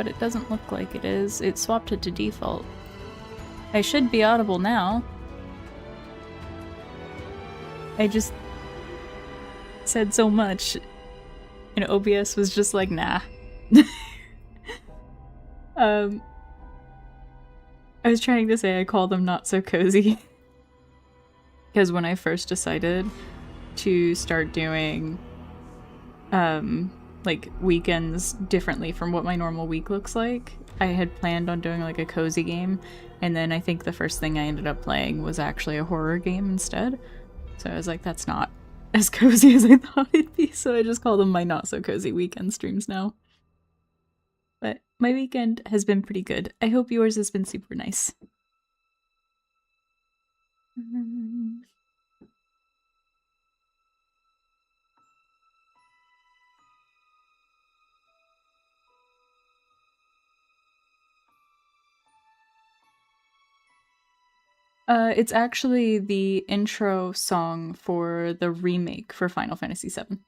but it doesn't look like it is. It swapped it to default. I should be audible now. I just said so much, and OBS was just like, nah. I was trying to say I call them not so cozy. Because when I first decided to start doing, like, weekends differently from what my normal week looks like, I had planned on doing, like, a cozy game, and then I think the first thing I ended up playing was actually a horror game instead. So I was like, that's not as cozy as I thought it'd be, so I just call them my not so cozy weekend streams now. But my weekend has been pretty good. I hope yours has been super nice. It's actually the intro song for the remake for Final Fantasy VII.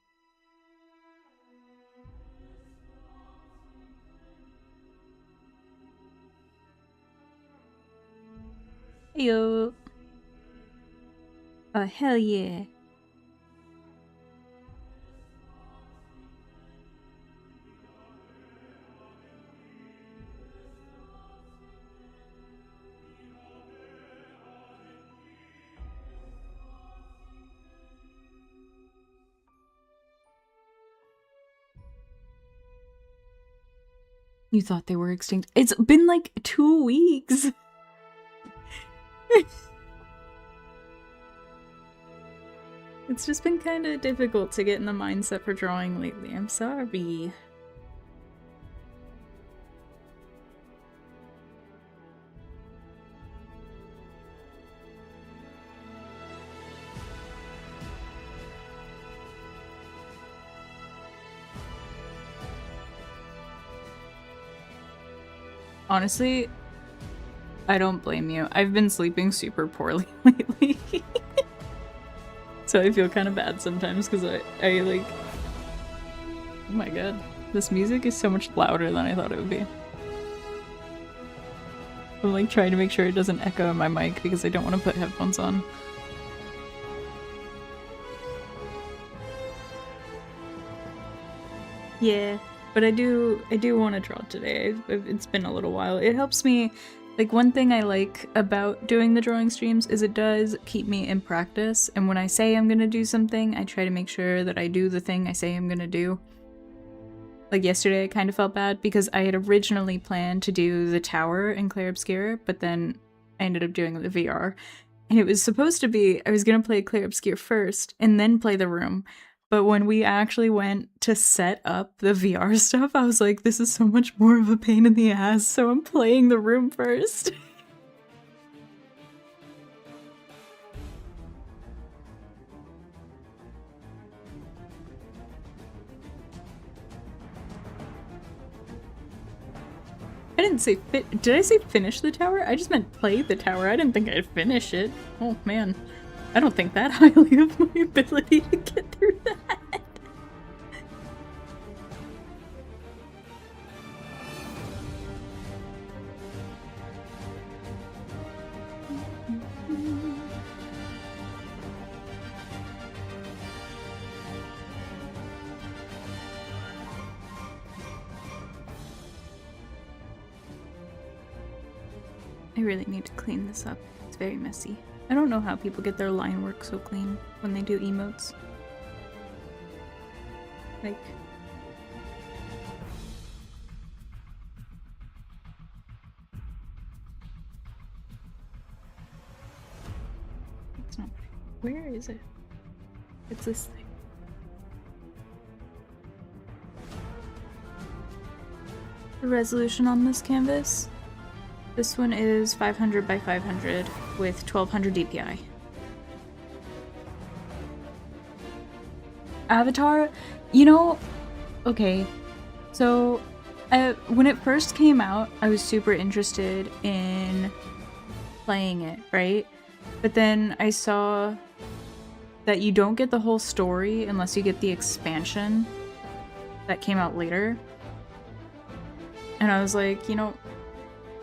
Heyo! Oh, hell yeah! You thought they were extinct. It's been like 2 weeks! It's just been kind of difficult to get in the mindset for drawing lately. I'm sorry. Honestly, I don't blame you. I've been sleeping super poorly lately. So I feel kind of bad sometimes because I like... Oh my god. This music is so much louder than I thought it would be. I'm like trying to make sure it doesn't echo in my mic because I don't want to put headphones on. Yeah, but I do want to draw today. It's been a little while. It helps me. Like, one thing I like about doing the drawing streams is it does keep me in practice, and when I say I'm gonna do something, I try to make sure that I do the thing I say I'm gonna do. Like yesterday I kind of felt bad because I had originally planned to do the tower in Clair Obscur, but then I ended up doing the VR. And it was supposed to be, I was gonna play Clair Obscur first, and then play the room. But when we actually went to set up the VR stuff, I was like, this is so much more of a pain in the ass, so I'm playing the room first. I didn't say did I say finish the tower? I just meant play the tower. I didn't think I'd finish it. Oh man. I don't think that highly of my ability to get through that. I really need to clean this up. It's very messy. I don't know how people get their line work so clean when they do emotes. Like... It's not... Where is it? It's this thing. The resolution on this canvas? This one is 500 by 500 with 1200 DPI. Avatar, you know, okay, so when it first came out, I was super interested in playing it, right? But then I saw that you don't get the whole story unless you get the expansion that came out later. And I was like, you know,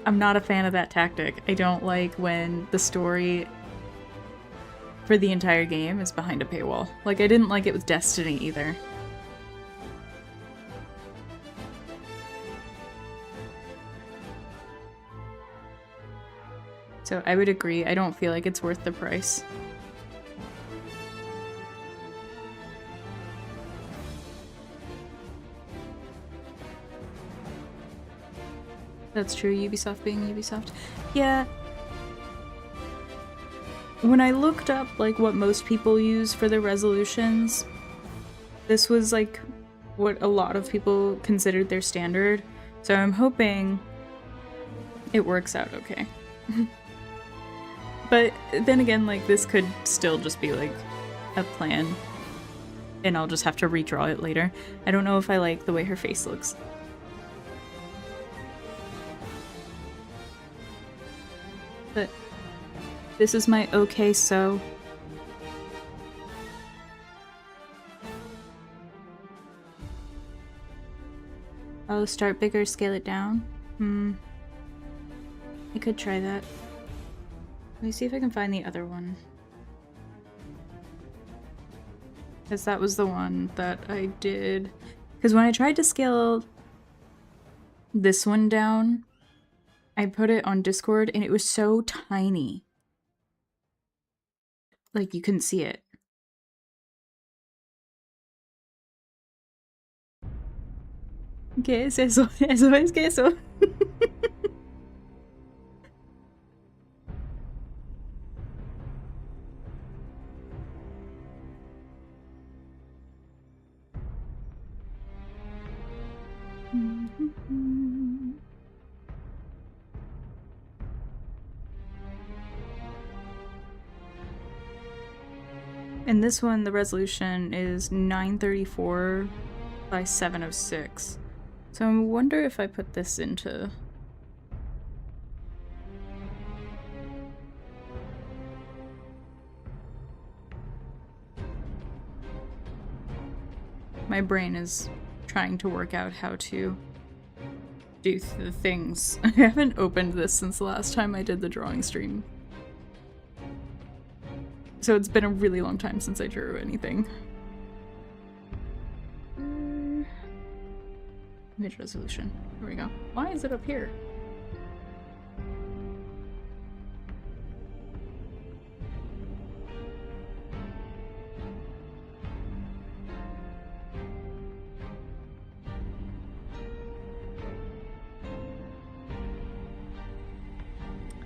I'm not a fan of that tactic. I don't like when the story for the entire game is behind a paywall. Like, I didn't like it with Destiny either. So I would agree, I don't feel like it's worth the price. That's true, Ubisoft being Ubisoft. Yeah. When I looked up, like, what most people use for their resolutions, this was, like, what a lot of people considered their standard. So I'm hoping it works out okay. But then again, like, this could still just be, like, a plan. And I'll just have to redraw it later. I don't know if I like the way her face looks. But this is my okay so. Oh, start bigger, scale it down? I could try that. Let me see if I can find the other one. Because that was the one that I did. Because when I tried to scale this one down, I put it on Discord and it was so tiny. Like, you couldn't see it. ¿Qué es eso? Eso es queso. And this one, the resolution is 934 by 706. So I wonder if I put this into... My brain is trying to work out how to do the things. I haven't opened this since the last time I did the drawing stream. So it's been a really long time since I drew anything. Image resolution. Here we go. Why is it up here?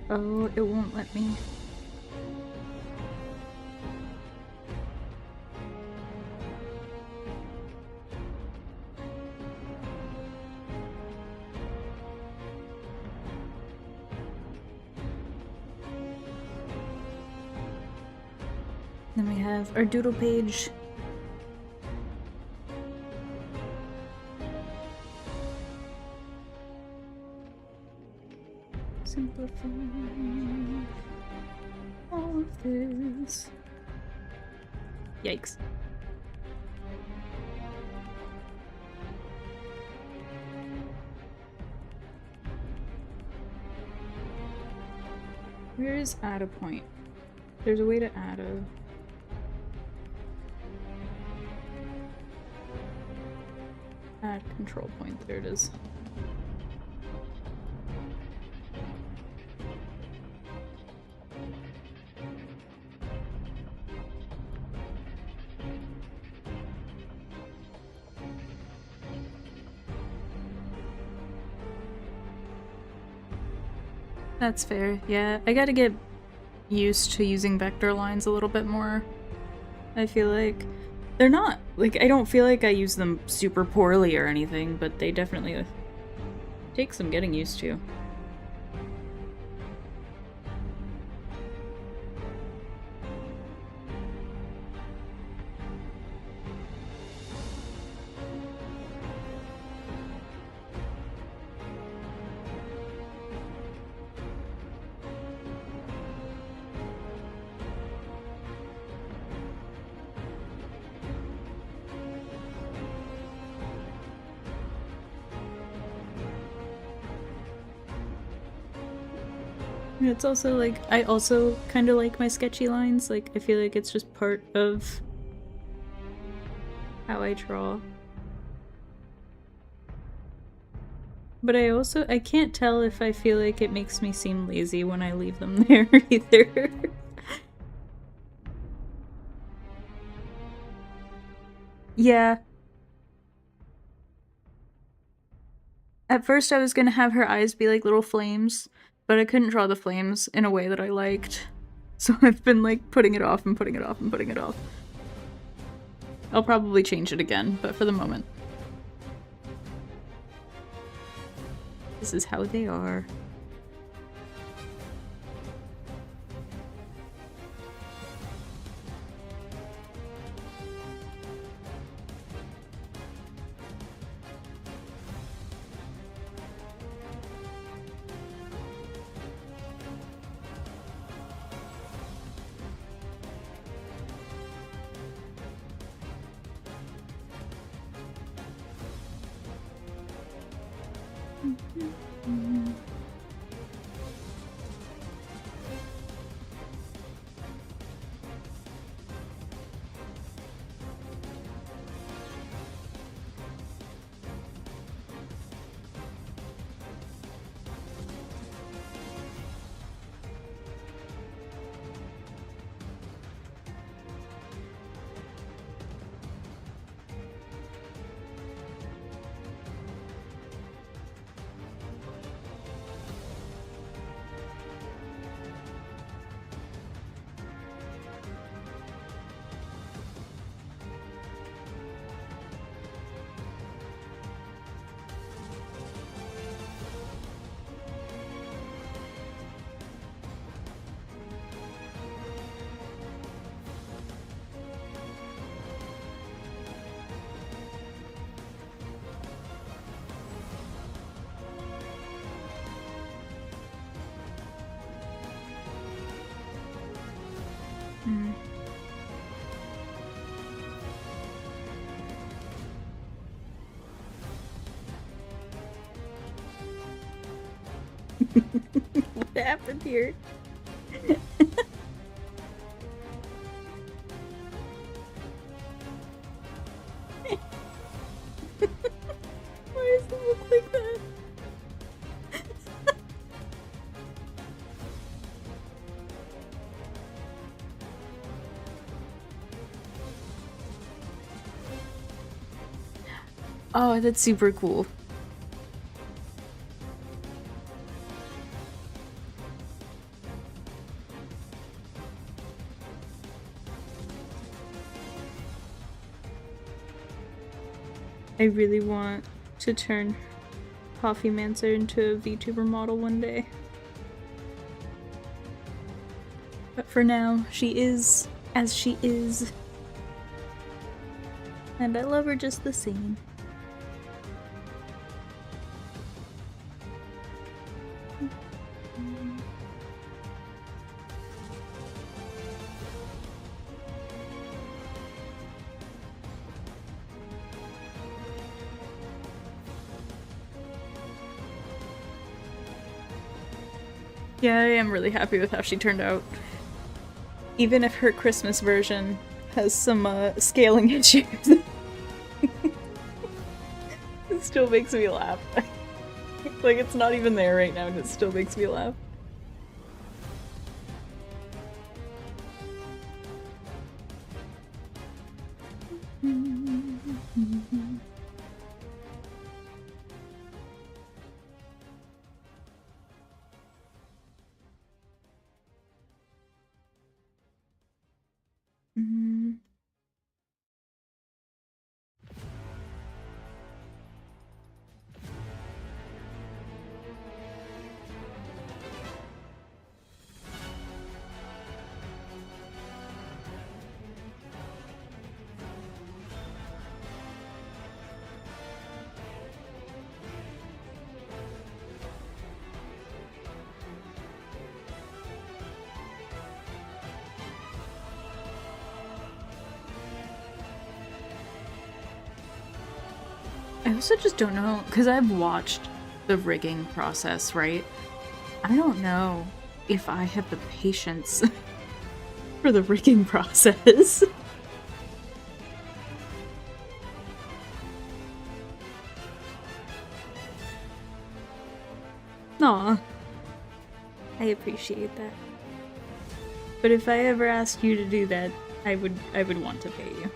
Oh, it won't let me. Then we have our doodle page. Simplifying all of this. Yikes. Where is add a point? There's a way to add a... Add control point, there it is. That's fair, yeah. I gotta get used to using vector lines a little bit more. I feel like they're not, like, I don't feel like I use them super poorly or anything, but they definitely take some getting used to. It's also like, I also kind of like my sketchy lines. Like, I feel like it's just part of how I draw. But I can't tell if I feel like it makes me seem lazy when I leave them there either. Yeah. At first I was gonna have her eyes be like little flames, but I couldn't draw the flames in a way that I liked. So I've been like putting it off and putting it off and putting it off. I'll probably change it again, but for the moment. This is how they are. What happened here? Why does it look like that? Oh, that's super cool. I really want to turn Coffee Mancer into a VTuber model one day. But for now, she is as she is. And I love her just the same. Yeah, I am really happy with how she turned out. Even if her Christmas version has some scaling issues. It still makes me laugh. Like, it's not even there right now and it still makes me laugh. I also just don't know, because I've watched the rigging process, right? I don't know if I have the patience for the rigging process. Aw. I appreciate that. But if I ever ask you to do that, I would want to pay you.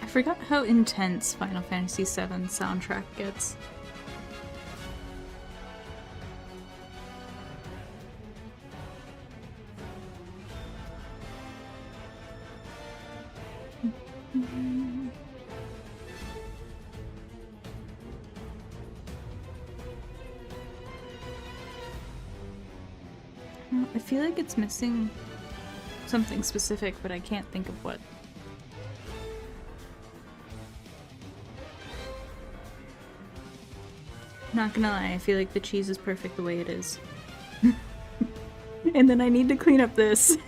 I forgot how intense Final Fantasy VII soundtrack gets. I feel like it's missing something specific, but I can't think of what. Not gonna lie, I feel like the cheese is perfect the way it is. And then I need to clean up this.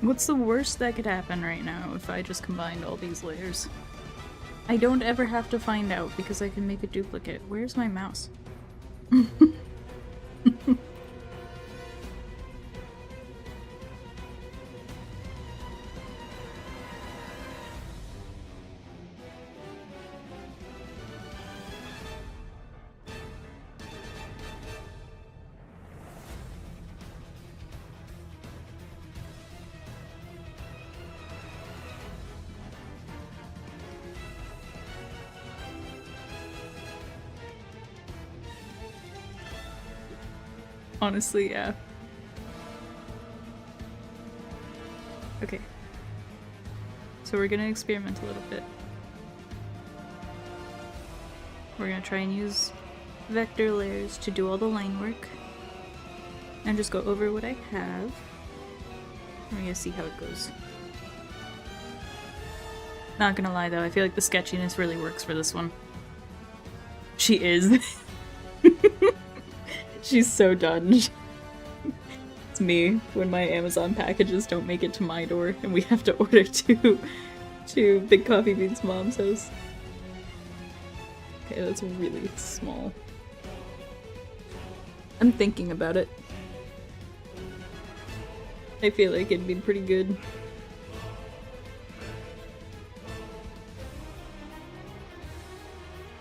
What's the worst that could happen right now if I just combined all these layers? I don't ever have to find out because I can make a duplicate. Where's my mouse? Honestly, yeah. Okay. So we're gonna experiment a little bit. We're gonna try and use vector layers to do all the line work. And just go over what I have. We're gonna see how it goes. Not gonna lie though, I feel like the sketchiness really works for this one. She is. She's so done. It's me when my Amazon packages don't make it to my door and we have to order to Big Coffee Bean's mom's house. Okay, that's really small. I'm thinking about it. I feel like it'd be pretty good.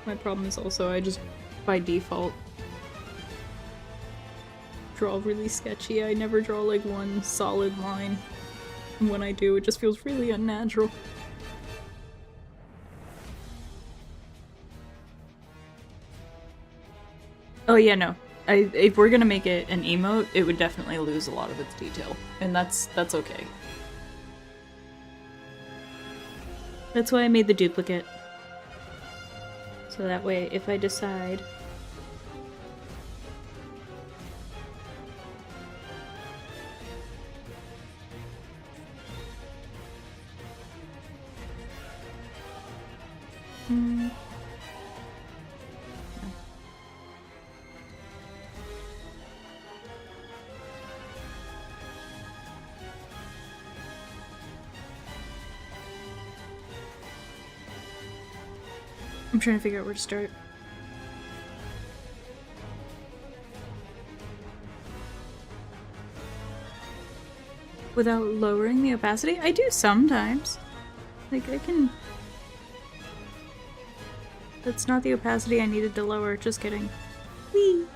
My problem is also I just, by default, draw really sketchy. I never draw like one solid line. And when I do, it just feels really unnatural. Oh yeah, no. If we're gonna make it an emote, it would definitely lose a lot of its detail. And that's okay. That's why I made the duplicate. So that way, if I decide I'm trying to figure out where to start. Without lowering the opacity? I do sometimes. Like, I can... That's not the opacity I needed to lower, just kidding. Whee!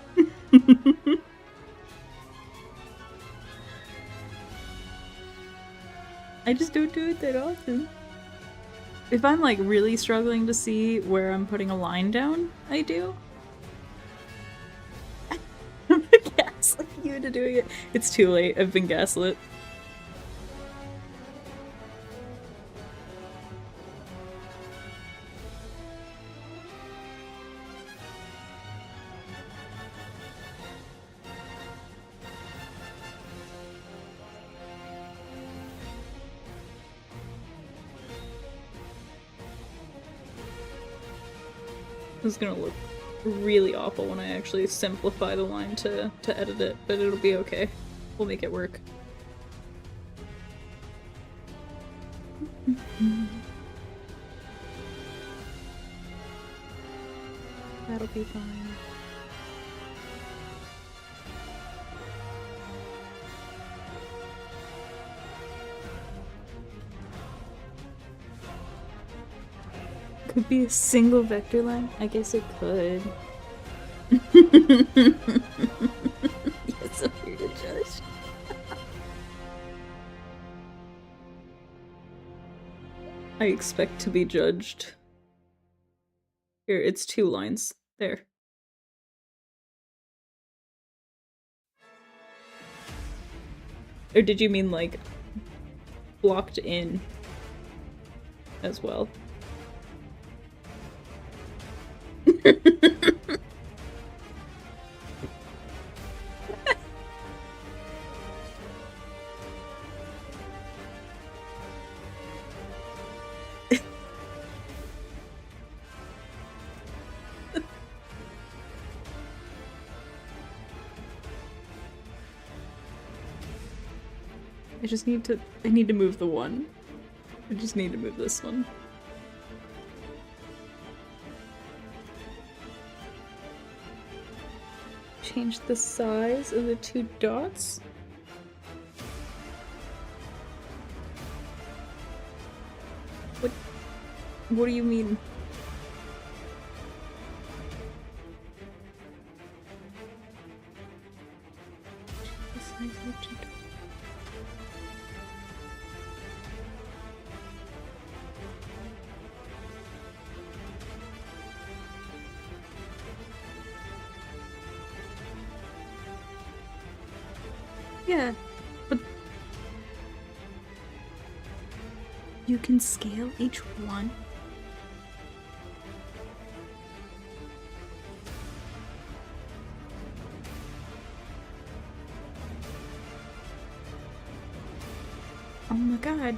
I just don't do it that often. If I'm like really struggling to see where I'm putting a line down, I do. I'm gonna gaslight you into doing it. It's too late, I've been gaslit. This is gonna look really awful when I actually simplify the line to edit it, but it'll be okay. We'll make it work. That'll be fine. Could be a single vector line? I guess it could. You're so weird to judge. I expect to be judged. Here, it's 2 lines. There. Or did you mean, like, blocked in as well? I need to move the one. I just need to move this one. Change the size of the 2 dots? What do you mean? The size of the 2 dots. Yeah, but you can scale each one? Oh my god.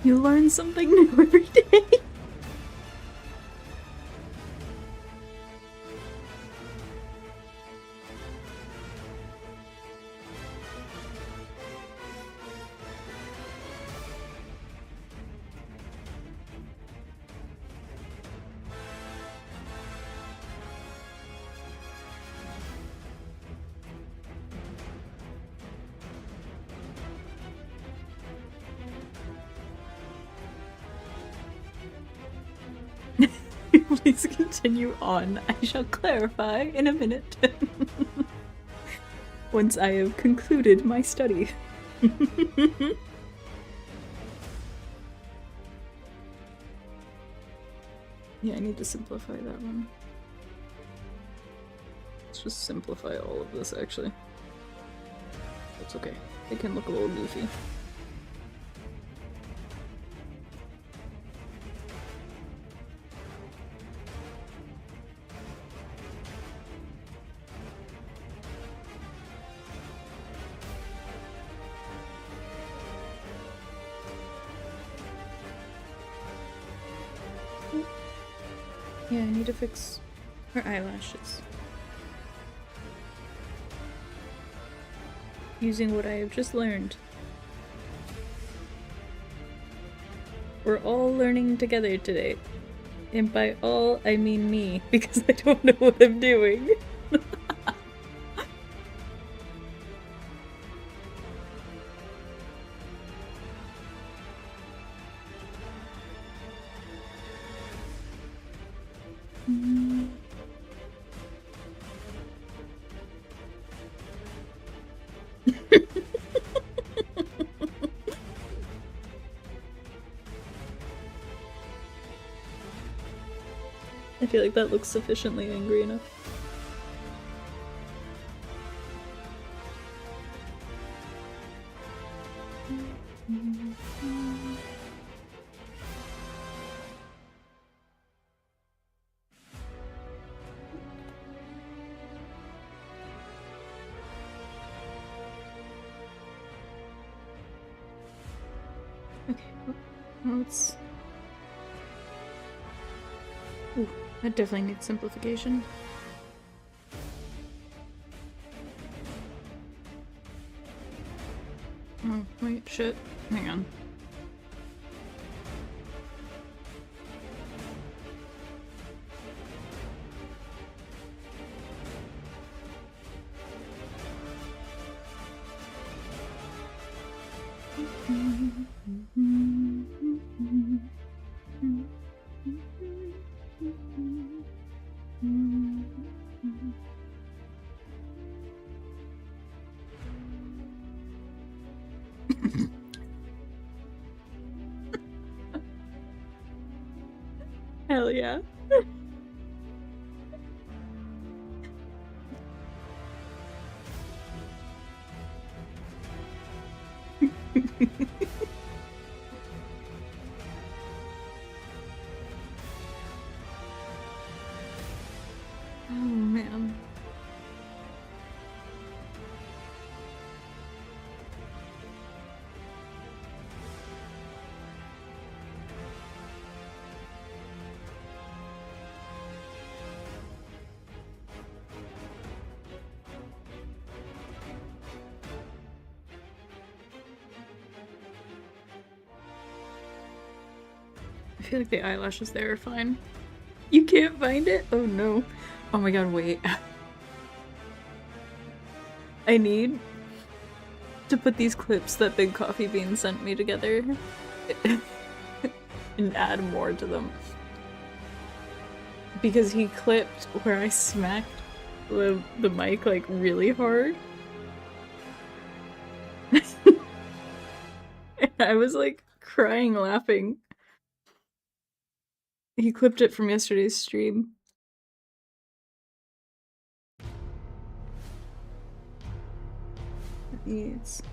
You learn something new every day. Please continue on. I shall clarify in a minute. Once I have concluded my study. Yeah, I need to simplify that one. Let's just simplify all of this, actually. That's okay. It can look a little goofy. Yeah, I need to fix her eyelashes. Using what I have just learned. We're all learning together today. And by all, I mean me, because I don't know what I'm doing. I feel like that looks sufficiently angry enough. Okay, well, let's... Ooh, that definitely needs simplification. Oh, wait, shit. Hang on. Hell yeah. Oh man. I feel like the eyelashes there are fine. You can't find it? Oh no. Oh my god, wait. I need to put these clips that Big Coffee Bean sent me together and add more to them. Because he clipped where I smacked the mic like really hard. And I was like crying laughing. He clipped it from yesterday's stream. It needs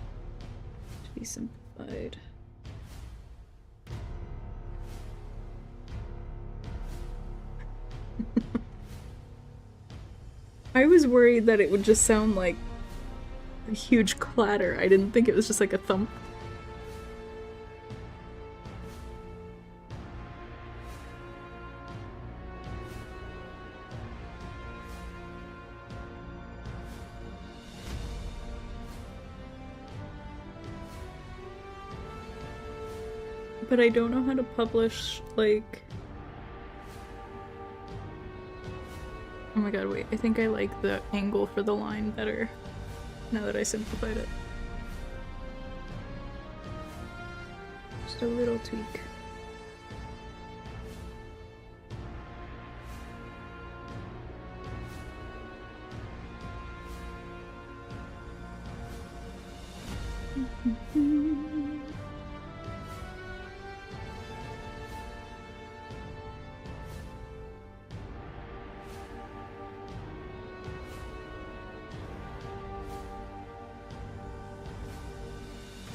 to be simplified. I was worried that it would just sound like a huge clatter. I didn't think it was just like a thump. But I don't know how to publish, like... Oh my god, wait. I think I like the angle for the line better now that I simplified it. Just a little tweak.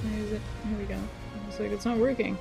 Where is it? Here we go. It's like it's not working.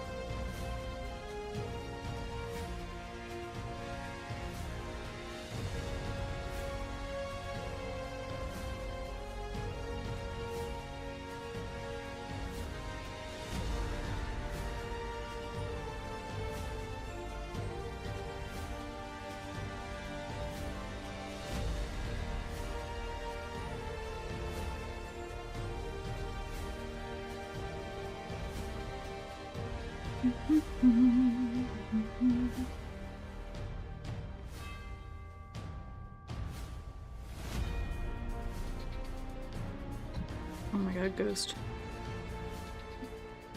Oh my god, Ghost.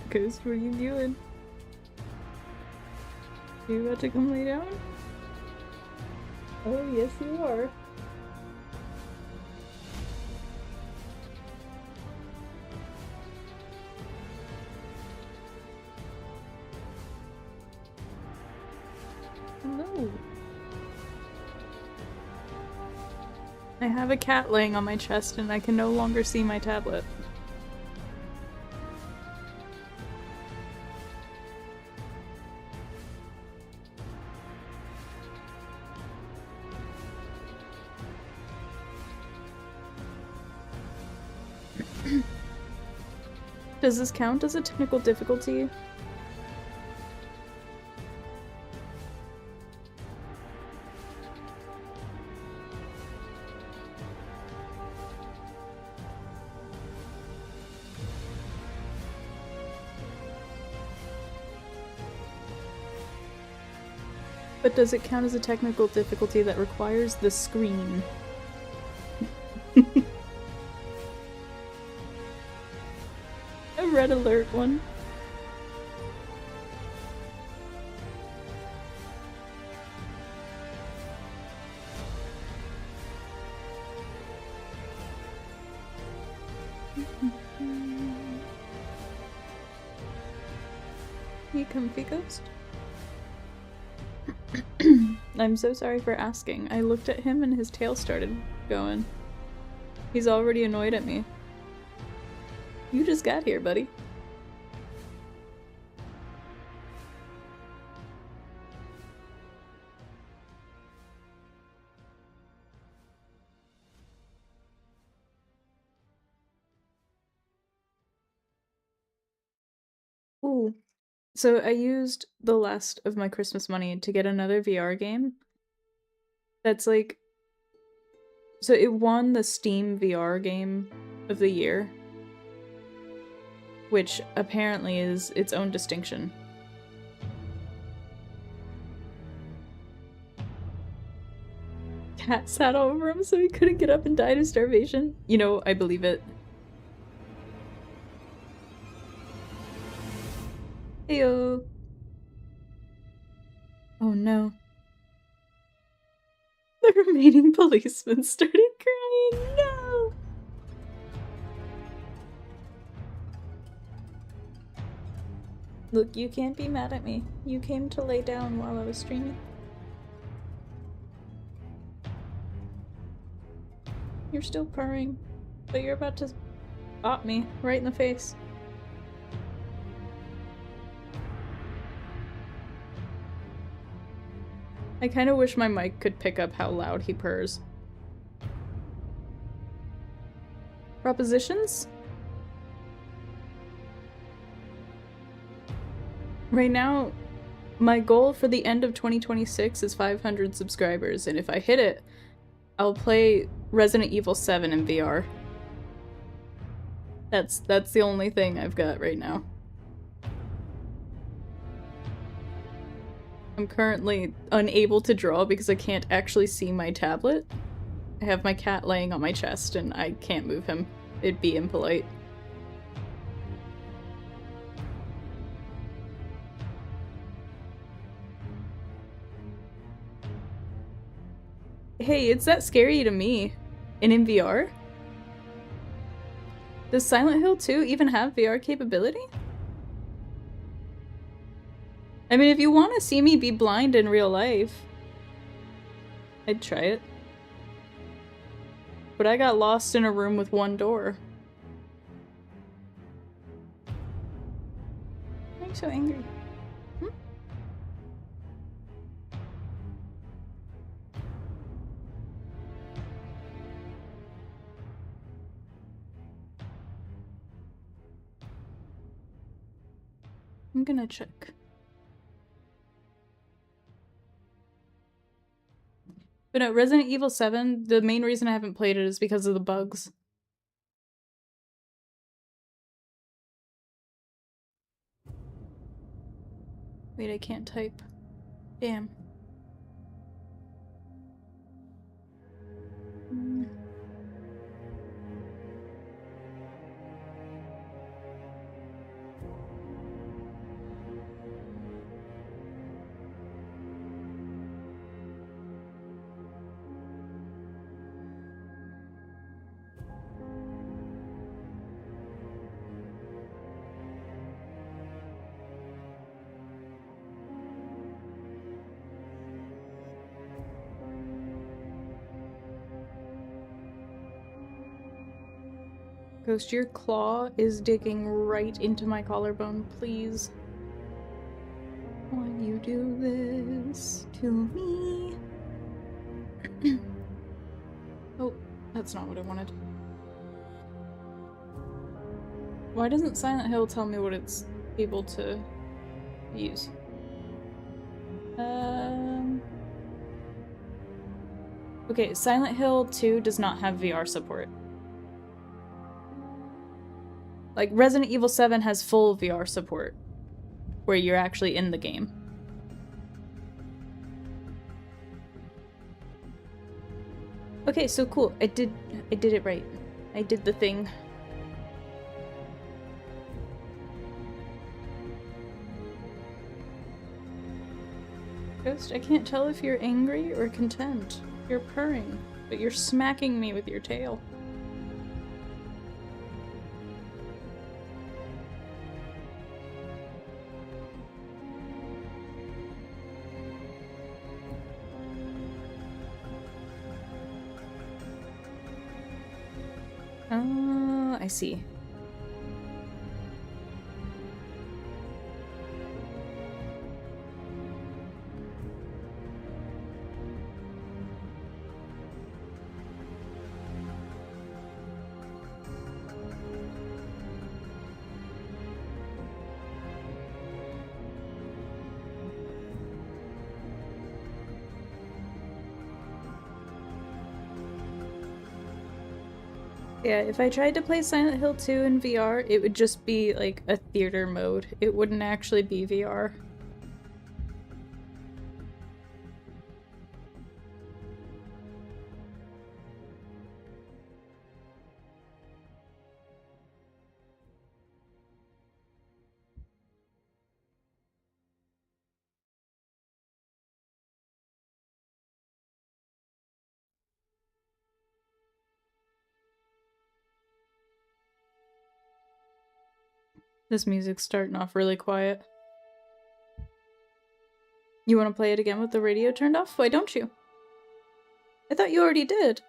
Ghost, what are you doing? Are you about to come lay down? Oh, yes you are. No. I have a cat laying on my chest and I can no longer see my tablet. Does this count as a technical difficulty? But does it count as a technical difficulty that requires the screen? A red alert one. You comfy, ghost? I'm so sorry for asking. I looked at him and his tail started going. He's already annoyed at me. You just got here, buddy. Ooh. So I used the last of my Christmas money to get another VR game. That's like... So it won the Steam VR game of the year. Which apparently is its own distinction. Cat sat over him so he couldn't get up and died of starvation. You know, I believe it. Heyo. Oh no. The remaining policeman started crying. No! Look, you can't be mad at me. You came to lay down while I was streaming. You're still purring, but you're about to bop me right in the face. I kind of wish my mic could pick up how loud he purrs. Propositions? Right now, my goal for the end of 2026 is 500 subscribers, and if I hit it, I'll play Resident Evil 7 in VR. That's the only thing I've got right now. I'm currently unable to draw because I can't actually see my tablet. I have my cat laying on my chest and I can't move him. It'd be impolite. Hey, it's that scary to me. And in VR? Does Silent Hill 2 even have VR capability? I mean, if you want to see me be blind in real life, I'd try it. But I got lost in a room with one door. Why are you so angry? I'm gonna check. But no, Resident Evil 7, the main reason I haven't played it is because of the bugs. Wait, I can't type. Damn. Ghost, your claw is digging right into my collarbone, please. Why you do this to me? Oh, that's not what I wanted. Why doesn't Silent Hill tell me what it's able to use? Okay, Silent Hill 2 does not have VR support. Like, Resident Evil 7 has full VR support, where you're actually in the game. Okay, so cool. I did it right. I did the thing. Ghost, I can't tell if you're angry or content. You're purring, but you're smacking me with your tail. Oh, I see. Yeah, if I tried to play Silent Hill 2 in VR, it would just be like a theater mode. It wouldn't actually be VR. This music's starting off really quiet. You want to play it again with the radio turned off? Why don't you? I thought you already did.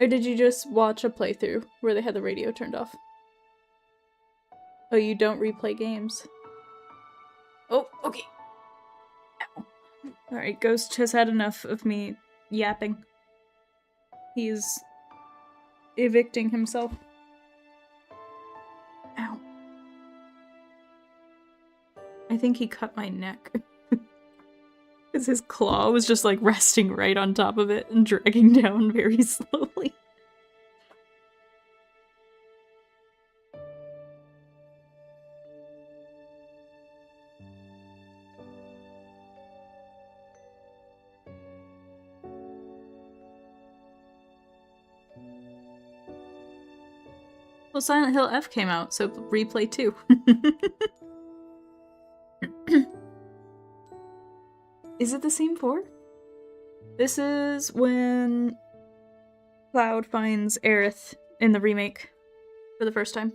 Or did you just watch a playthrough where they had the radio turned off? Oh, you don't replay games. Oh, okay. Ow. Alright, Ghost has had enough of me yapping. He's evicting himself. Ow. I think he cut my neck. Because his claw was just like resting right on top of it and dragging down very slowly. Well, Silent Hill F came out, so replay 2. Is it the same 4? This is when Cloud finds Aerith in the remake for the first time.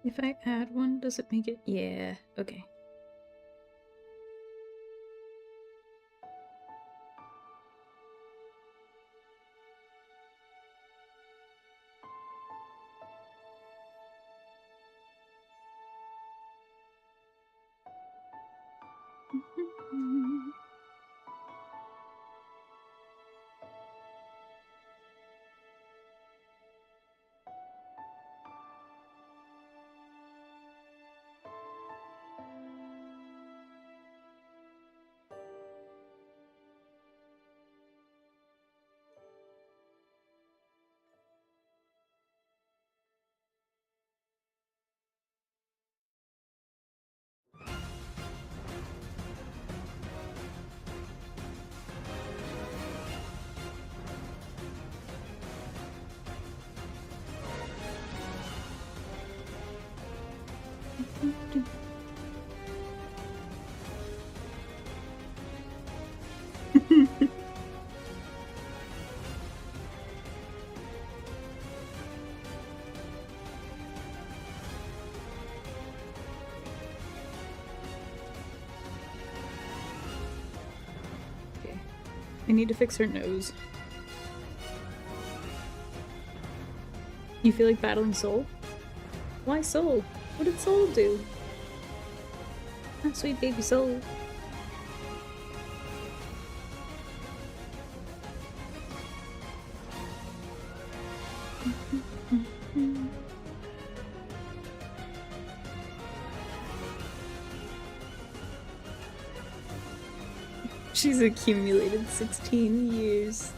If I add one, does it make it? Yeah, okay. Okay. I need to fix her nose. You feel like battling Soul? Why Soul? What did Soul do? Oh, sweet baby Soul. She's accumulated 16 years.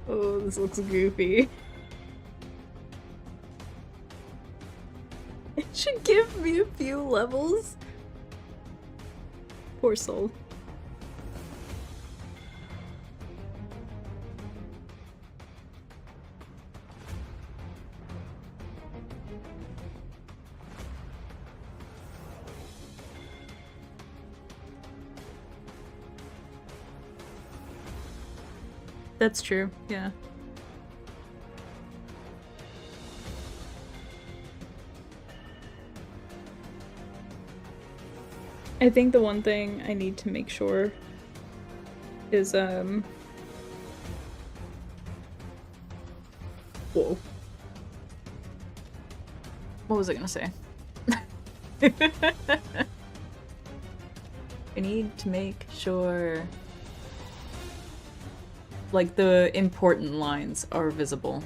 Oh, this looks goofy. It should give me a few levels. Poor Soul. That's true, yeah. I think the one thing I need to make sure is, whoa. What was I gonna say? I need to make sure, like, the important lines are visible.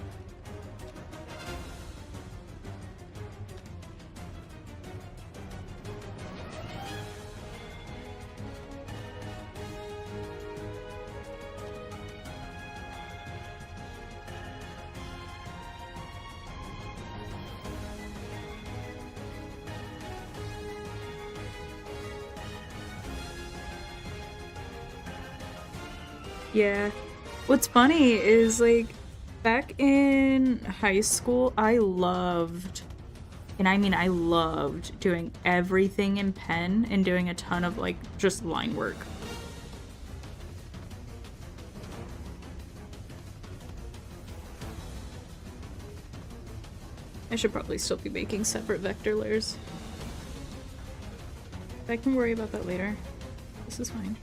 Yeah. What's funny is, like, back in high school, I loved, and I mean I loved, doing everything in pen and doing a ton of, like, just line work. I should probably still be making separate vector layers. I can worry about that later. This is fine.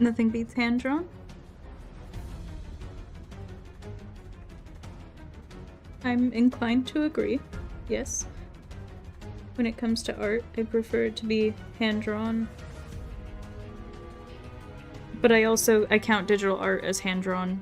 Nothing beats hand-drawn? I'm inclined to agree, yes. When it comes to art, I prefer it to be hand-drawn. But I count digital art as hand-drawn.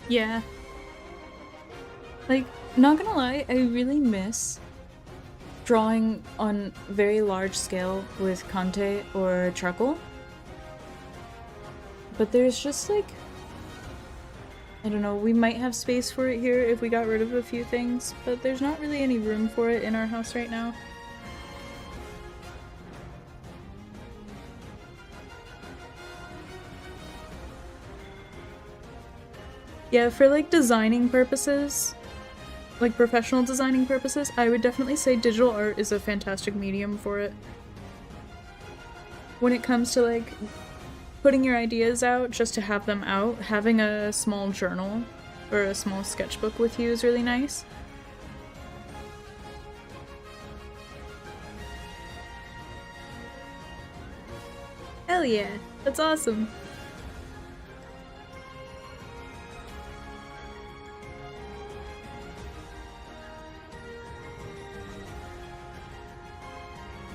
Yeah. Like, not gonna lie, I really miss drawing on very large scale with Conte or charcoal. But there's just like, I don't know, we might have space for it here if we got rid of a few things, but there's not really any room for it in our house right now. Yeah, for like designing purposes, like professional designing purposes, I would definitely say digital art is a fantastic medium for it. When it comes to like putting your ideas out just to have them out, having a small journal or a small sketchbook with you is really nice. Hell yeah, that's awesome.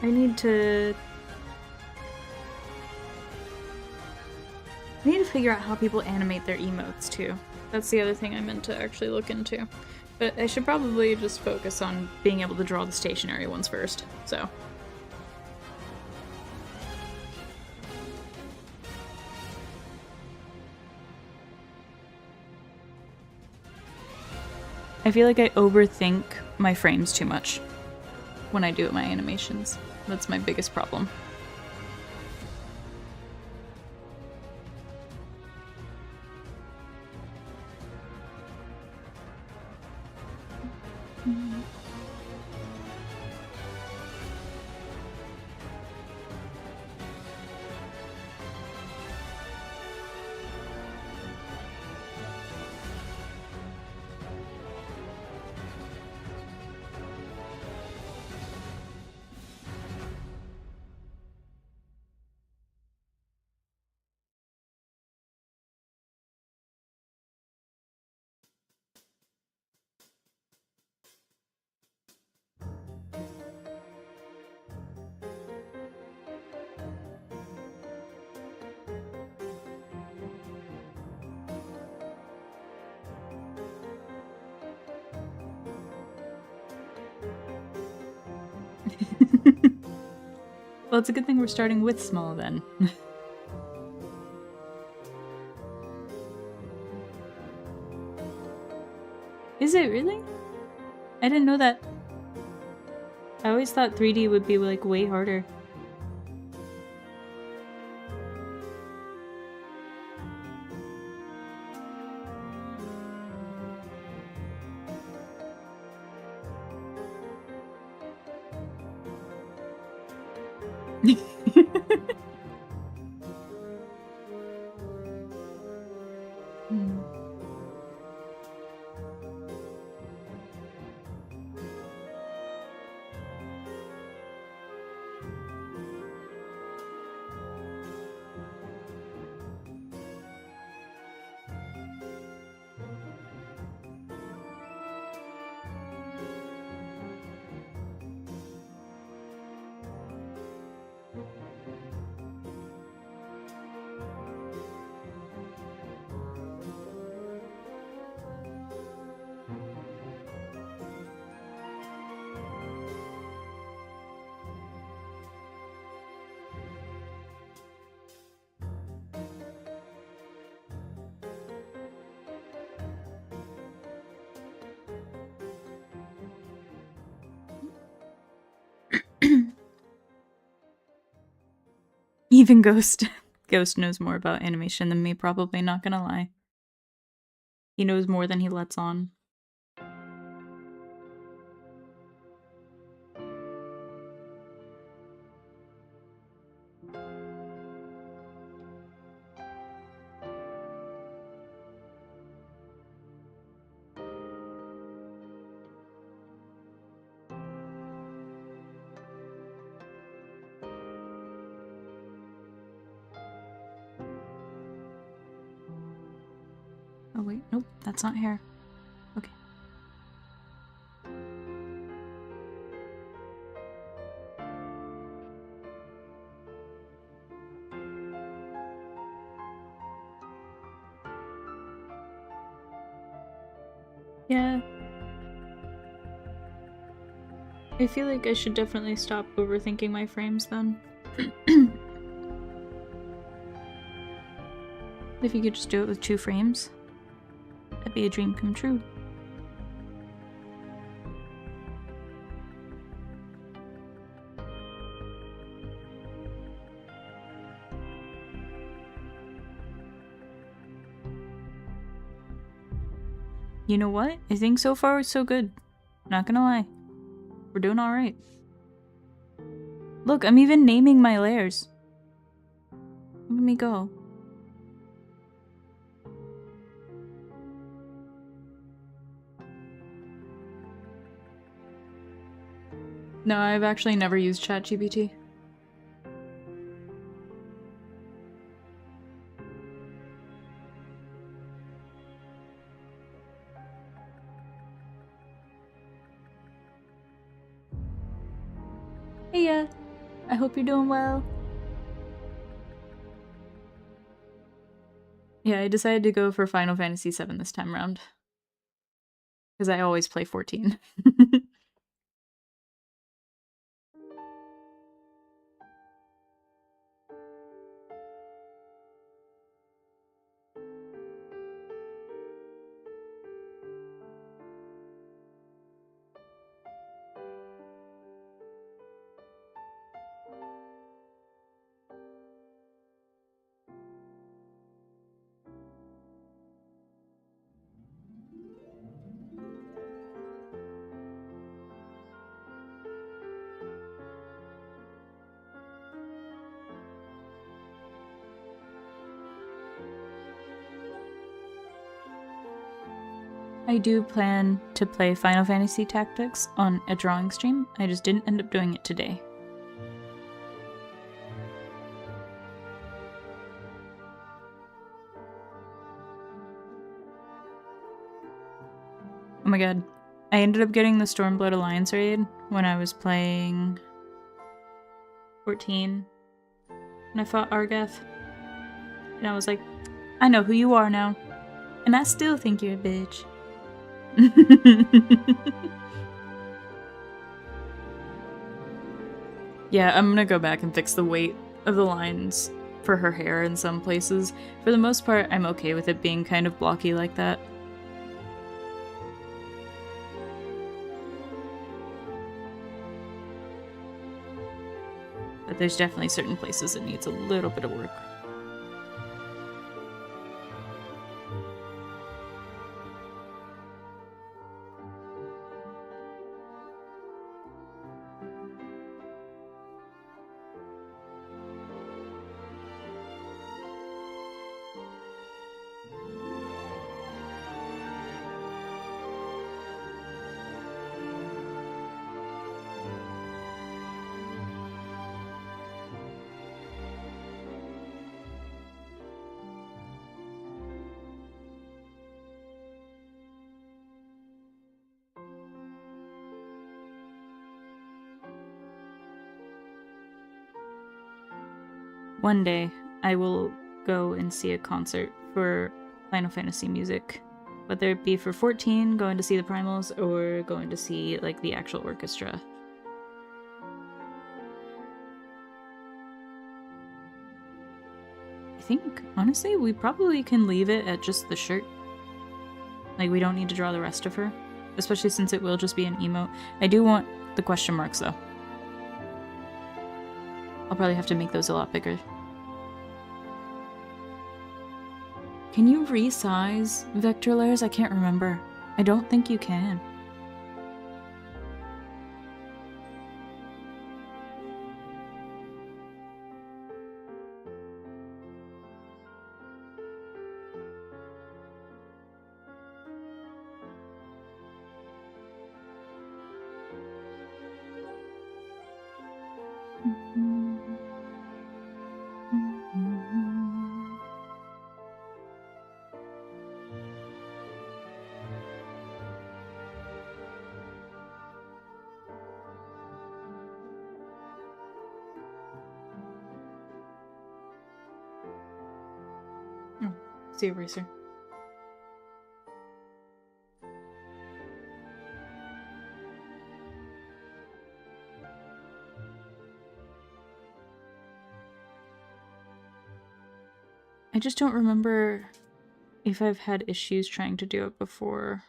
I need to figure out how people animate their emotes too. That's the other thing I meant to actually look into. But I should probably just focus on being able to draw the stationary ones first, so. I feel like I overthink my frames too much when I do my animations. That's my biggest problem. Well, it's a good thing we're starting with small then. Is it really? I didn't know that. I always thought 3D would be like way harder. Hmm. Even Ghost. Ghost knows more about animation than me, probably, not gonna lie. He knows more than he lets on. Oh wait, nope, that's not hair. Okay. Yeah. I feel like I should definitely stop overthinking my frames then. If you could just do it with 2 frames, that'd be a dream come true. You know what? I think so far it's so good. Not gonna lie. We're doing alright. Look, I'm even naming my layers. Let me go. No, I've actually never used ChatGPT. Hey, yeah. I hope you're doing well. Yeah, I decided to go for Final Fantasy VII this time around. Because I always play 14. I do plan to play Final Fantasy Tactics on a drawing stream. I just didn't end up doing it today. Oh my god. I ended up getting the Stormblood Alliance raid when I was playing 14. And I fought Argath. And I was like, I know who you are now. And I still think you're a bitch. Yeah, I'm gonna go back and fix the weight of the lines for her hair in some places. For the most part, I'm okay with it being kind of blocky like that. But there's definitely certain places it needs a little bit of work. One day, I will go and see a concert for Final Fantasy music. Whether it be for 14, going to see the Primals, or going to see, like, the actual orchestra. I think, honestly, we probably can leave it at just the shirt. Like, we don't need to draw the rest of her. Especially since it will just be an emote. I do want the question marks, though. I'll probably have to make those a lot bigger. Can you resize vector layers? I can't remember. I don't think you can. See you, Racer. I just don't remember if I've had issues trying to do it before.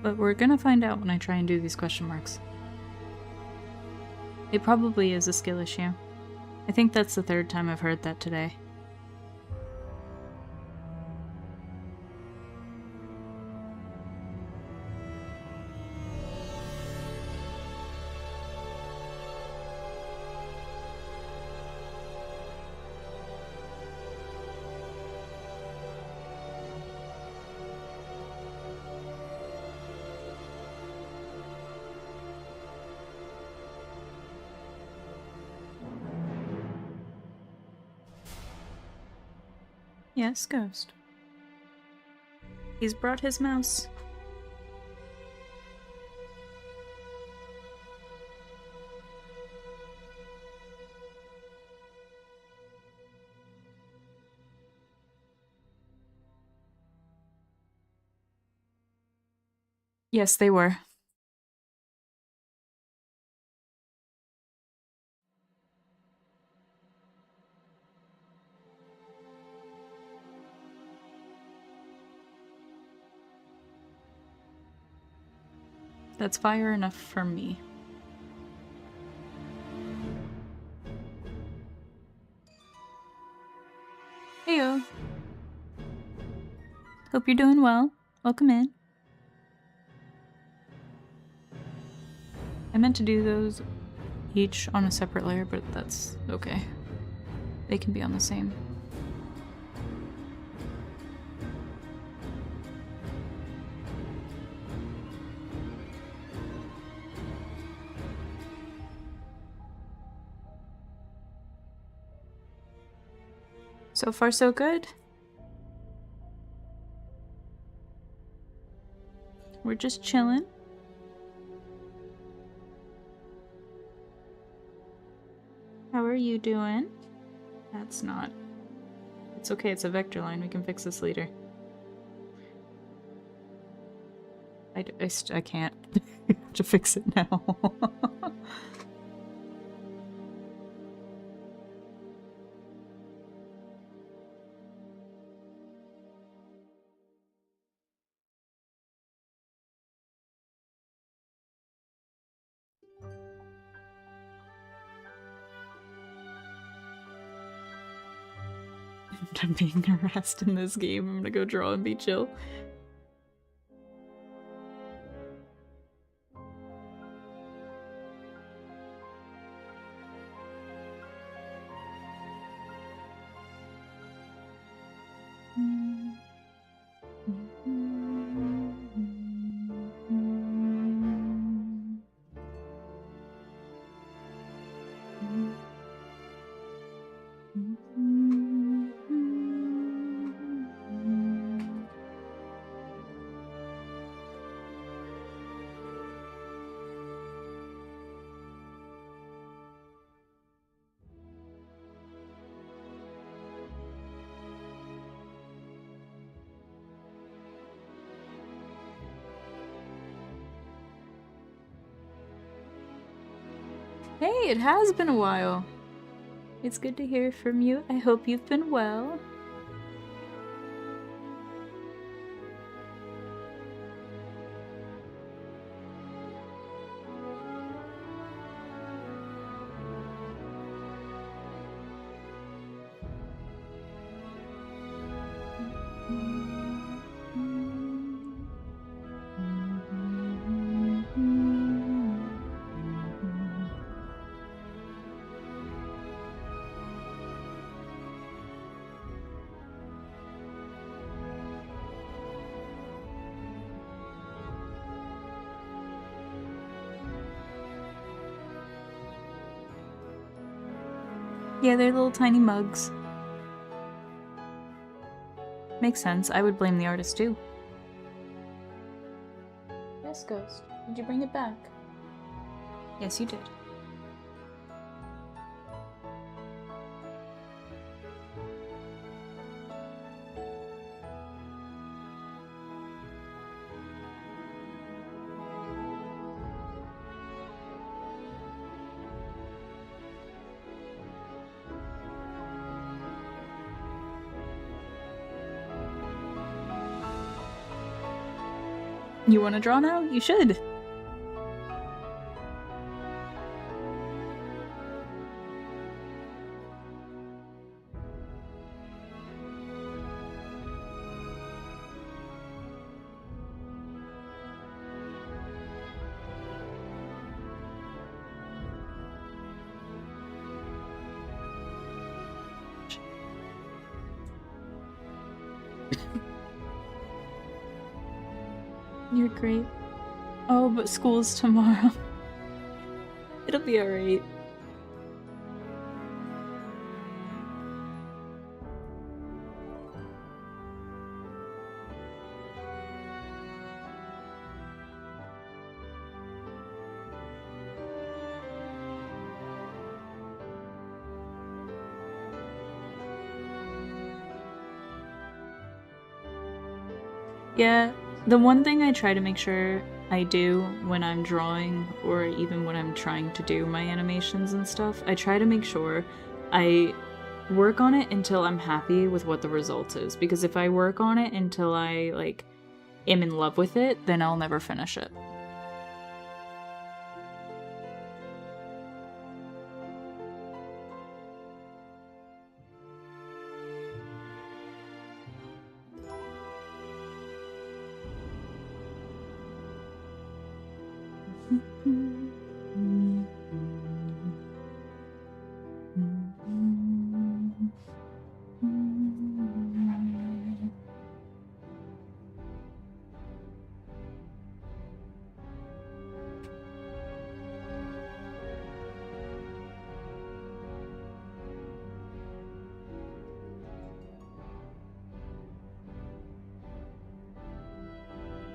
But we're gonna find out when I try and do these question marks. It probably is a skill issue. I think that's the third time I've heard that today. Yes, Ghost. He's brought his mouse. Yes, they were. That's fire enough for me. Heyo. Hope you're doing well. Welcome in. I meant to do those each on a separate layer, but that's okay. They can be on the same. So far, so good. We're just chilling. How are you doing? That's not... It's okay, it's a vector line. We can fix this later. I can't. I have to fix it now. I'm being harassed in this game. I'm gonna go draw and be chill. Hey, it has been a while. It's good to hear from you. I hope you've been well. Yeah, they're little tiny mugs. Makes sense. I would blame the artist too. Yes, Ghost. Did you bring it back? Yes, you did. You want to draw now? You should. You're great. Oh, but school's tomorrow. It'll be alright. Yeah, the one thing I try to make sure I do when I'm drawing, or even when I'm trying to do my animations and stuff, I try to make sure I work on it until I'm happy with what the result is. Because if I work on it until I, like, am in love with it, then I'll never finish it.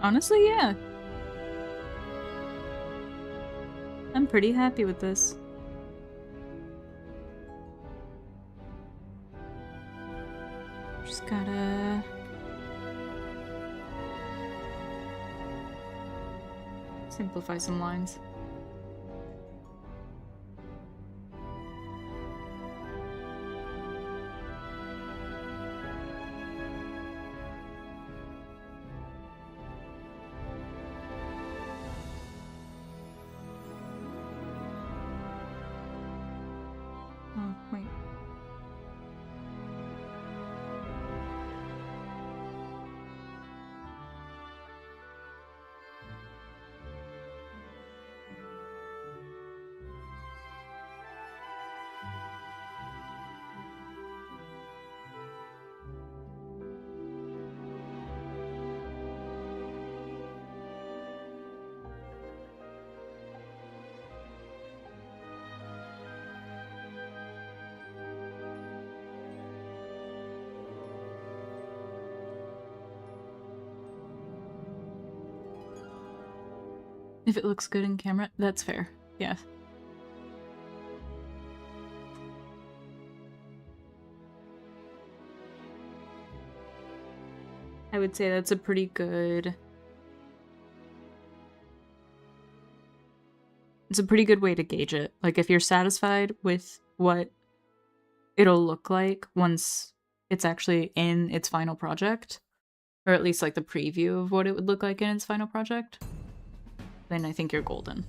Honestly, yeah. I'm pretty happy with this. Just gotta... simplify some lines. Oh, wait. If it looks good in camera, that's fair. Yeah. I would say that's a pretty good... It's a pretty good way to gauge it. Like, if you're satisfied with what it'll look like once it's actually in its final project, or at least like the preview of what it would look like in its final project, then I think you're golden.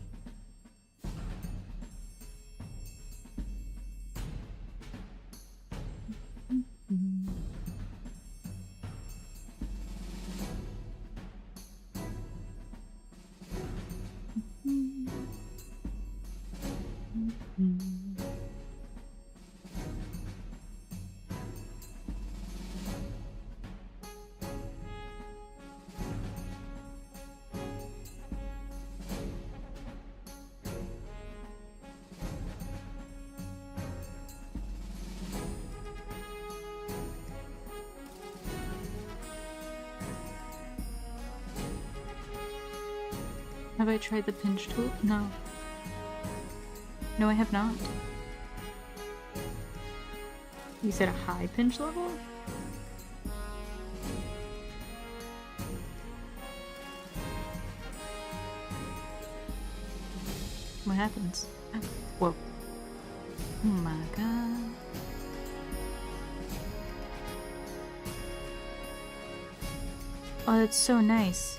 Have I tried the pinch tool? No. No, I have not. You said a high pinch level? What happens? Whoa. Oh my god. Oh, that's so nice.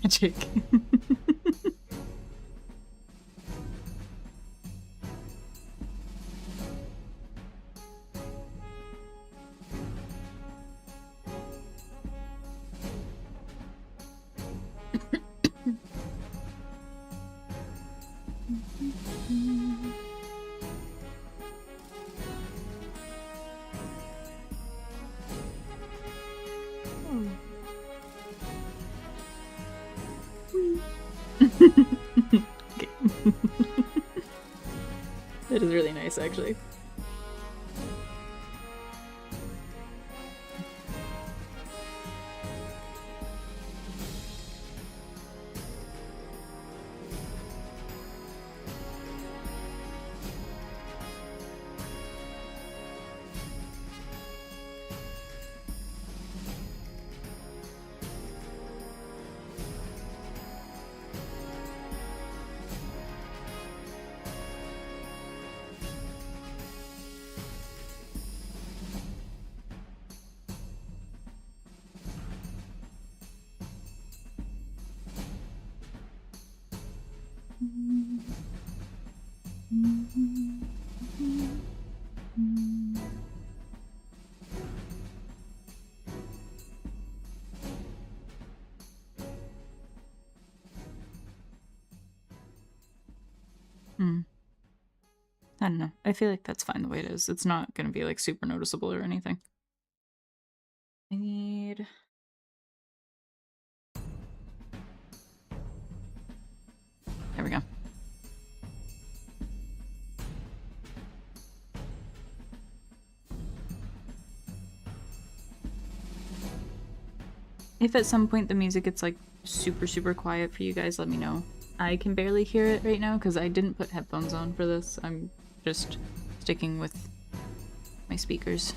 Magic. Okay. That is really nice, actually. I don't know. I feel like that's fine the way it is. It's not gonna be like super noticeable or anything. I need... There we go. If at some point the music gets like super quiet for you guys, let me know. I can barely hear it right now because I didn't put headphones on for this. I'm just sticking with my speakers.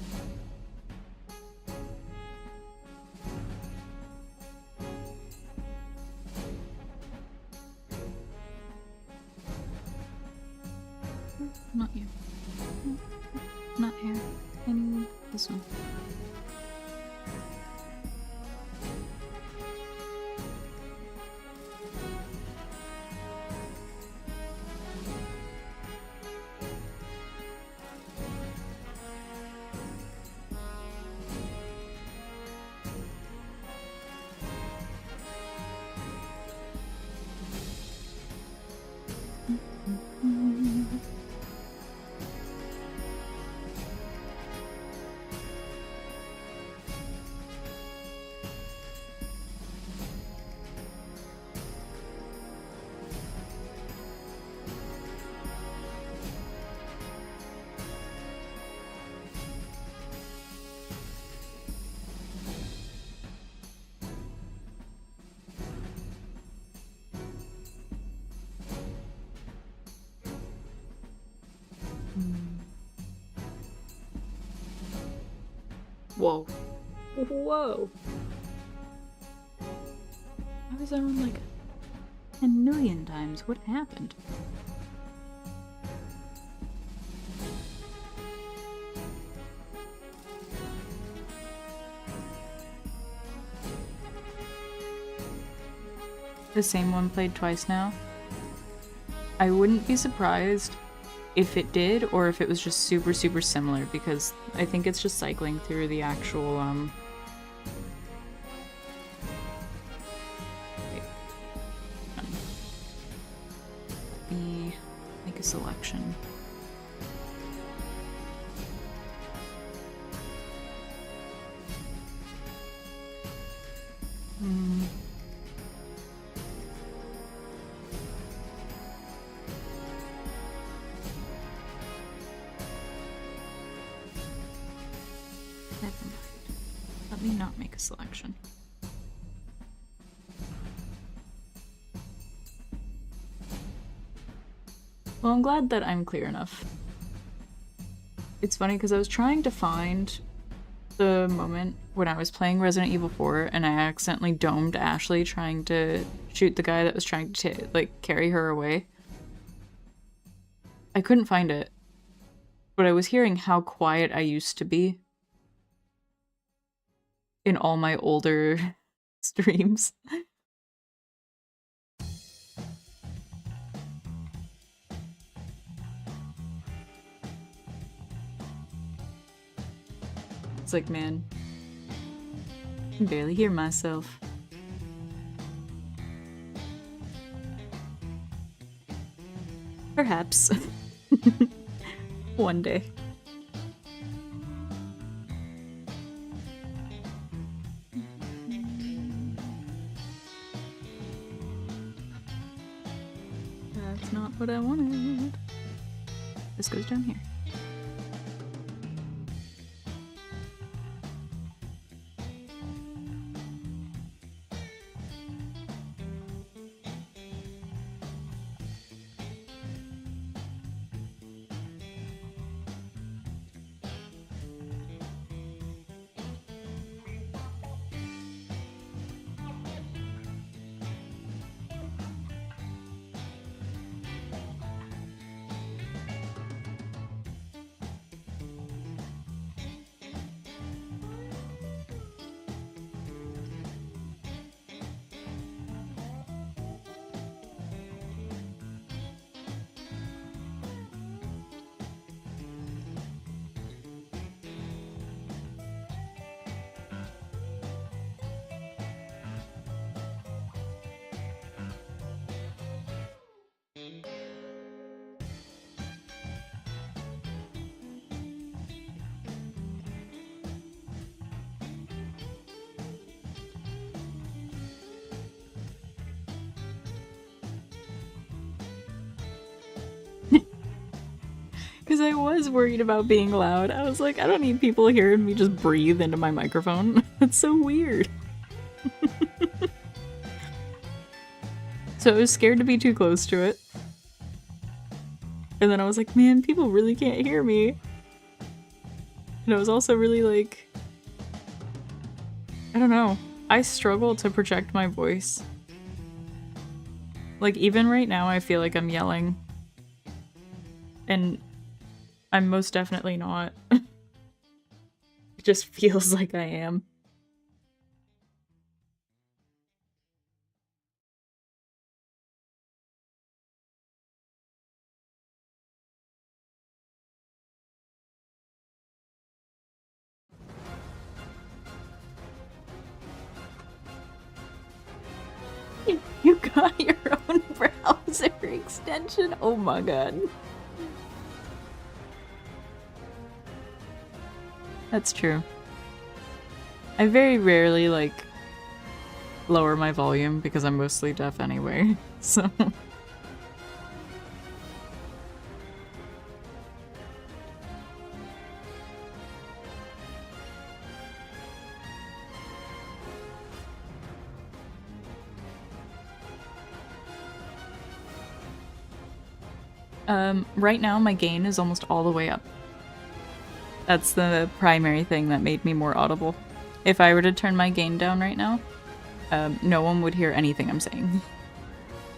Not you. Not here. I need this one. Whoa. Whoa. I was on like 10 million times. What happened? The same one played twice now? I wouldn't be surprised if it did, or if it was just super similar, because I think it's just cycling through the actual, wait. Let me make a selection. Hmm. Never mind. Let me not make a selection. Well, I'm glad that I'm clear enough. It's funny because I was trying to find the moment when I was playing Resident Evil 4 and I accidentally domed Ashley trying to shoot the guy that was trying to, like, carry her away. I couldn't find it, but I was hearing how quiet I used to be in all my older streams. It's like, man, I can barely hear myself. Perhaps. One day. That's not what I wanted. This goes down here. Because I was worried about being loud. I was like, I don't need people hearing me just breathe into my microphone. That's so weird. So I was scared to be too close to it. And then I was like, man, people really can't hear me. And I was also really like, I don't know. I struggle to project my voice. Like, even right now, I feel like I'm yelling. And I'm most definitely not. It just feels like I am. You got your own browser extension? Oh my god. That's true. I very rarely, like, lower my volume because I'm mostly deaf anyway, so... Right now my gain is almost all the way up. That's the primary thing that made me more audible. If I were to turn my gain down right now, no one would hear anything I'm saying.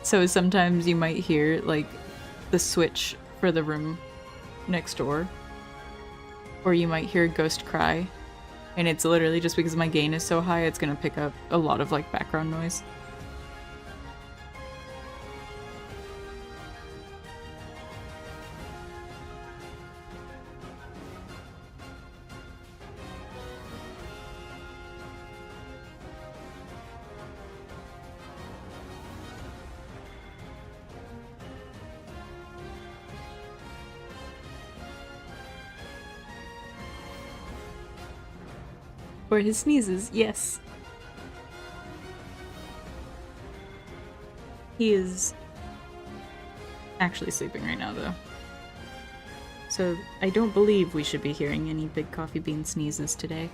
So sometimes you might hear, like, the switch for the room next door. Or you might hear a ghost cry. And it's literally just because my gain is so high, it's gonna pick up a lot of, like, background noise. Or his sneezes, yes. He is actually sleeping right now, though. So I don't believe we should be hearing any big coffee bean sneezes today.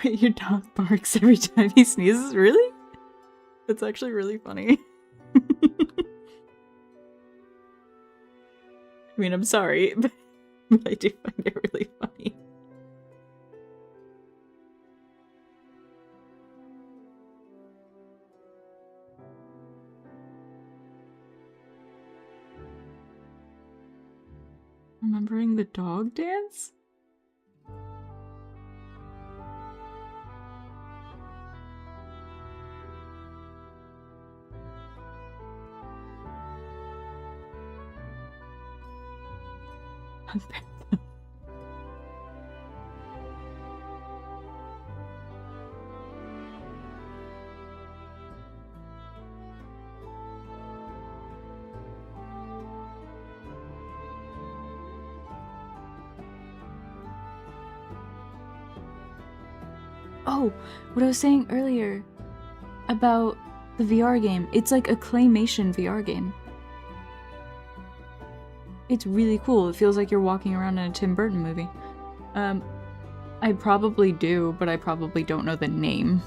Wait, your dog barks every time he sneezes? Really? That's actually really funny. I mean, I'm sorry, but I do find it really funny. Remembering the dog dance? Oh, what I was saying earlier about the VR game. It's like a claymation VR game. It's really cool. It feels like you're walking around in a Tim Burton movie. I probably do, but I probably don't know the name.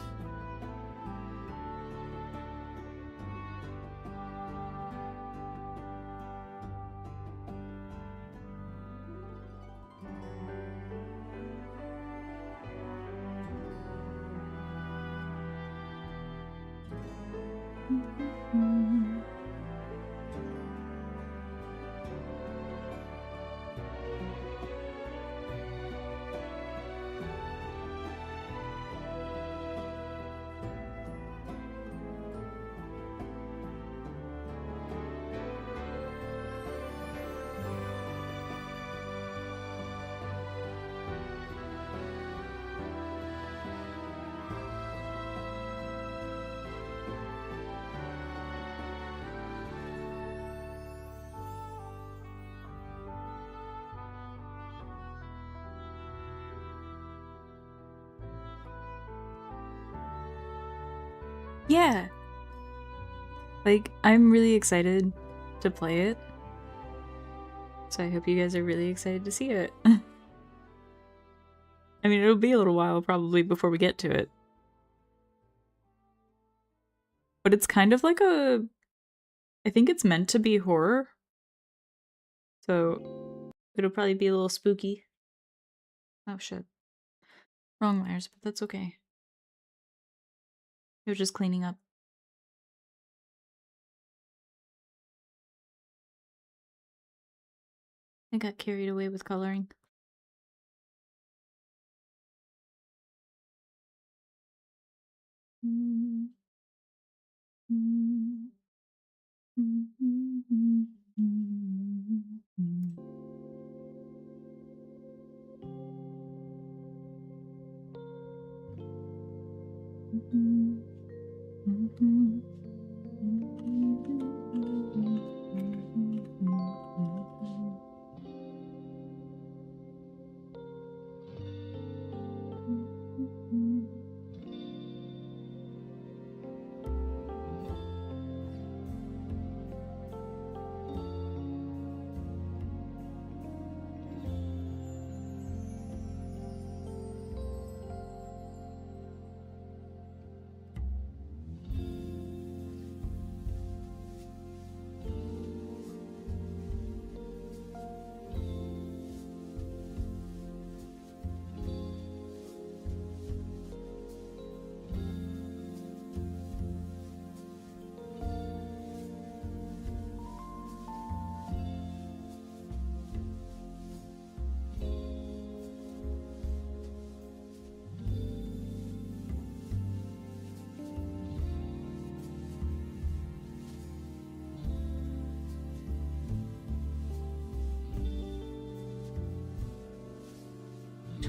Yeah. Like, I'm really excited to play it. So I hope you guys are really excited to see it. I mean, it'll be a little while probably before we get to it. But it's kind of like a... I think it's meant to be horror. So it'll probably be a little spooky. Oh shit. Wrong wires, but that's okay. It was just cleaning up. I got carried away with coloring.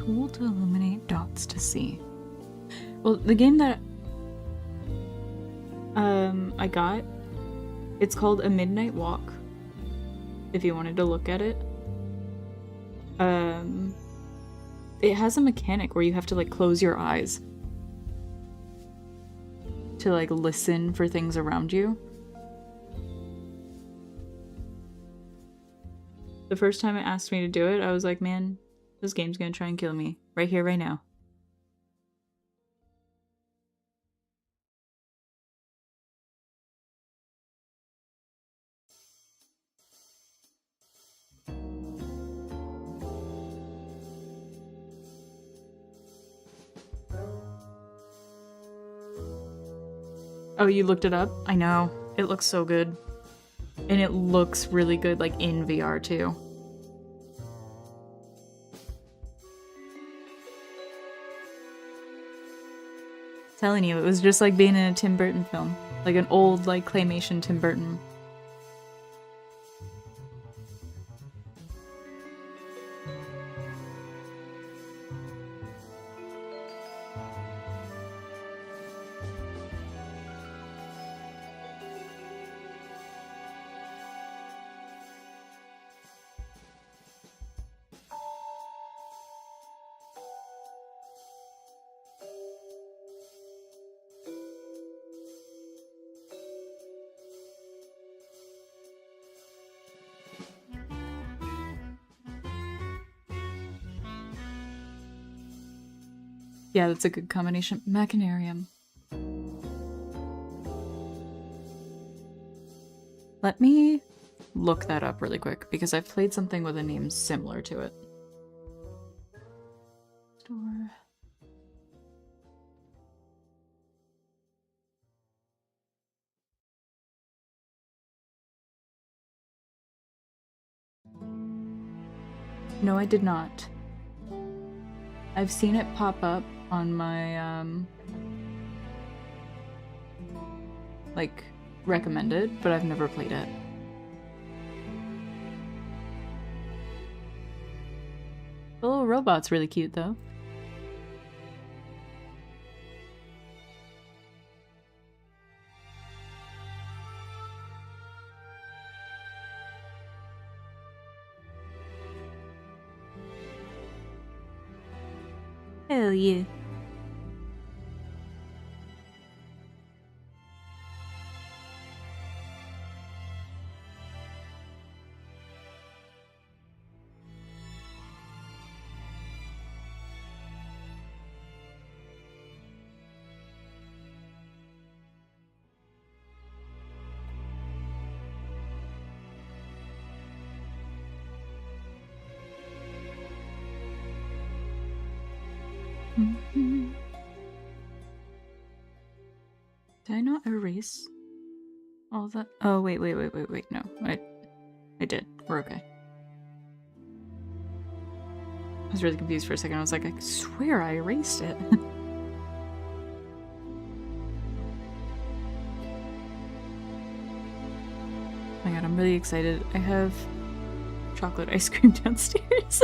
Tool to illuminate, dots to see. Well, the game that I got, it's called A Midnight Walk, if you wanted to look at it. It has a mechanic where you have to like close your eyes to like listen for things around you. The first time it asked me to do it, I was like, man, this game's gonna try and kill me. Right here, right now. Oh, you looked it up? I know. It looks so good. And it looks really good, like, in VR, too. Telling you, it was just like being in a Tim Burton film. Like an old, like, claymation Tim Burton. Yeah, that's a good combination. Machinarium. Let me look that up really quick, because I've played something with a name similar to it. Store. No, I did not. I've seen it pop up on my, like, recommended, but I've never played it. The little robot's really cute, though. Hell yeah. Did I not erase all that? Oh, wait, no. I did. We're okay. I was really confused for a second. I was like, I swear I erased it. Oh my god, I'm really excited. I have chocolate ice cream downstairs.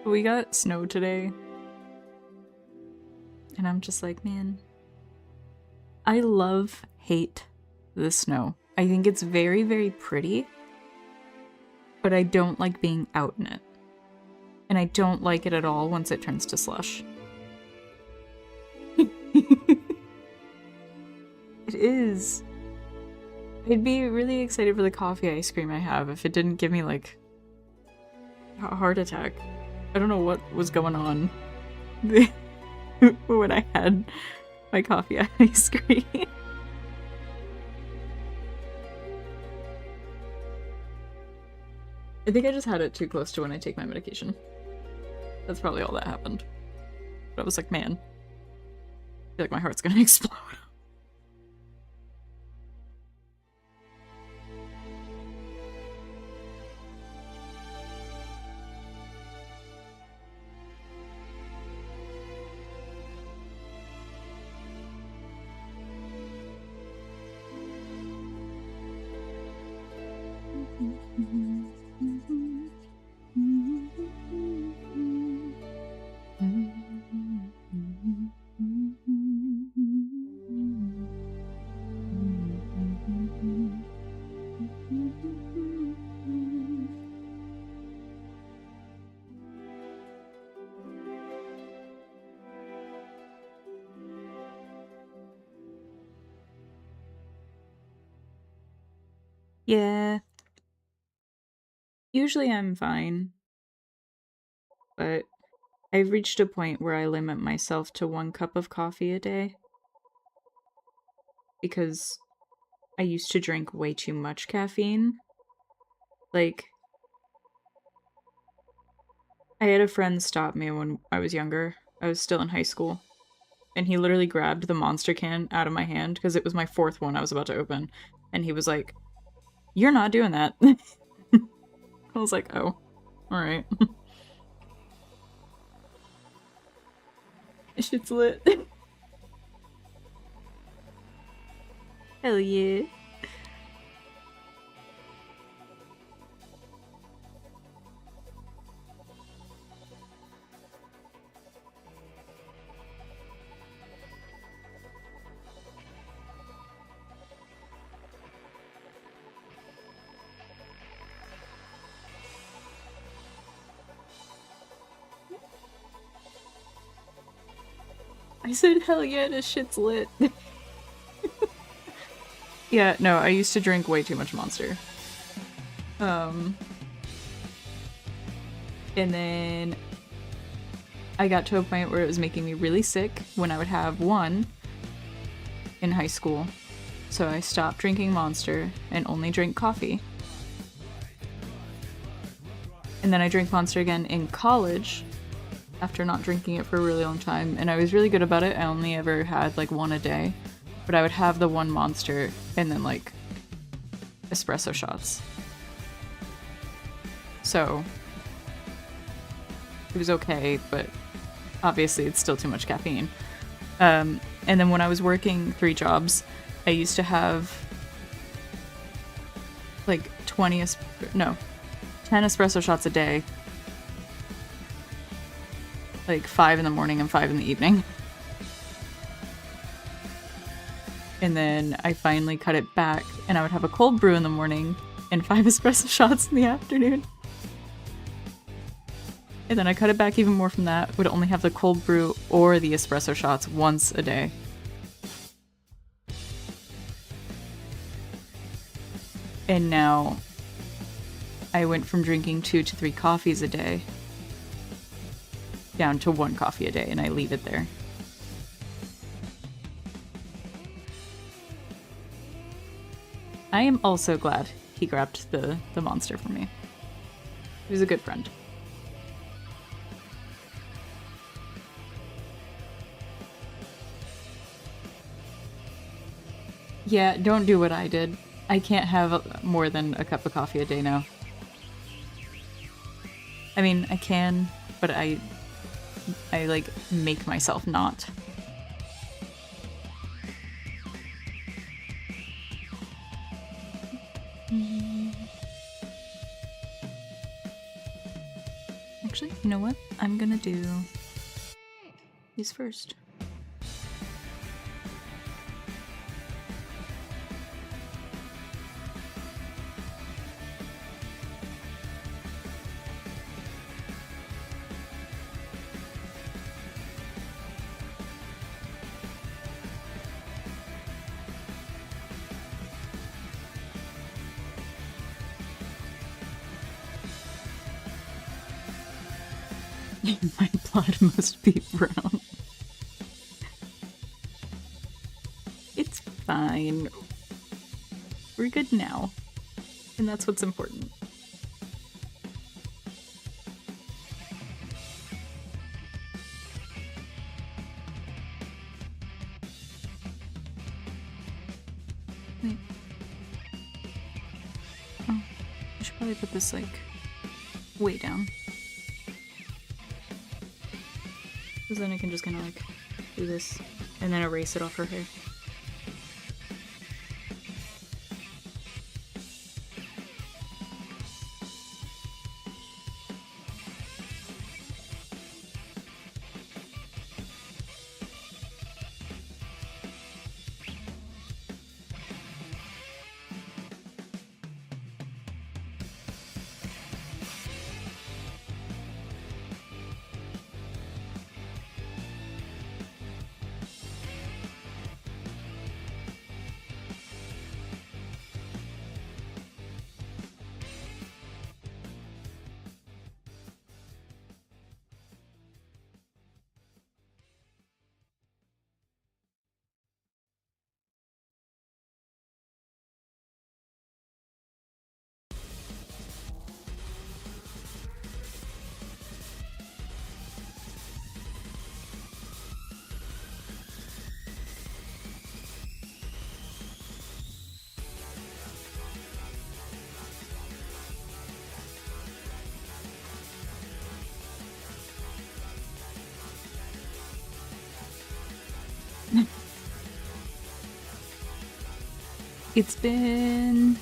We got snow today. And I'm just like, man, I hate the snow. I think it's very, very pretty, but I don't like being out in it. And I don't like it at all once it turns to slush. It is. I'd be really excited for the coffee ice cream I have if it didn't give me, like, a heart attack. I don't know what was going on when I had my coffee ice cream. I think I just had it too close to when I take my medication. That's probably all that happened. But I was like, man, I feel like my heart's gonna explode. Yeah. Usually I'm fine, but I've reached a point where I limit myself to 1 cup of coffee a day because I used to drink way too much caffeine. Like, I had a friend stop me when I was younger. I was still in high school. And he literally grabbed the monster can out of my hand because it was my 4th one I was about to open. And he was like, "You're not doing that." I was like, "Oh, alright." Shit's lit. Hell yeah. I said, hell yeah, this shit's lit. Yeah, no, I used to drink way too much Monster. And then I got to a point where it was making me really sick when I would have one in high school. So I stopped drinking Monster and only drank coffee. And then I drank Monster again in college after not drinking it for a really long time, and I was really good about it. I only ever had like one a day, but I would have the one Monster and then like espresso shots. So it was okay, but obviously it's still too much caffeine. And then when I was working 3 jobs, I used to have like 10 espresso shots a day. Like 5 in the morning and 5 in the evening. And then I finally cut it back, and I would have a cold brew in the morning and 5 espresso shots in the afternoon. And then I cut it back even more from that, would only have the cold brew or the espresso shots once a day. And now I went from drinking 2 to 3 coffees a day down to 1 coffee a day, and I leave it there. I am also glad he grabbed the Monster from me. He was a good friend. Yeah, don't do what I did. I can't have more than a cup of coffee a day now. I mean, I can, but I like make myself not. Actually, you know what? I'm gonna do these first. My blood must be brown. It's fine. We're good now. And that's what's important. Wait. Oh, I should probably put this, like, way down. Because then I can just kind of, like, do this and then erase it off her hair. It's been,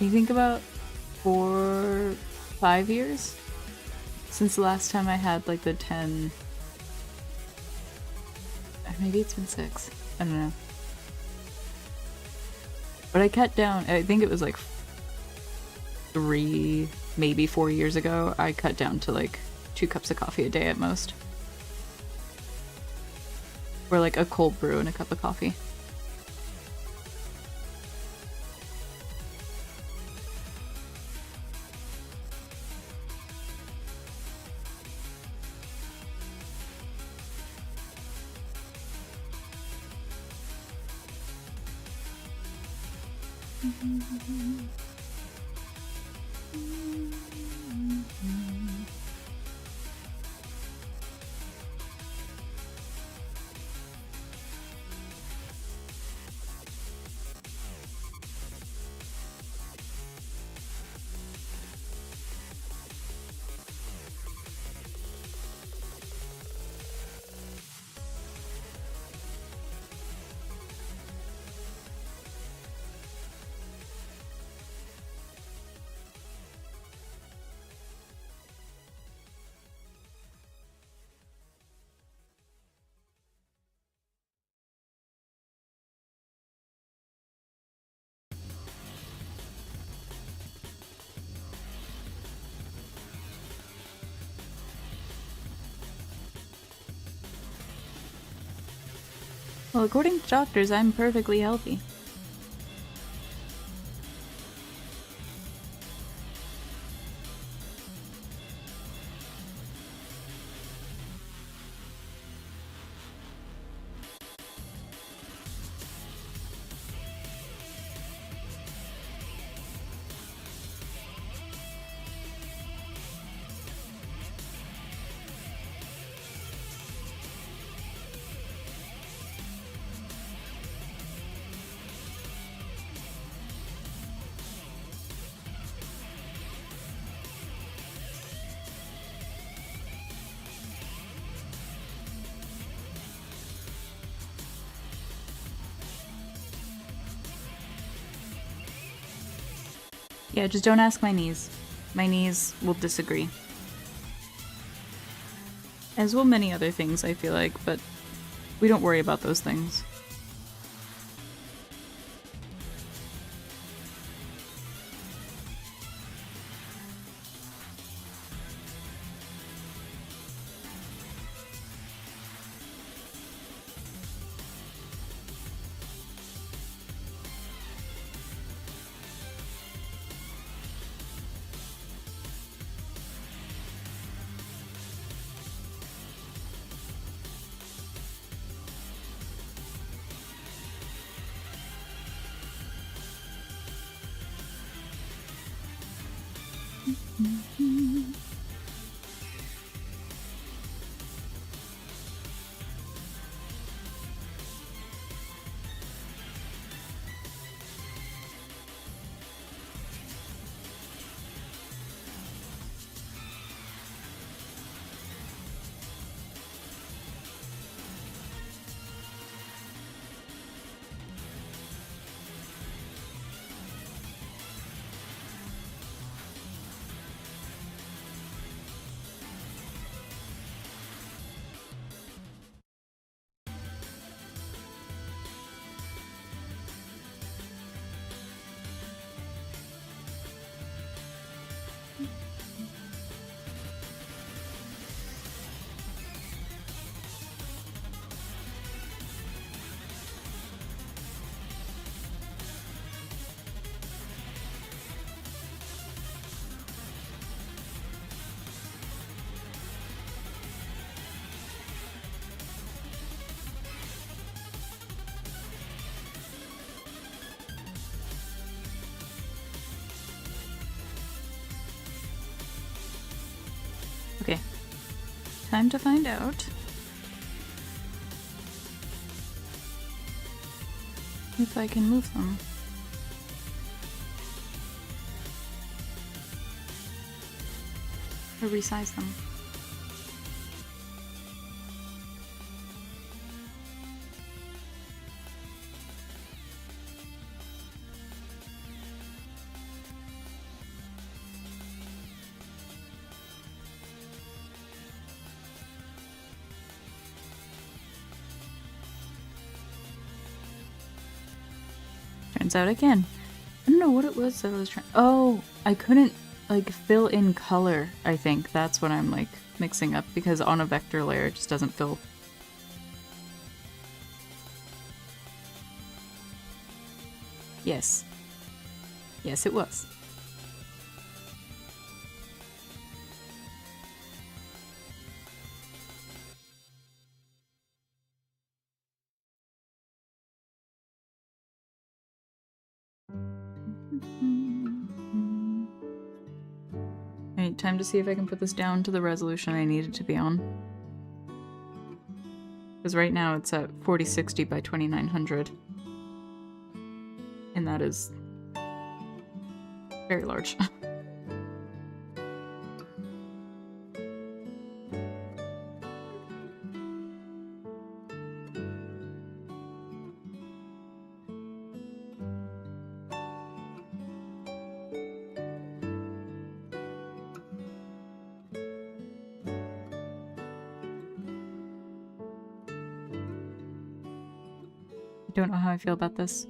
I think about 4-5 years since the last time I had like the 10, or maybe it's been 6, I don't know. But I cut down, I think it was like 3, maybe 4 years ago, I cut down to like 2 cups of coffee a day at most. Or like a cold brew and a cup of coffee. Well, according to doctors, I'm perfectly healthy. Yeah, just don't ask my knees. My knees will disagree. As will many other things, I feel like, but we don't worry about those things. Okay. Time to find out if I can move them. Or resize them. turns out I can. I don't know what it was that I was trying. Oh, I couldn't like fill in color. I think that's what I'm like mixing up, because on a vector layer it just doesn't fill. Yes. Yes, it was. Alright, time to see if I can put this down to the resolution I need it to be on. Because right now it's at 4060 by 2900. And that is very large. I don't know how I feel about this.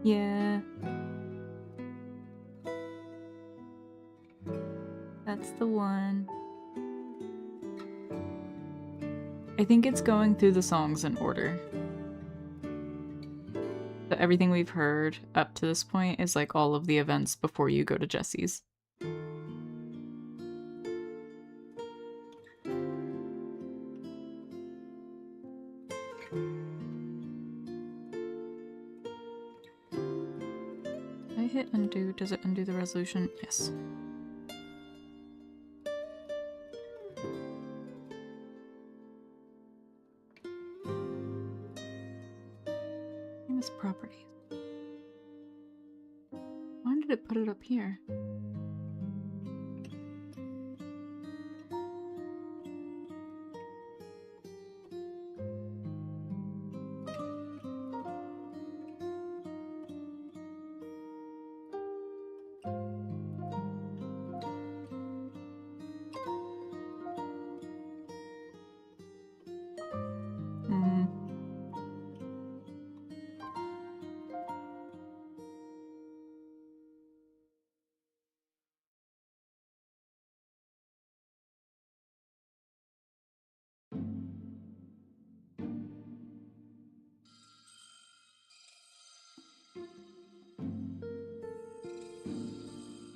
Yeah. That's the one. I think it's going through the songs in order. So everything we've heard up to this point is like all of the events before you go to Jesse's. If I hit undo, does it undo the resolution? Yes. Famous properties. Why did it put it up here?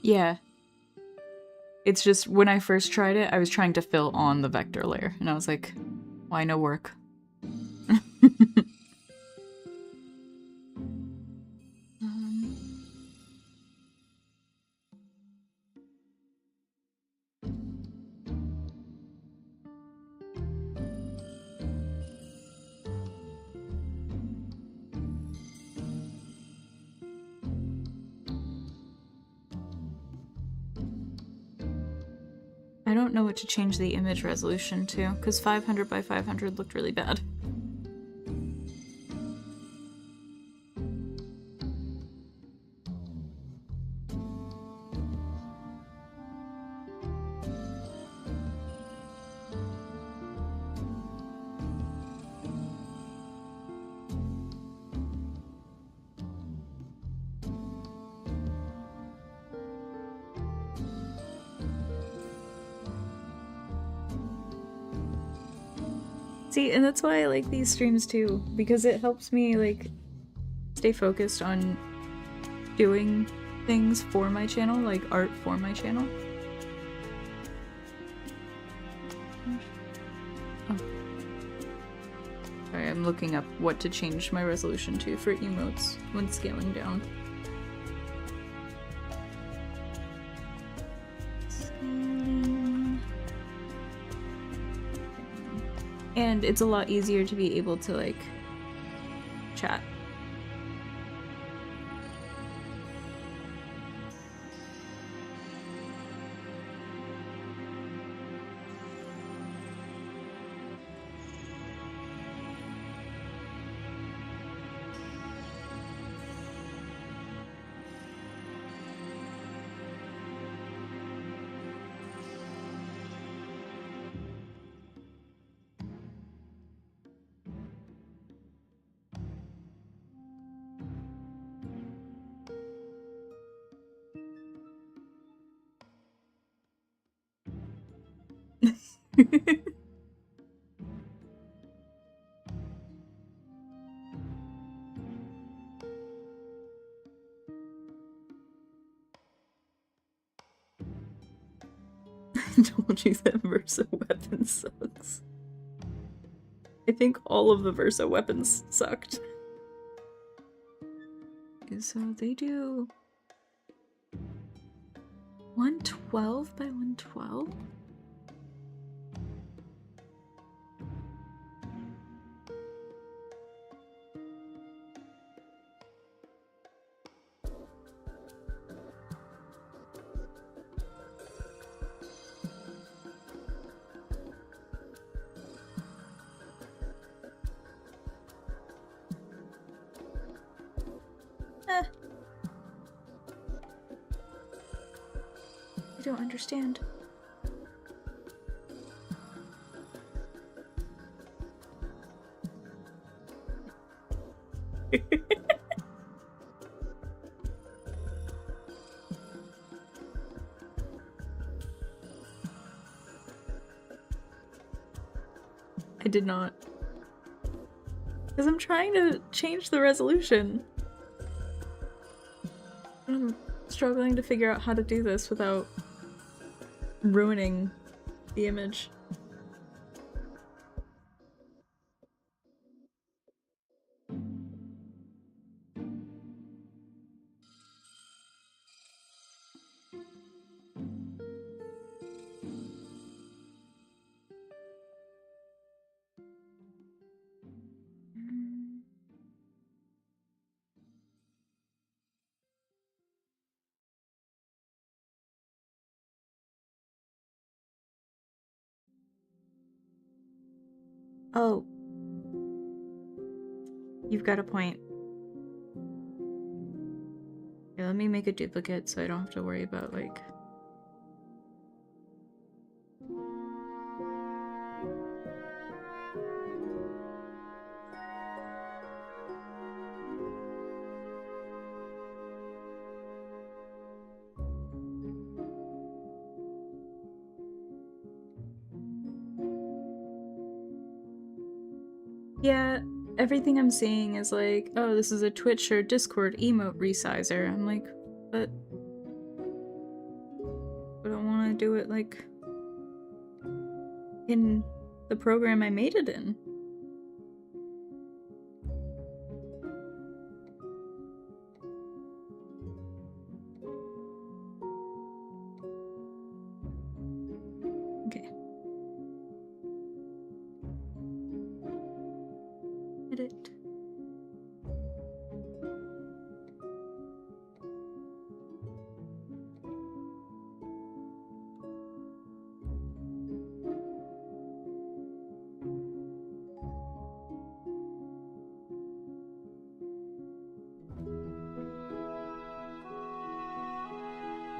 Yeah. It's just, when I first tried it, I was trying to fill on the vector layer, and I was like, why no work? I don't know what to change the image resolution to, because 500 by 500 looked really bad. See, and that's why I like these streams too, because it helps me like stay focused on doing things for my channel, like art for my channel. Oh. Sorry, I'm looking up what to change my resolution to for emotes when scaling down. And it's a lot easier to be able to, like, chat. I told you that Versa weapon sucks. I think all of the Versa weapons sucked. So they do 112 by 112? I don't understand. I did not. Because I'm trying to change the resolution. I'm struggling to figure out how to do this without ruining the image. Oh. You've got a point. Yeah, let me make a duplicate so I don't have to worry about, like... Yeah, everything I'm seeing is like, oh, this is a Twitch or Discord emote resizer. I'm like, but I don't want to do it, like, in the program I made it in. Okay. Edit.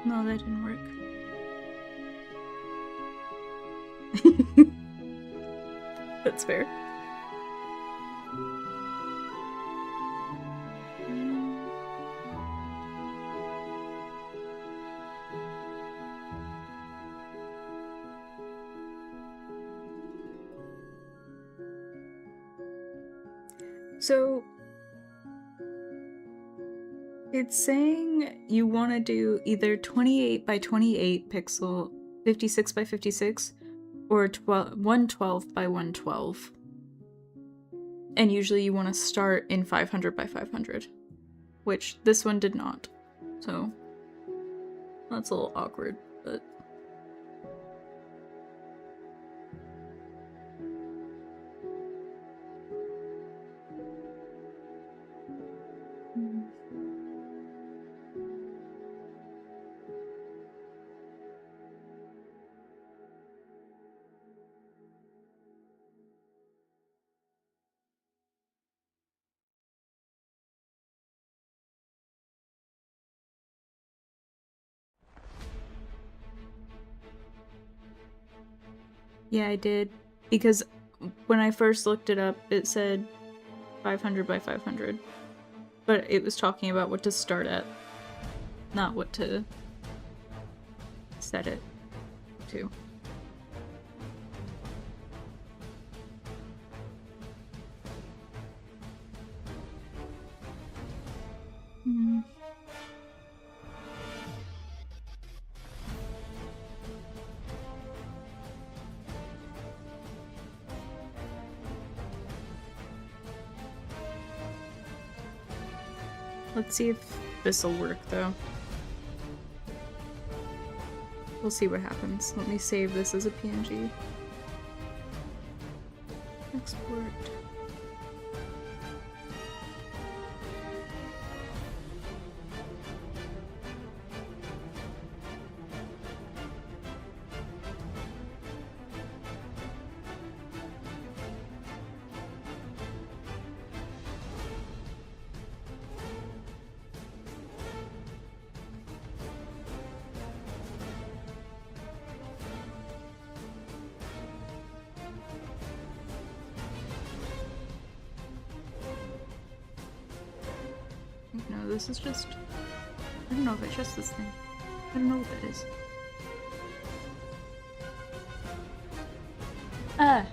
No, that didn't work. That's fair. So, it's saying you want to do either 28 by 28 pixel, 56 by 56, or 112 by 112. And usually you want to start in 500 by 500, which this one did not. So, that's a little awkward, but... Yeah, I did. Because when I first looked it up, it said 500 by 500. But it was talking about what to start at, not what to set it to. Let's see if this'll work, though. We'll see what happens. Let me save this as a PNG. Export. No, this is just... I don't know if I trust this thing. I don't know what that is. Ah!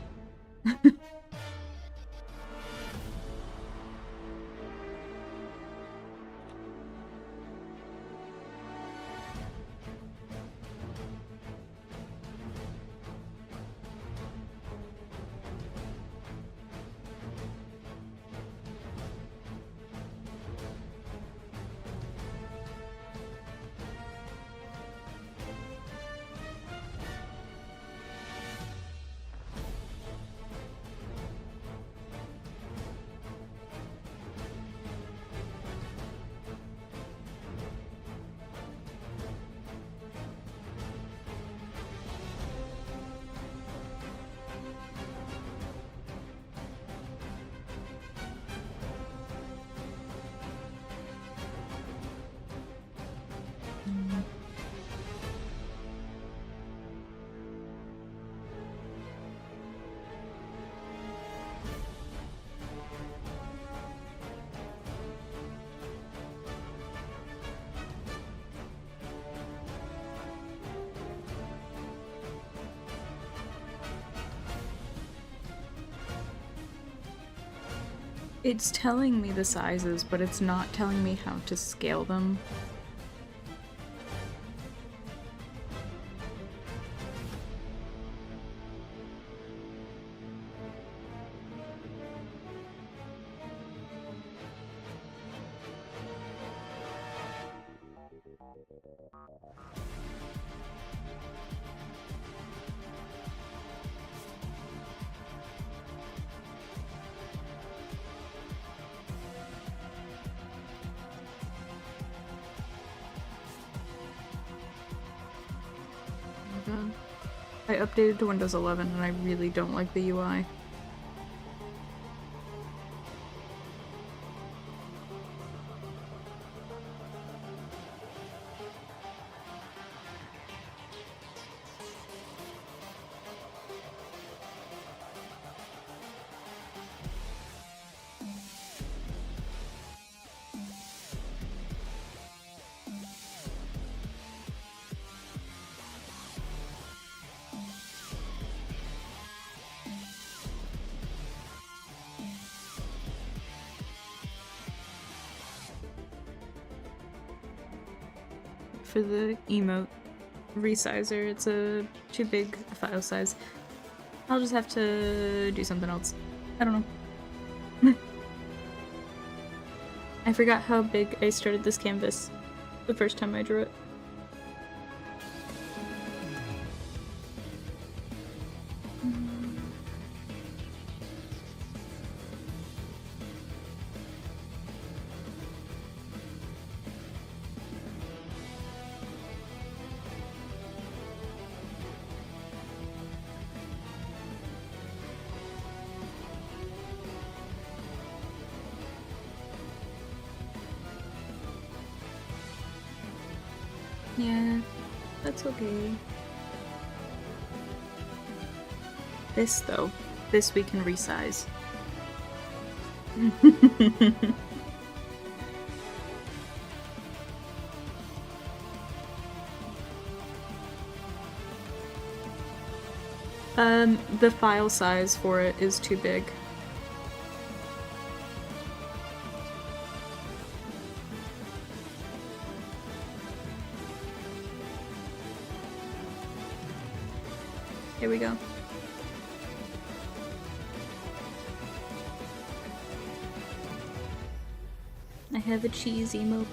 It's telling me the sizes, but it's not telling me how to scale them. I updated to Windows 11 and I really don't like the UI. For the emote resizer, it's a too big file size. I'll just have to do something else. I don't know. I forgot how big I started this canvas the first time I drew it. Yeah, that's okay. This, though, this we can resize. The file size for it is too big. Here we go. I have a cheese emote.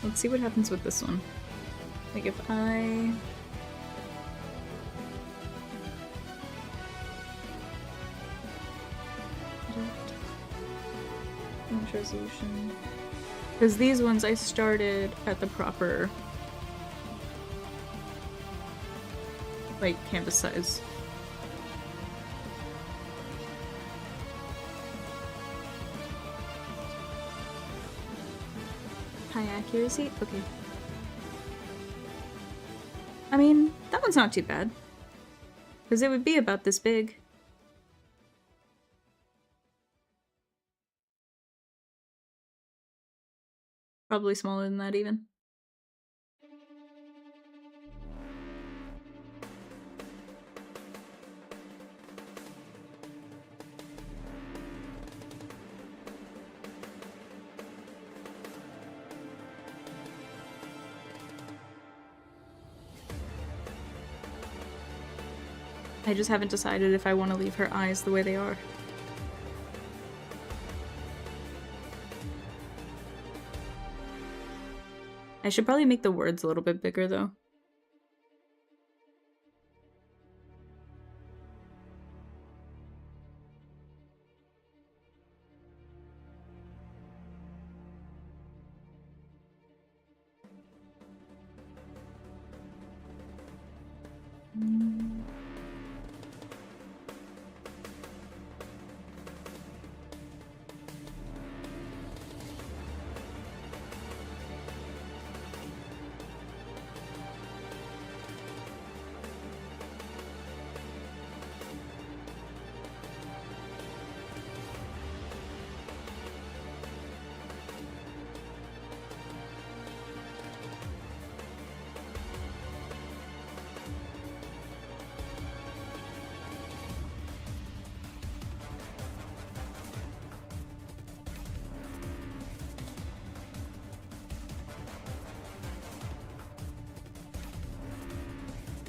Let's see what happens with this one. Like if I... Image resolution. Because these ones I started at the proper, like, canvas size. High accuracy? Okay. I mean, that one's not too bad. Because it would be about this big. Probably smaller than that even. I just haven't decided if I want to leave her eyes the way they are. I should probably make the words a little bit bigger though.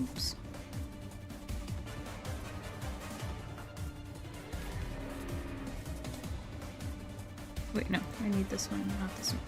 Oops. Wait, no. I need this one, not this one.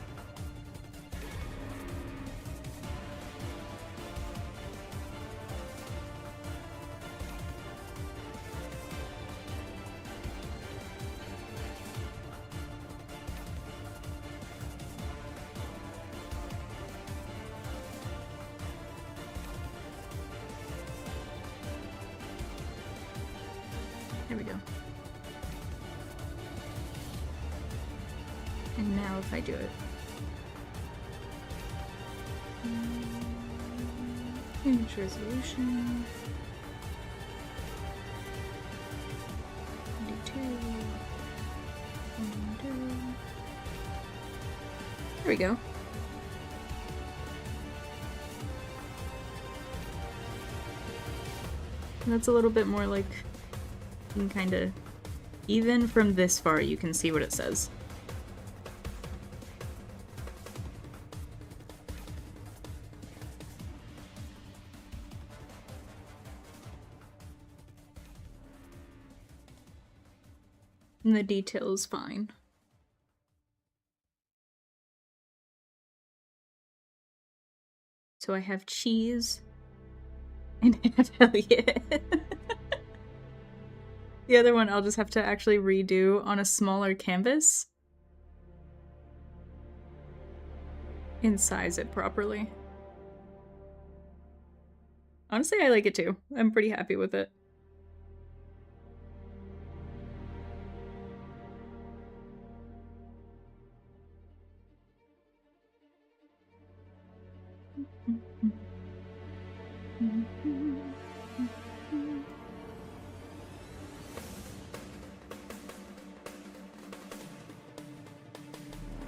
There we go. And now if I do it. Image resolution. 92. 102. There we go. And that's a little bit more like, you can kind of, even from this far, you can see what it says. And the detail is fine. So I have cheese and I have Elliot. The other one I'll just have to actually redo on a smaller canvas and size it properly. Honestly, I like it too. I'm pretty happy with it.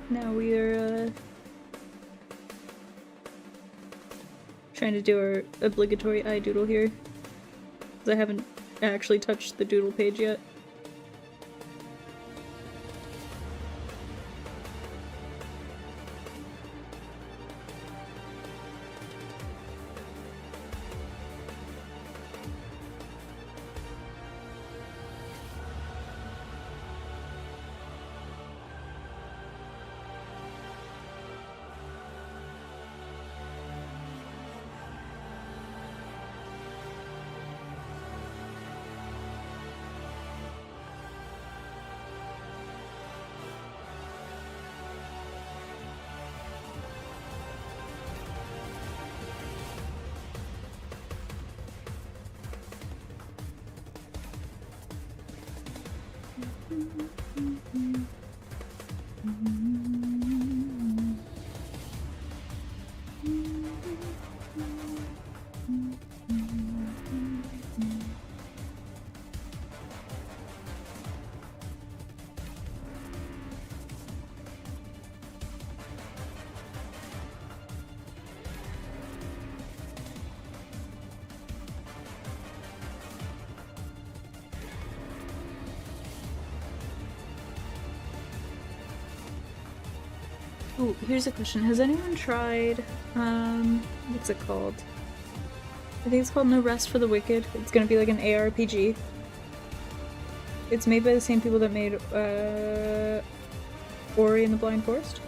Now we are trying to do our obligatory eye doodle here, because I haven't actually touched the doodle page yet. Oh, here's a question. Has anyone tried, what's it called? I think it's called No Rest for the Wicked. It's gonna be like an ARPG. It's made by the same people that made, Ori and the Blind Forest.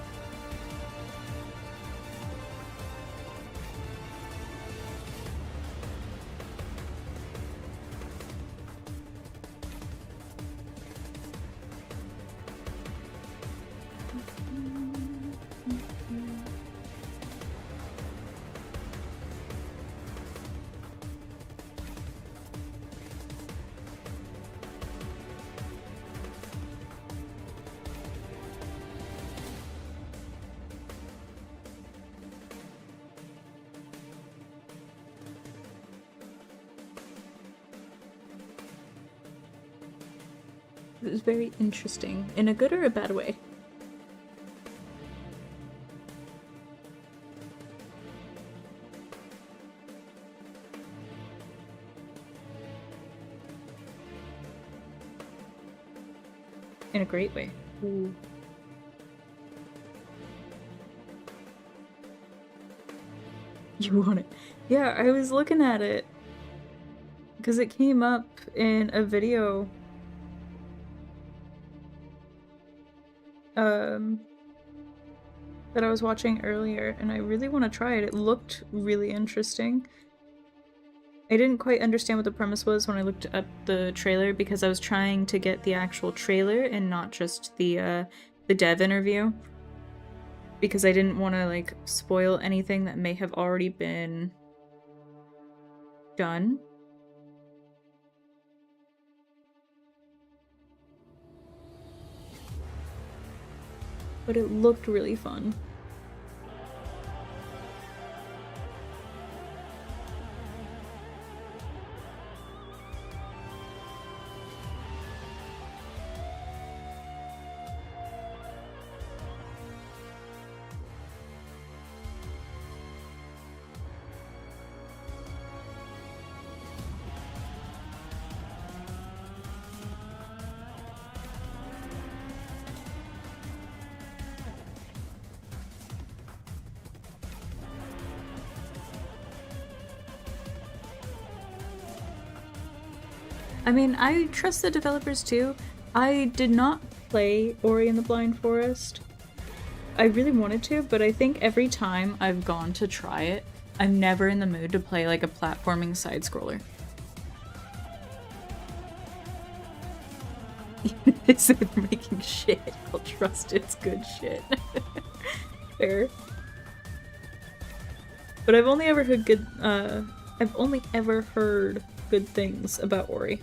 It was very interesting, in a good or a bad way. In a great way. Ooh. You want it? Yeah, I was looking at it because it came up in a video that I was watching earlier, and I really want to try it. It looked really interesting. I didn't quite understand what the premise was when I looked up the trailer because I was trying to get the actual trailer and not just the dev interview, because I didn't want to like spoil anything that may have already been done. But it looked really fun. I mean, I trust the developers too. I did not play Ori and the Blind Forest. I really wanted to, but I think every time I've gone to try it, I'm never in the mood to play like a platforming side-scroller. Is it making shit? I'll trust it's good shit. Fair. But I've only ever heard good things about Ori.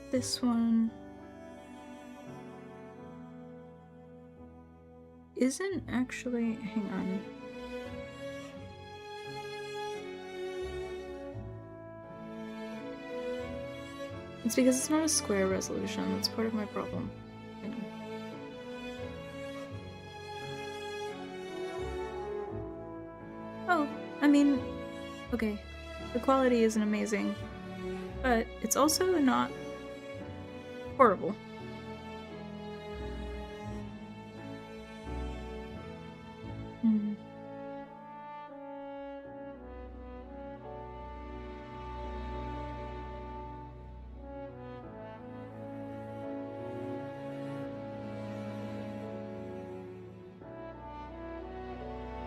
This one isn't actually... hang on. It's because it's not a square resolution. That's part of my problem. Hang on. Oh, I mean, okay. The quality isn't amazing, but it's also not horrible.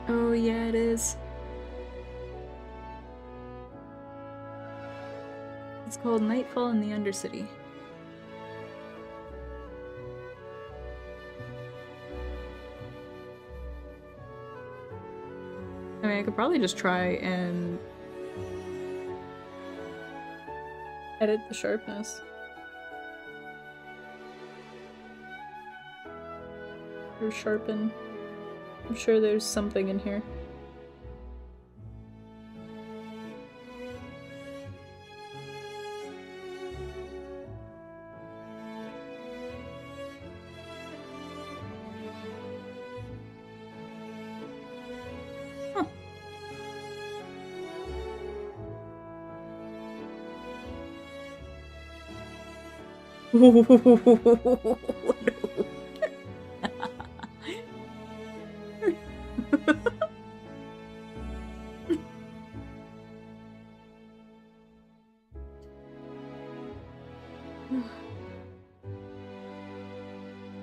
Oh yeah, it is. It's called Nightfall in the Undercity. I mean, I could probably just try and edit the sharpness. Or sharpen. I'm sure there's something in here. Huh.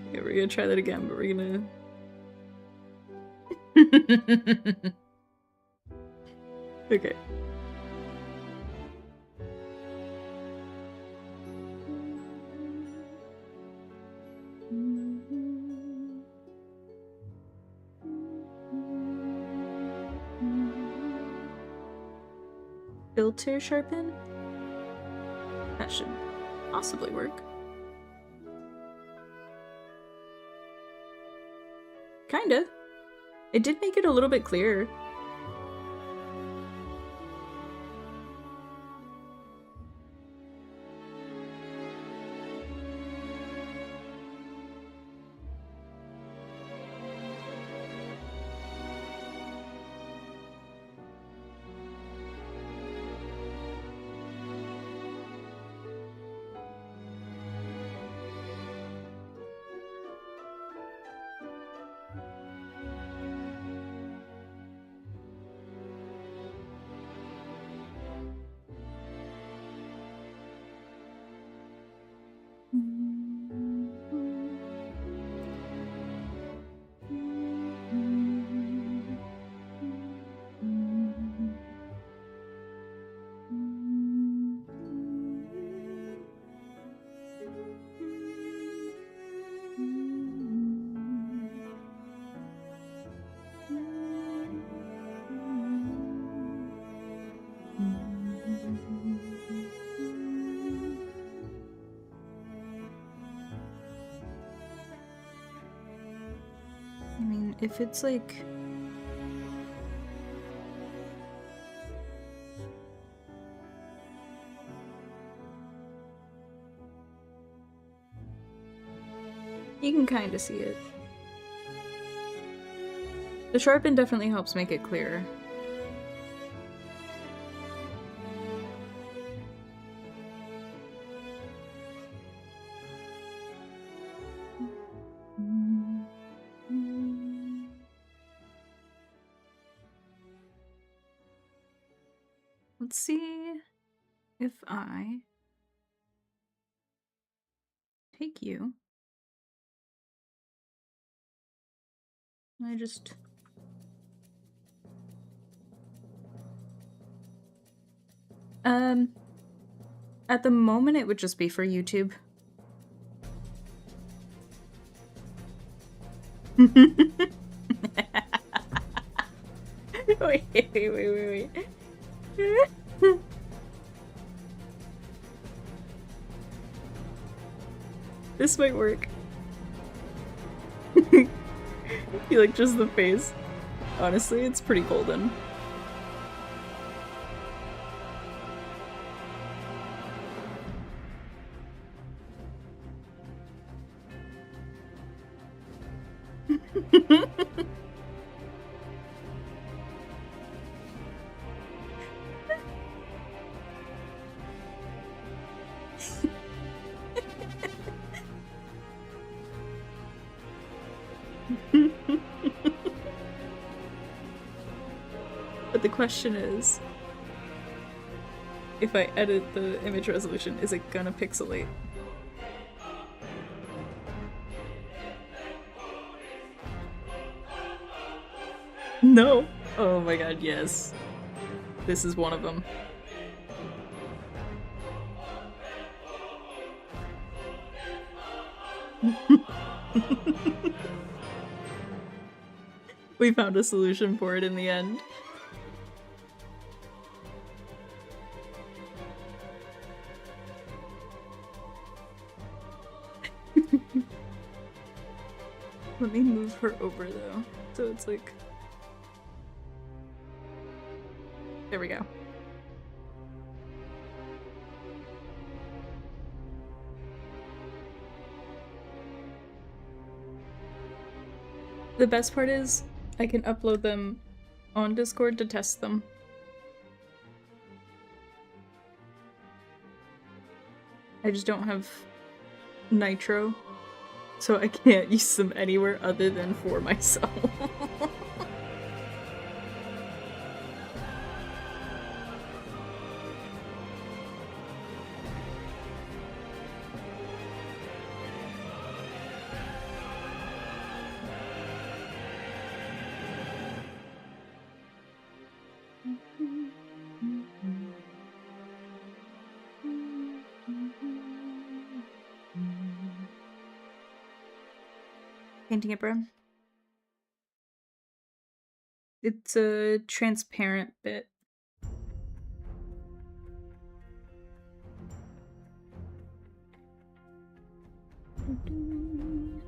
Okay, we're gonna try that again, but we're gonna... Okay. Filter sharpen? That should possibly work. Kinda. It did make it a little bit clearer. I mean, if it's like... You can kind of see it. The sharpen definitely helps make it clearer. Let's see if I take you. I just... At the moment it would just be for YouTube. Wait. This might work. You like just the face. Honestly, it's pretty golden. But the question is, if I edit the image resolution, is it gonna pixelate? No! Oh my god, yes. This is one of them. We found a solution for it in the end. Let me move her over though, so it's like... There we go. The best part is, I can upload them on Discord to test them. I just don't have Nitro, so I can't use them anywhere other than for myself. Painting it brown. It's a transparent bit. I'm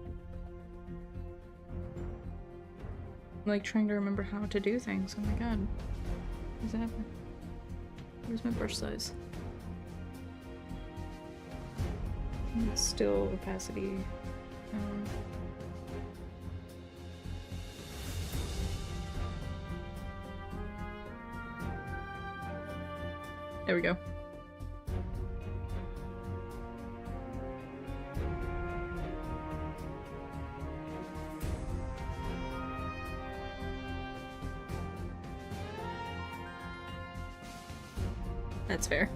like trying to remember how to do things. Oh my god. What does that happen? Where's my brush size? It's still opacity. There we go. That's fair.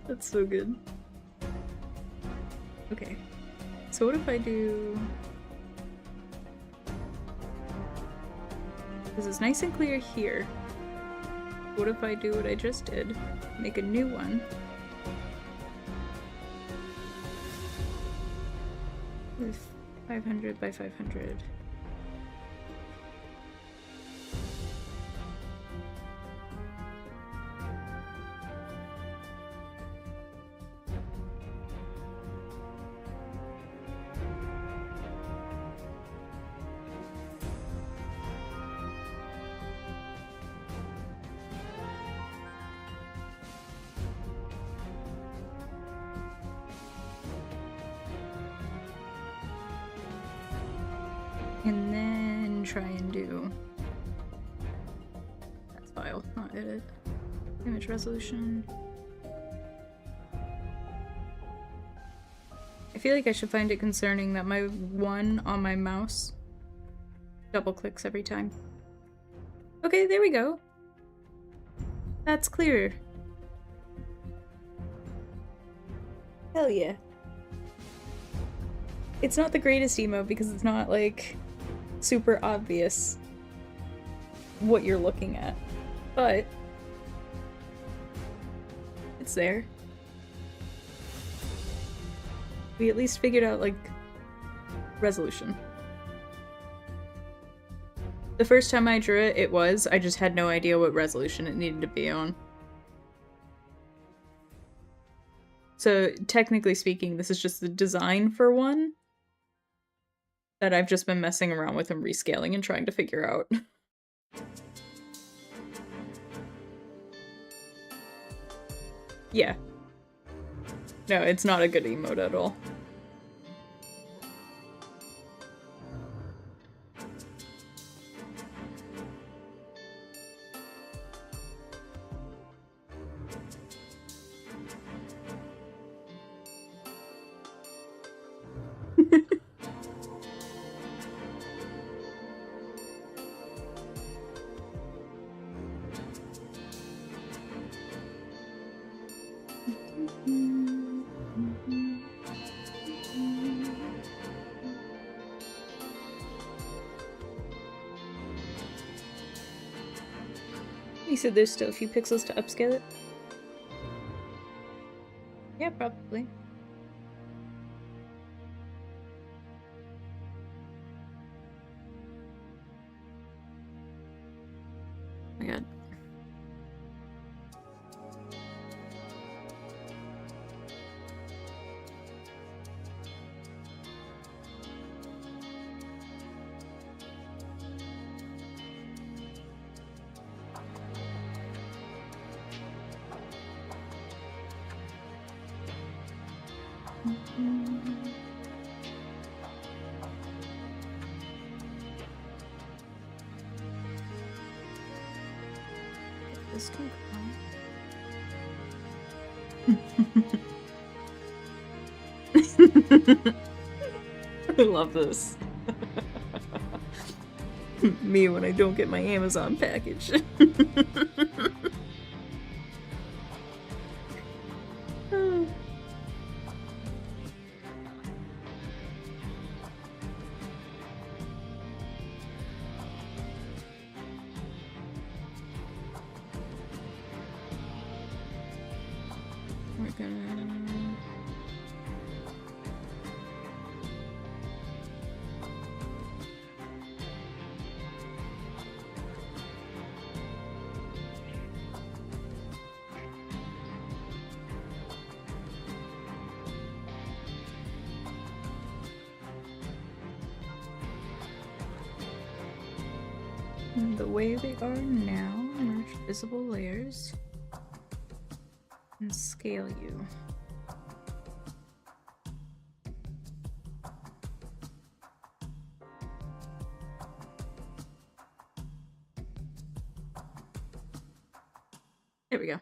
That's so good. Okay. So what if I do... This is nice and clear here. What if I do what I just did? Make a new one. With 500 by 500. And then try and do... That's file, not edit. Image resolution. I feel like I should find it concerning that my one on my mouse double clicks every time. Okay, there we go. That's clear. Hell yeah. It's not the greatest emo because it's not like super obvious what you're looking at, but it's there. We at least figured out like resolution. The first time I drew it, I just had no idea what resolution it needed to be on. So technically speaking, this is just the design for one that I've just been messing around with and rescaling and trying to figure out. Yeah. No, it's not a good emote at all. You said there's still a few pixels to upscale it? Yeah, probably. Oh my god. This can come. I love this. Me when I don't get my Amazon package. We're gonna... The way they are now, merge visible layers and scale you. There we go.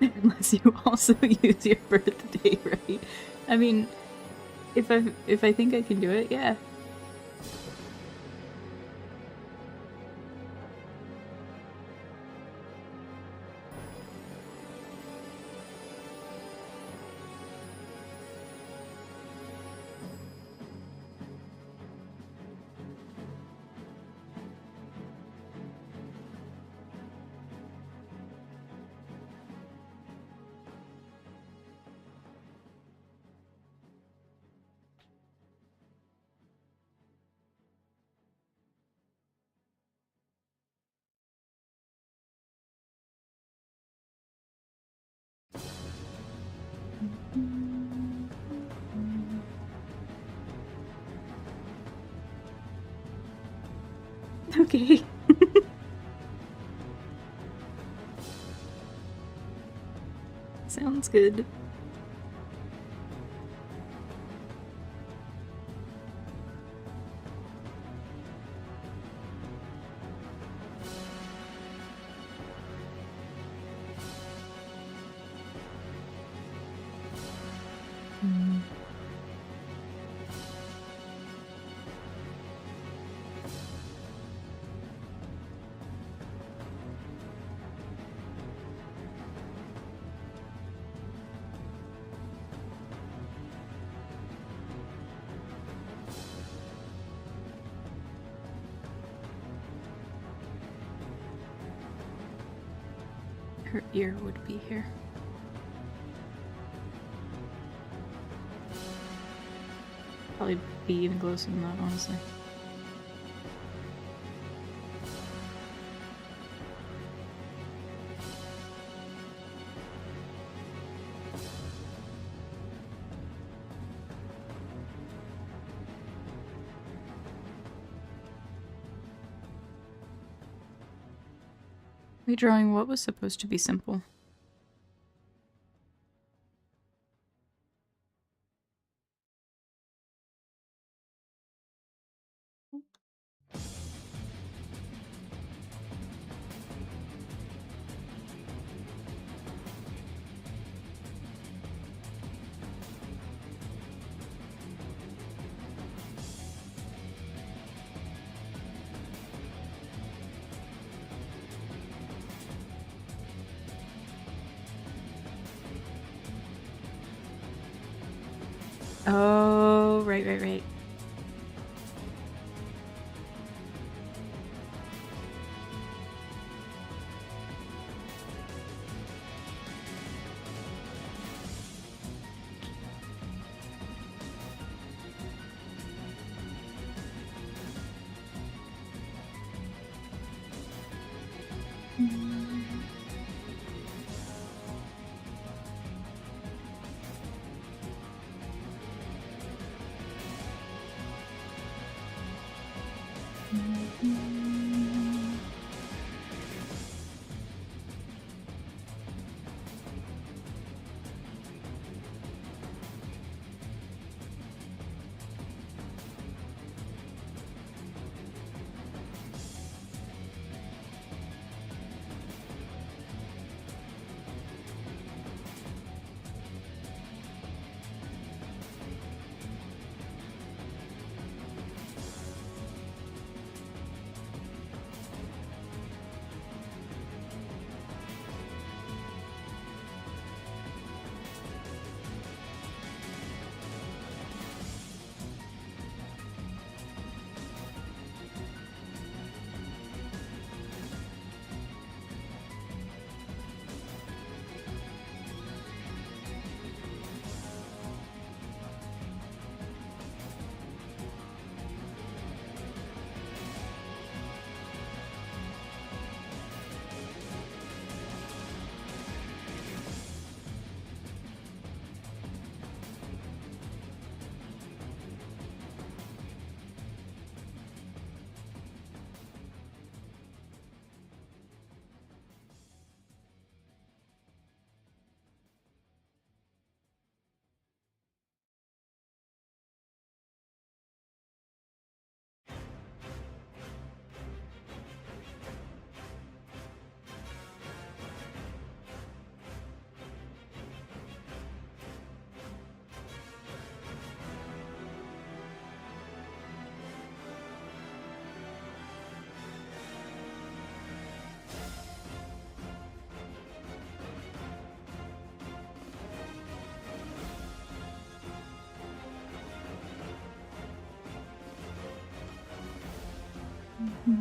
Unless you also use your birthday, right? I mean, if I think I can do it, yeah. Okay. Sounds good. Her ear would be here. Probably be even closer than that, honestly. Redrawing what was supposed to be simple. Oh, right. I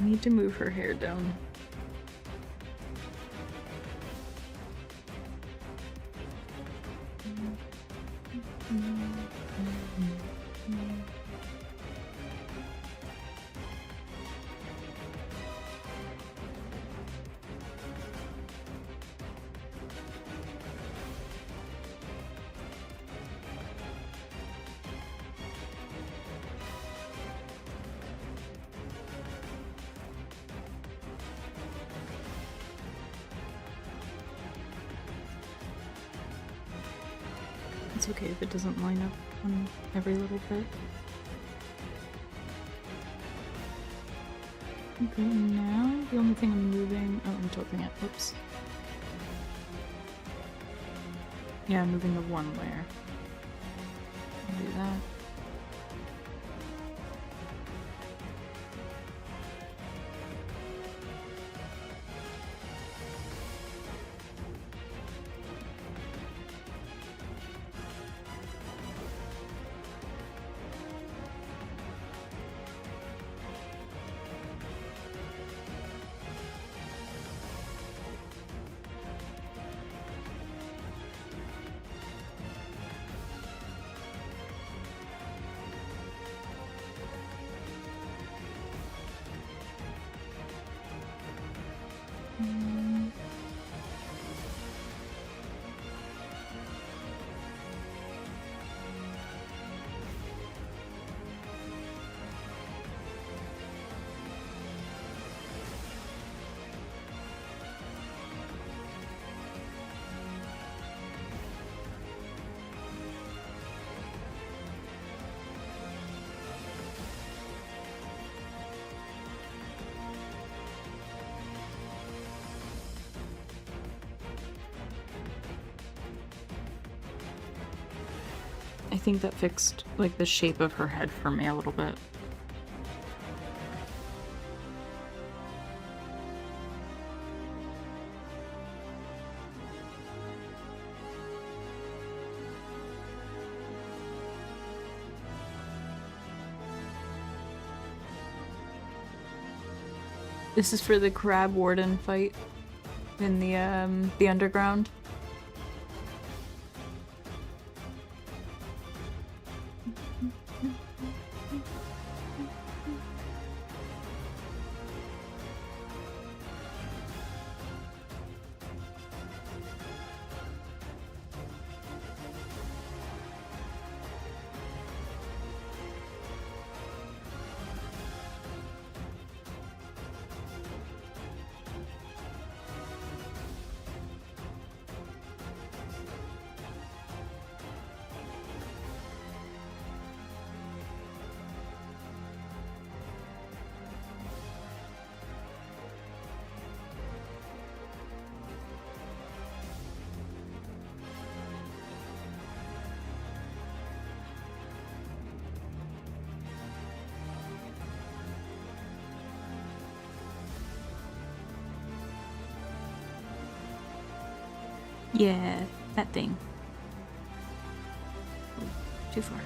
need to move her hair down. It's okay if it doesn't line up on every little bit. Okay, now the only thing I'm moving... Oh, I'm tilting it. Whoops. Yeah, I'm moving the one layer. I'll do that. I think that fixed like the shape of her head for me a little bit. This is for the Crab Warden fight in the underground. Yeah, that thing. Oh, too far.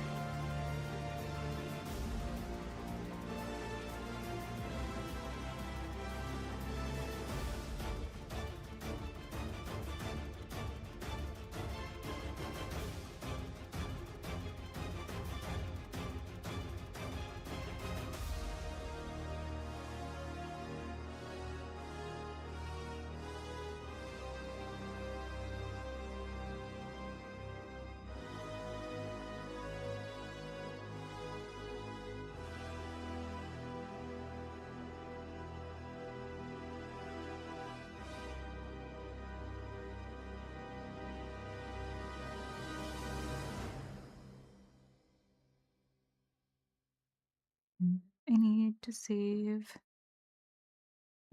I need to save.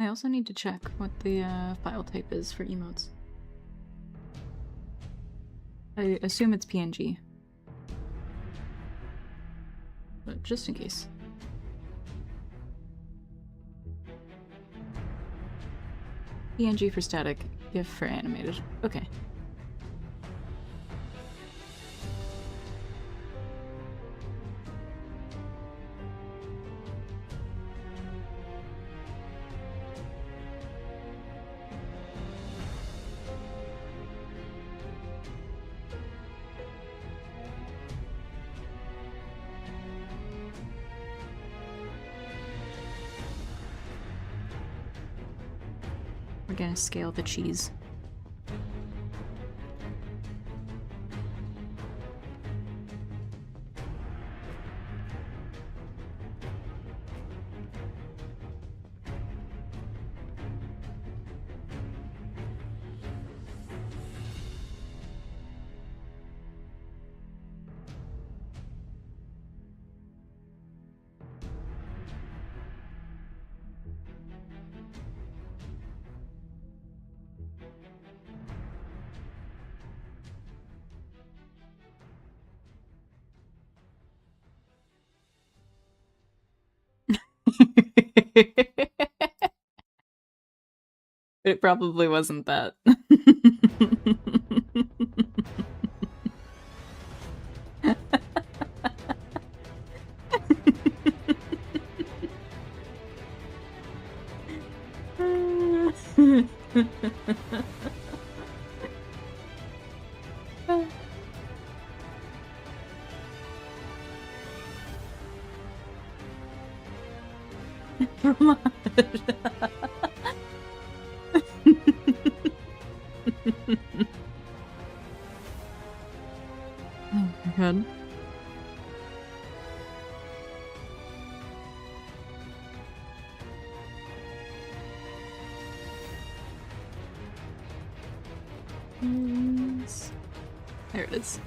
I also need to check what the file type is for emotes. I assume it's PNG. But just in case. PNG for static, GIF for animated. Okay. We're gonna scale the cheese. It probably wasn't that. Oh my god. There it is.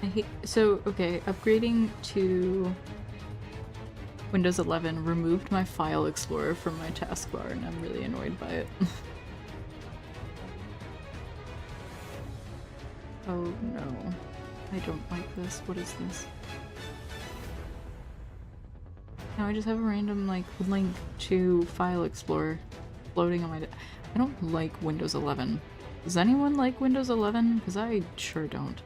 I hate so okay, upgrading to Windows 11 removed my file explorer from my taskbar and I'm really annoyed by it. Oh no. I don't like this. What is this? Now I just have a random like link to File Explorer floating on my I don't like Windows 11. Does anyone like Windows 11? Because I sure don't.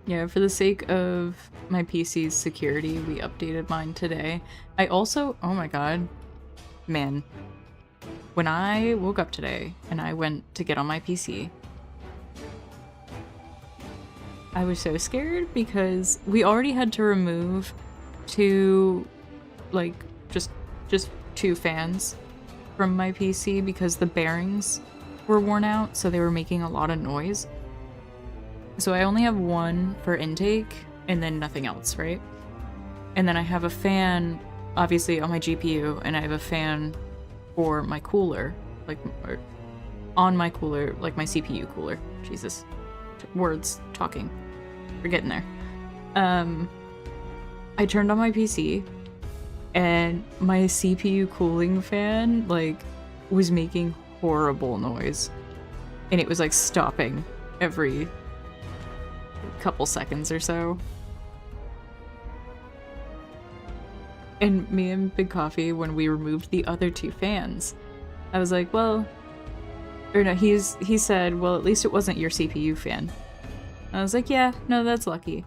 Yeah, for the sake of my PC's security, we updated mine today. I also, oh my god, man. When I woke up today and I went to get on my PC, I was so scared because we already had to remove two, like, just two fans from my PC because the bearings were worn out, so they were making a lot of noise. So I only have one for intake and then nothing else, right? And then I have a fan, obviously, on my GPU, and I have a fan for my cooler, like, or on my cooler, like my CPU cooler. Jesus. Words, talking. We're getting there. I turned on my PC, and my CPU cooling fan, like, was making horrible noise. And it was, like, stopping every couple seconds or so. And me and Big Coffee, when we removed the other two fans, I was like, well, or no, he said, well, at least it wasn't your CPU fan. And I was like, yeah, no, that's lucky.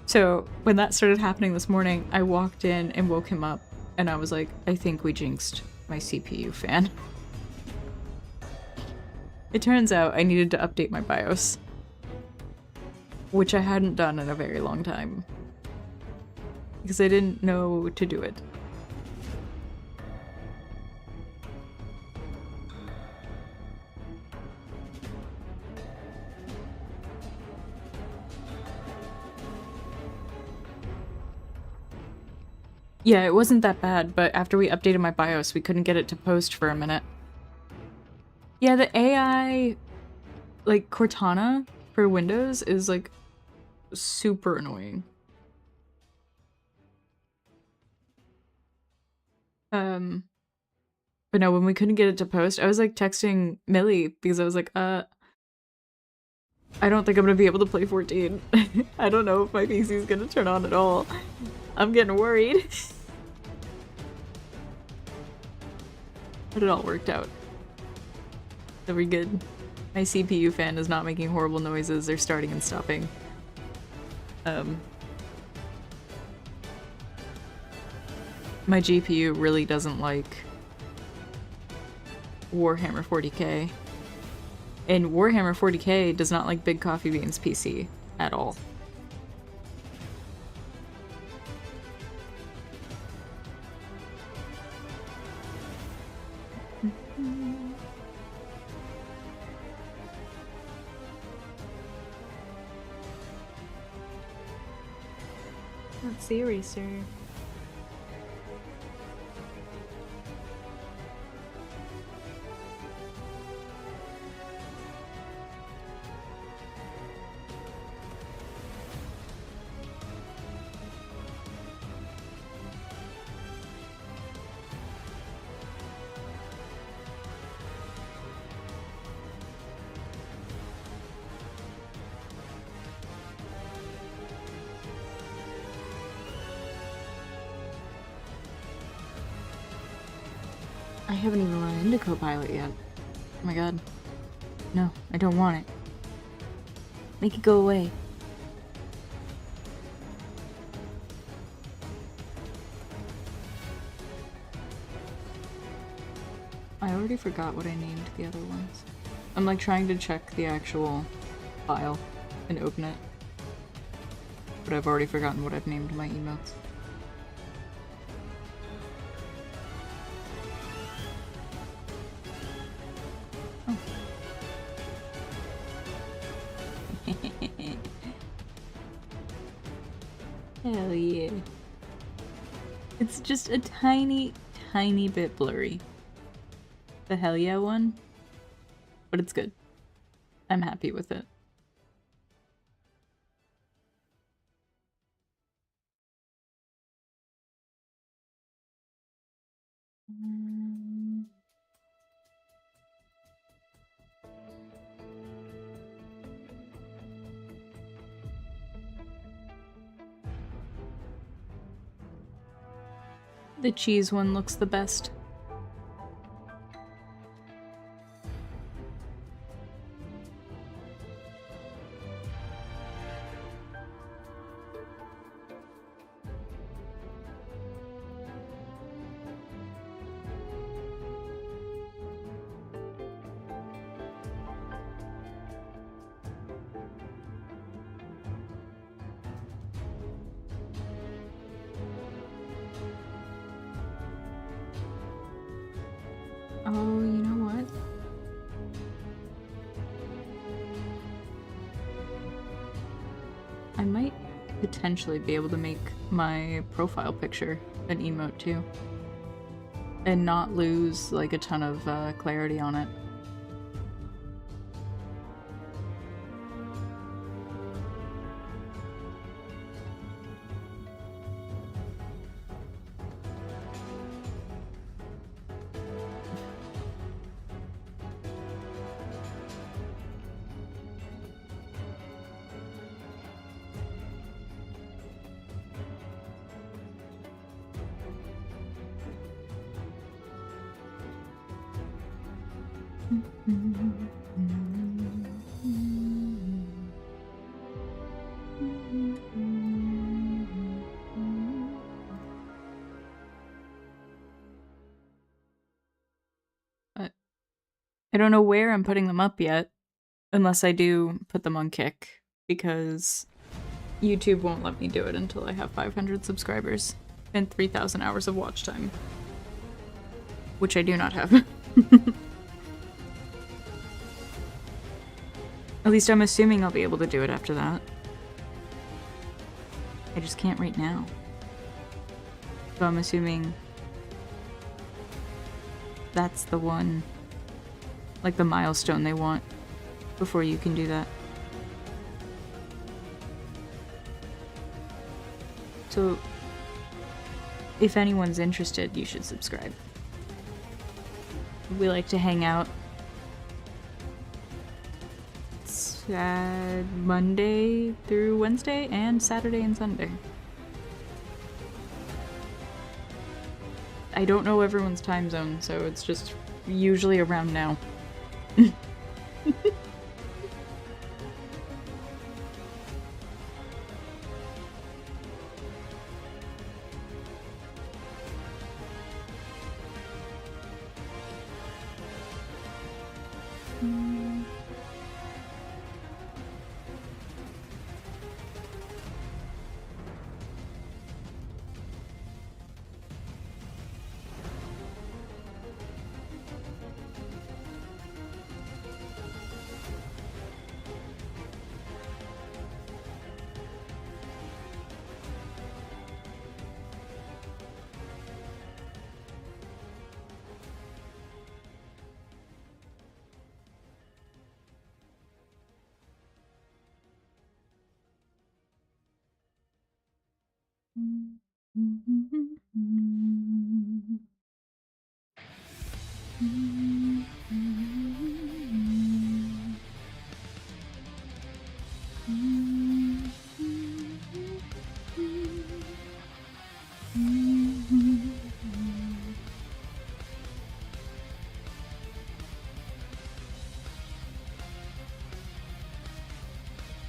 So when that started happening this morning, I walked in and woke him up, and I was like, I think we jinxed my CPU fan. It turns out I needed to update my BIOS, which I hadn't done in a very long time, because I didn't know to do it. Yeah, it wasn't that bad, but after we updated my BIOS, we couldn't get it to post for a minute. Yeah, the AI, like, Cortana for Windows is, like, super annoying. But no, when we couldn't get it to post, I was, like, texting Millie because I was like, I don't think I'm gonna be able to play 14. I don't know if my PC's gonna turn on at all. I'm getting worried. But it all worked out. So we're good. My CPU fan is not making horrible noises. They're starting and stopping. My GPU really doesn't like Warhammer 40k. And Warhammer 40k does not like Big Coffee Bean's PC at all. Not serious, sir. I haven't even run into Copilot yet. Oh my god. No, I don't want it. Make it go away. I already forgot what I named the other ones. I'm like trying to check the actual file and open it. But I've already forgotten what I've named my emotes. Hell yeah. It's just a tiny, tiny bit blurry. The hell yeah one. But it's good. I'm happy with it. The cheese one looks the best. Oh, you know what? I might potentially be able to make my profile picture an emote too. And not lose like a ton of clarity on it. I don't know where I'm putting them up yet, unless I do put them on Kick, because YouTube won't let me do it until I have 500 subscribers and 3,000 hours of watch time, which I do not have. At least I'm assuming I'll be able to do it after that. I just can't right now. So I'm assuming that's the one, like the milestone they want before you can do that. So if anyone's interested, you should subscribe. We like to hang out Monday through Wednesday and Saturday and Sunday. I don't know everyone's time zone, so it's just usually around now.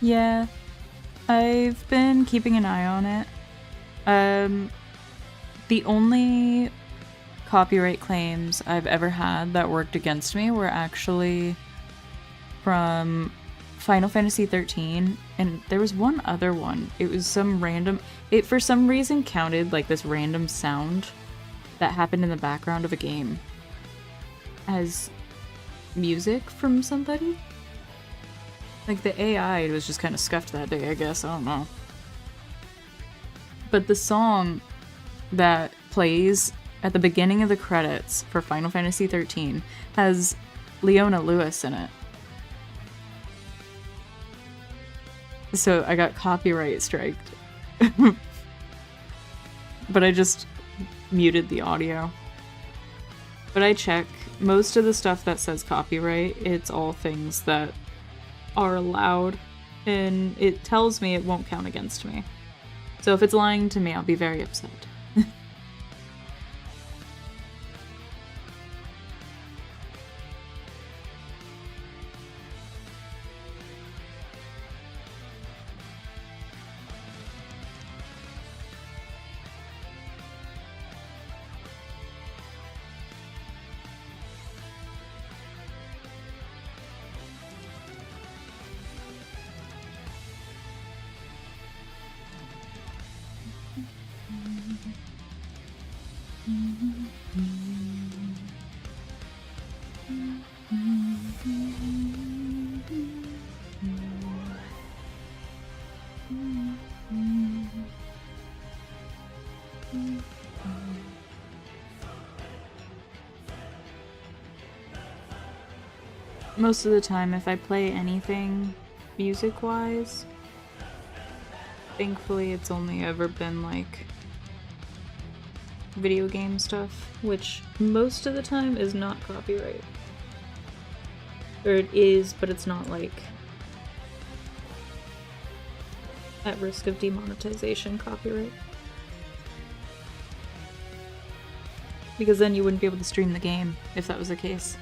Yeah, I've been keeping an eye on it. The only copyright claims I've ever had that worked against me were actually from Final Fantasy 13, and there was one other one. It was some random... It for some reason counted like this random sound that happened in the background of a game as music from somebody. Like the AI was just kind of scuffed that day, I guess. I don't know. But the song that plays at the beginning of the credits for Final Fantasy 13 has Leona Lewis in it. So I got copyright striked. But I just muted the audio. But I check. Most of the stuff that says copyright, it's all things that are allowed, and it tells me it won't count against me. So if it's lying to me, I'll be very upset. Most of the time, if I play anything music-wise, thankfully it's only ever been like video game stuff, which most of the time is not copyright. Or it is, but it's not like at risk of demonetization copyright. Because then you wouldn't be able to stream the game if that was the case.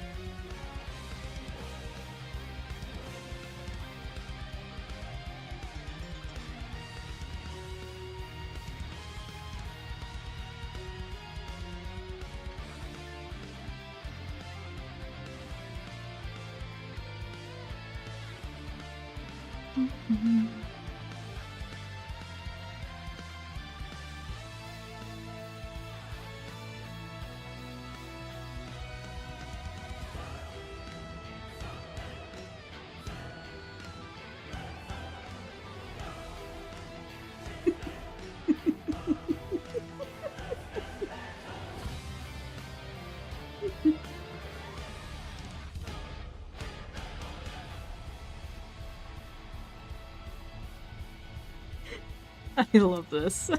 I love this.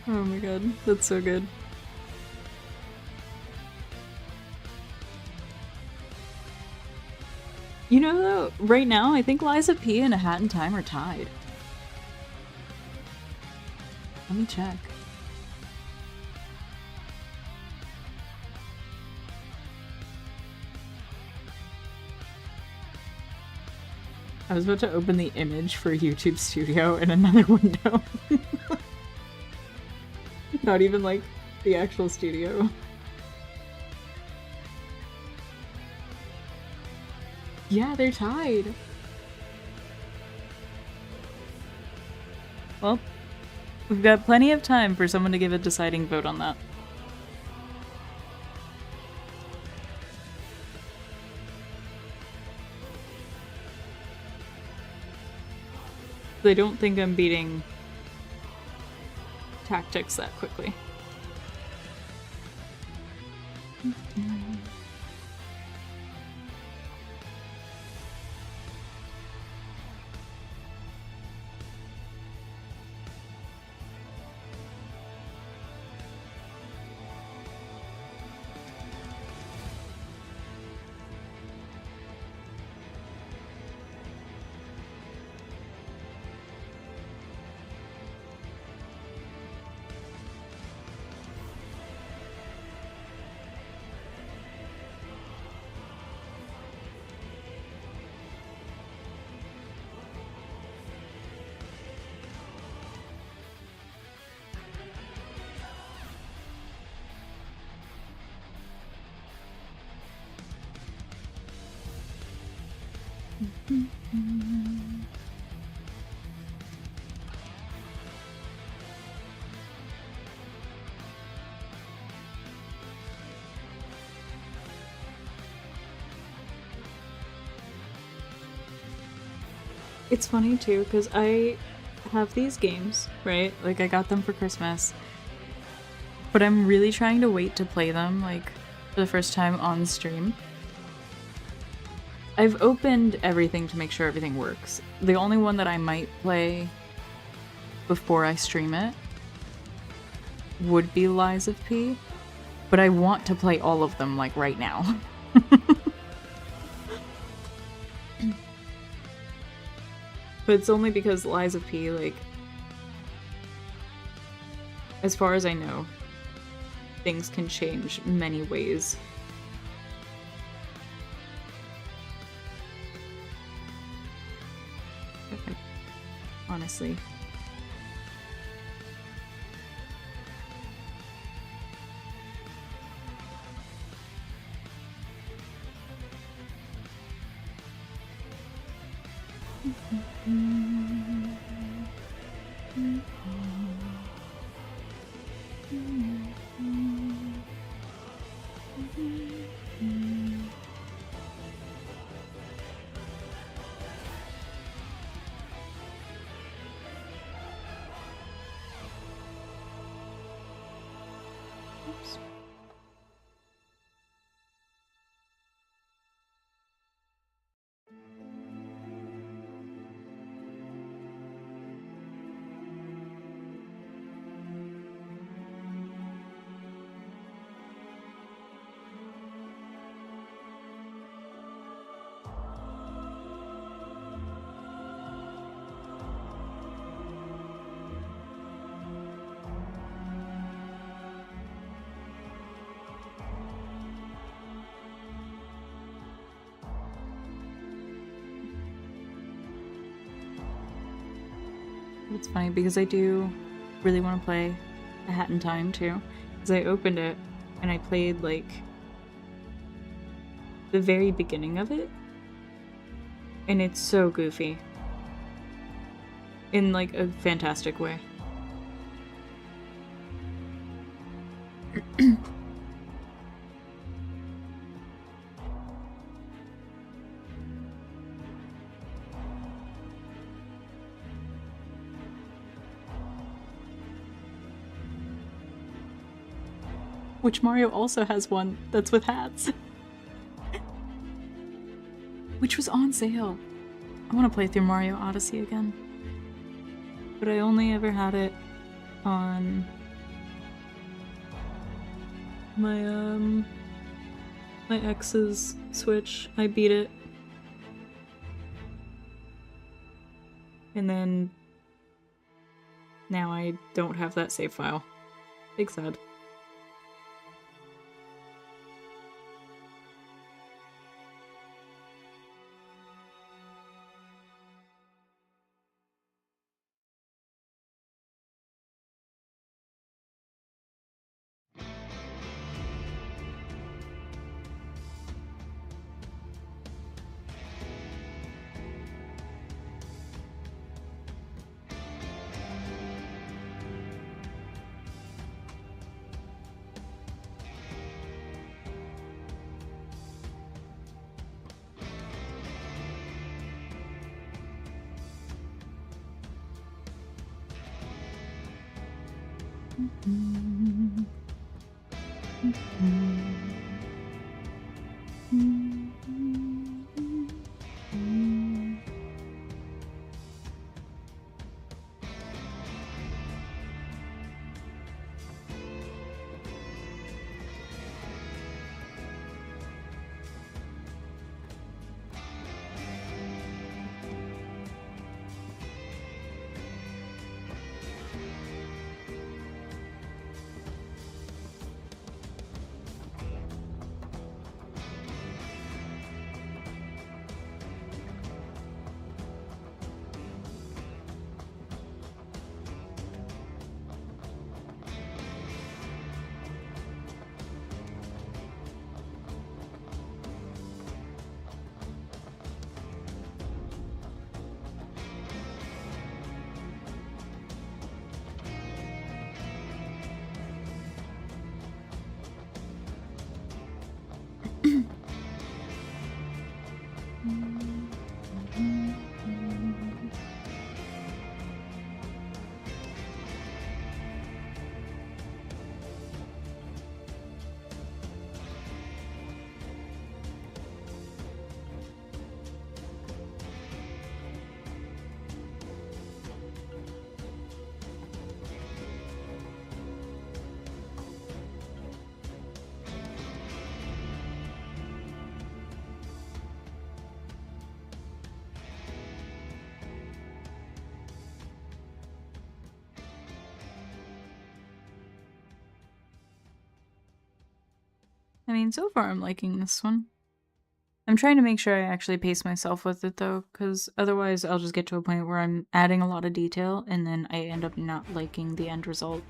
Oh my god, that's so good. You know though, right now I think Liza P and A Hat in Time are tied. Let me check. I was about to open the image for YouTube Studio in another window. Not even like the actual studio. Yeah, they're tied. Well, we've got plenty of time for someone to give a deciding vote on that. I don't think I'm beating tactics that quickly. It's funny too, because I have these games, right? Like I got them for Christmas, but I'm really trying to wait to play them, like, for the first time on stream. I've opened everything to make sure everything works. The only one that I might play before I stream it would be Lies of P, but I want to play all of them, like, right now. But it's only because Lies of P, like, as far as I know, things can change many ways. Okay. Honestly. It's funny because I do really want to play A Hat in Time too, because I opened it and I played like the very beginning of it, and it's so goofy in like a fantastic way. Which Mario also has one that's with hats. Which was on sale. I want to play through Mario Odyssey again. But I only ever had it on my my ex's Switch. I beat it. And then now I don't have that save file. Big sad. I mean, so far I'm liking this one. I'm trying to make sure I actually pace myself with it though, because otherwise I'll just get to a point where I'm adding a lot of detail and then I end up not liking the end result.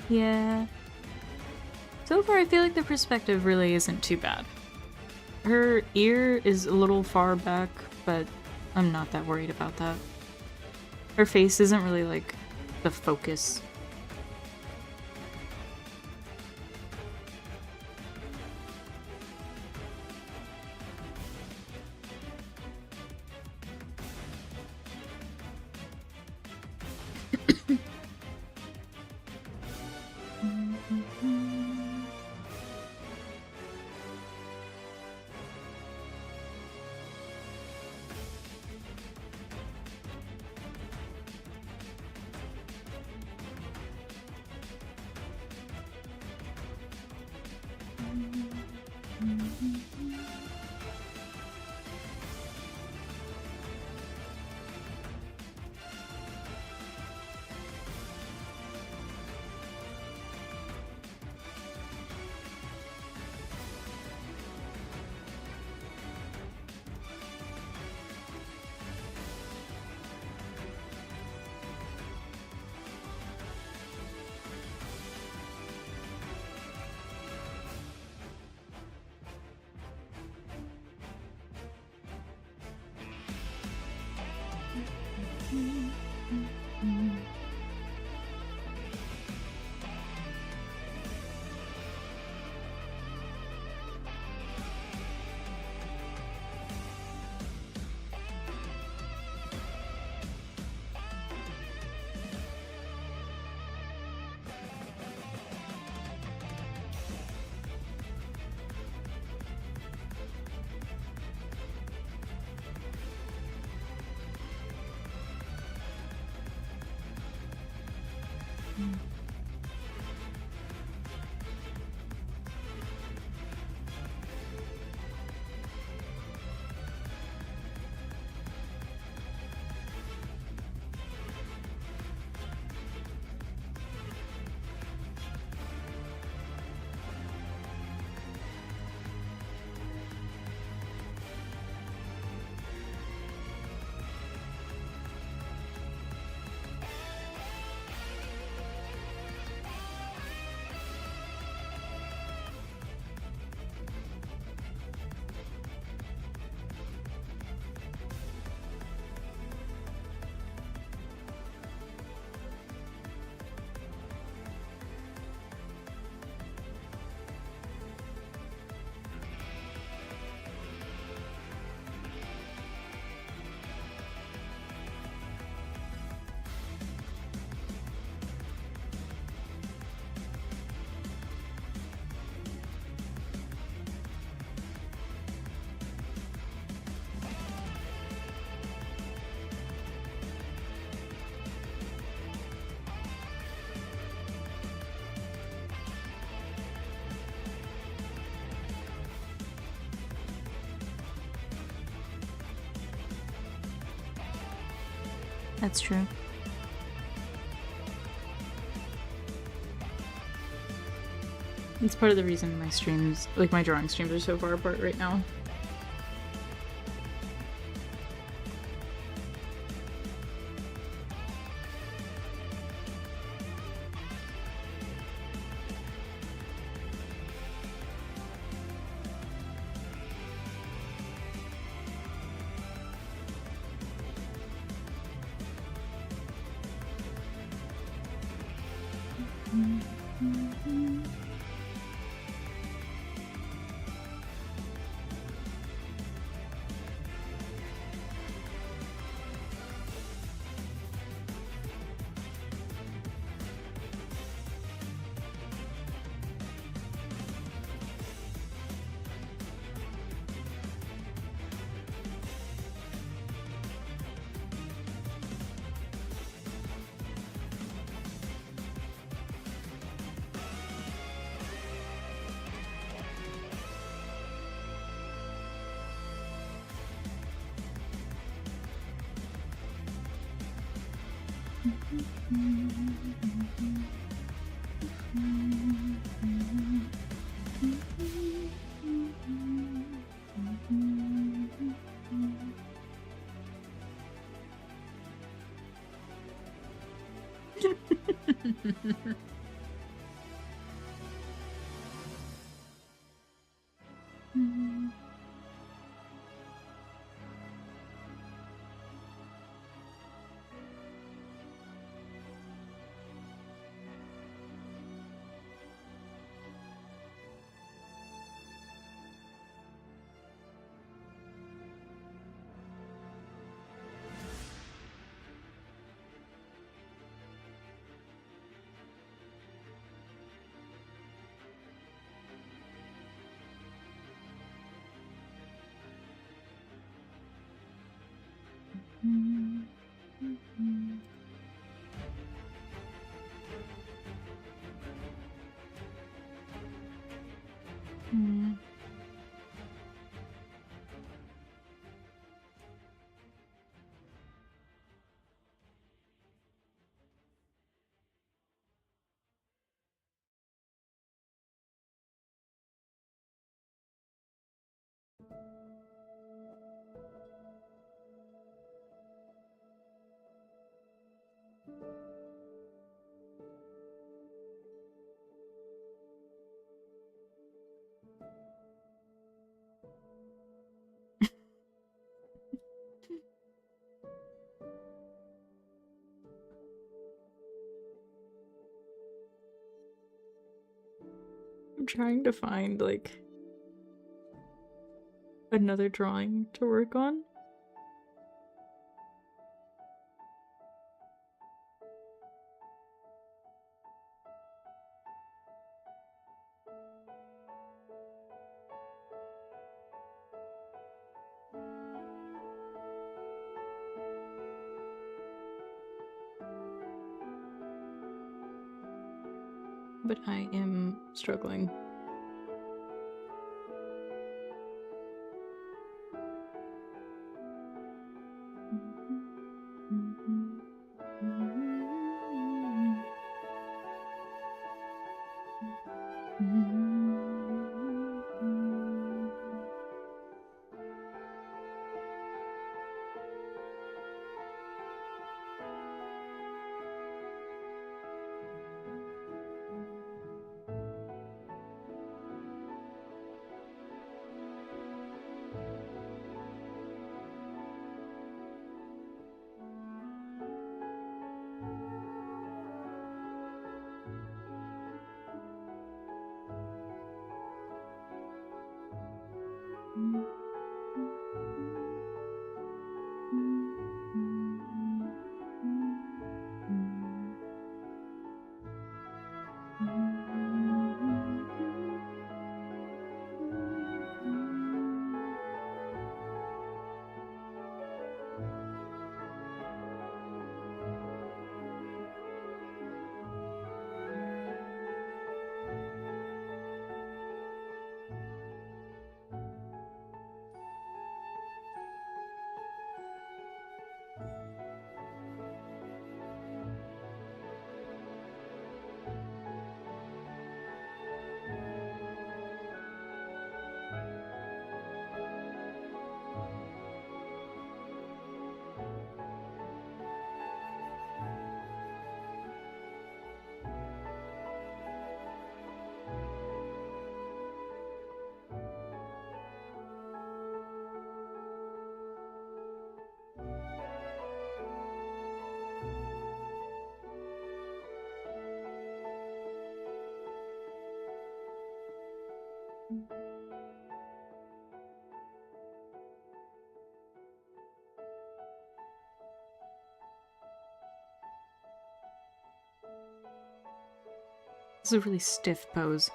Yeah. So far, I feel like the perspective really isn't too bad. Her ear is a little far back, but I'm not that worried about that. Her face isn't really, like, the focus. That's true. It's part of the reason my streams, like my drawing streams, are so far apart right now. I'm trying to find, like, another drawing to work on. But I am struggling. This is a really stiff pose.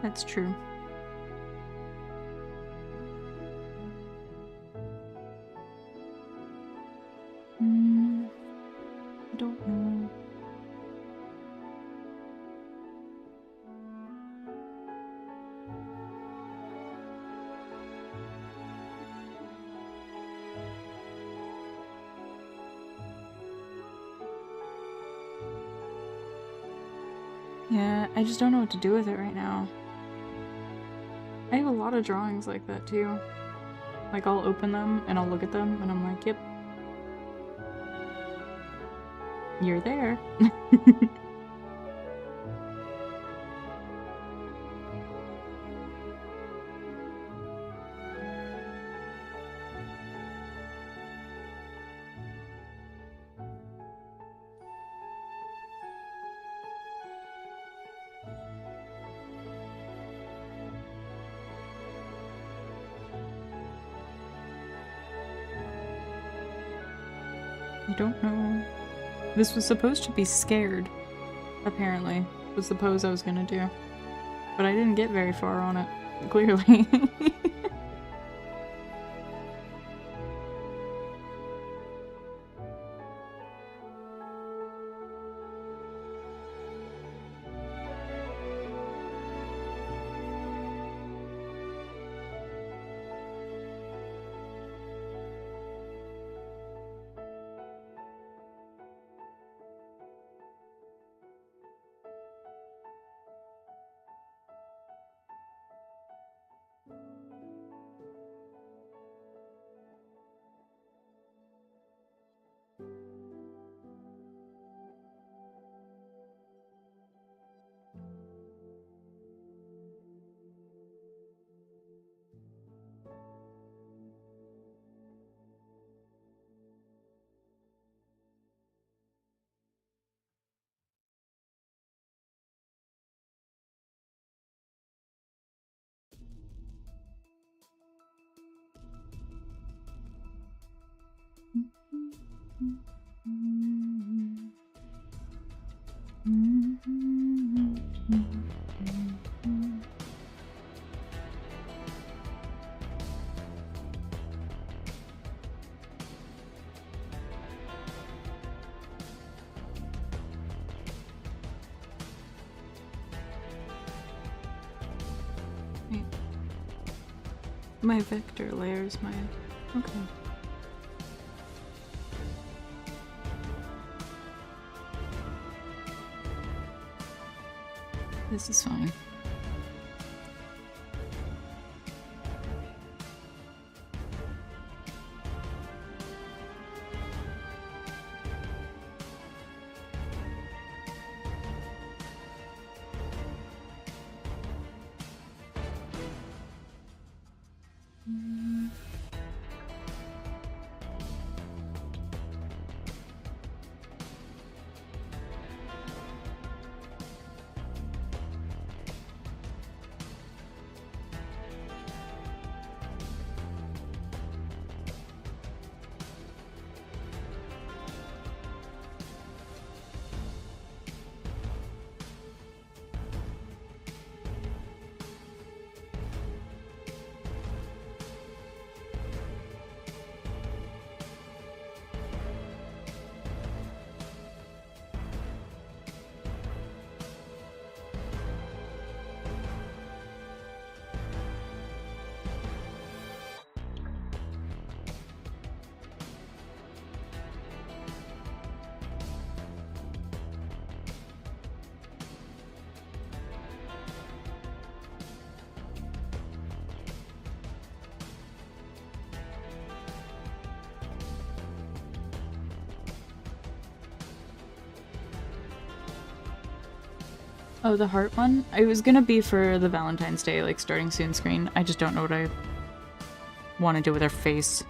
That's true. I don't know. Yeah, I just don't know what to do with it right now. I have a lot of drawings like that too. Like, I'll open them and I'll look at them and I'm like, yep. You're there. I don't know. This was supposed to be scared, apparently, was the pose I was gonna do. But I didn't get very far on it, clearly. Wait. My vector layers, my... Okay. This is fine. Oh, the heart one? It was gonna be for the Valentine's Day, like, starting soon screen. I just don't know what I want to do with her face.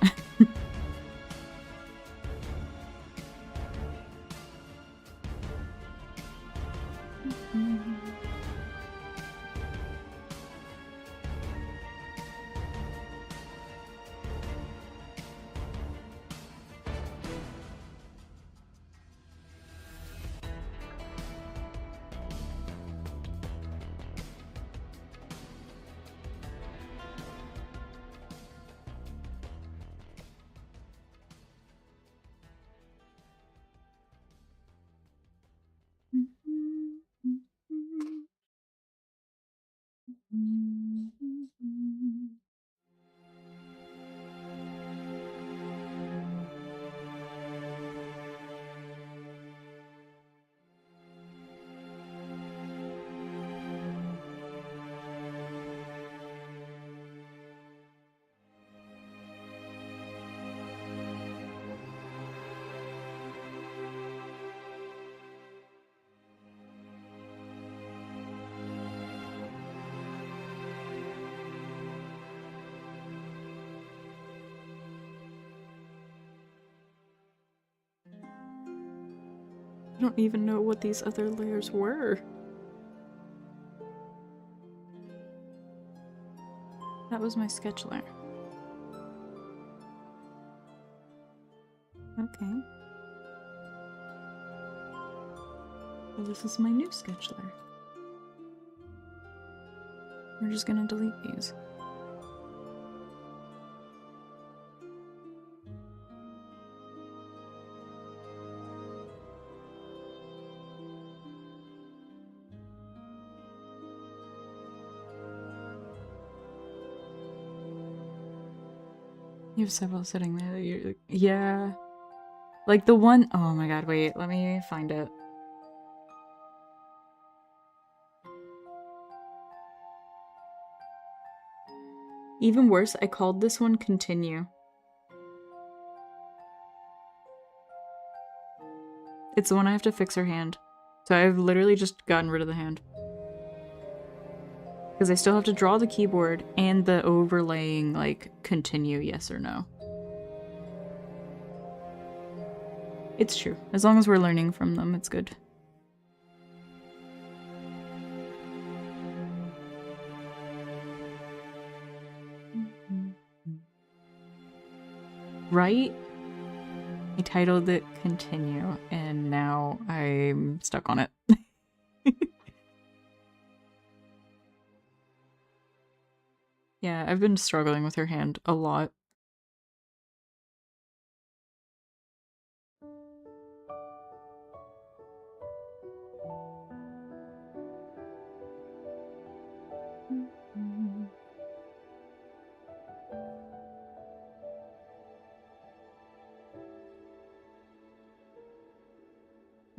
I don't even know what these other layers were. That was my sketch layer. Okay. Well, this is my new sketch layer. We're just gonna delete these. You have several sitting there that you're... Yeah. Like the one... Oh my god, wait. Let me find it. Even worse, I called this one Continue. It's the one I have to fix her hand. So I've literally just gotten rid of the hand. Because I still have to draw the keyboard and the overlaying, like, continue yes or no. It's true. As long as we're learning from them, it's good. Right? I titled it Continue, and now I'm stuck on it. Yeah, I've been struggling with her hand a lot.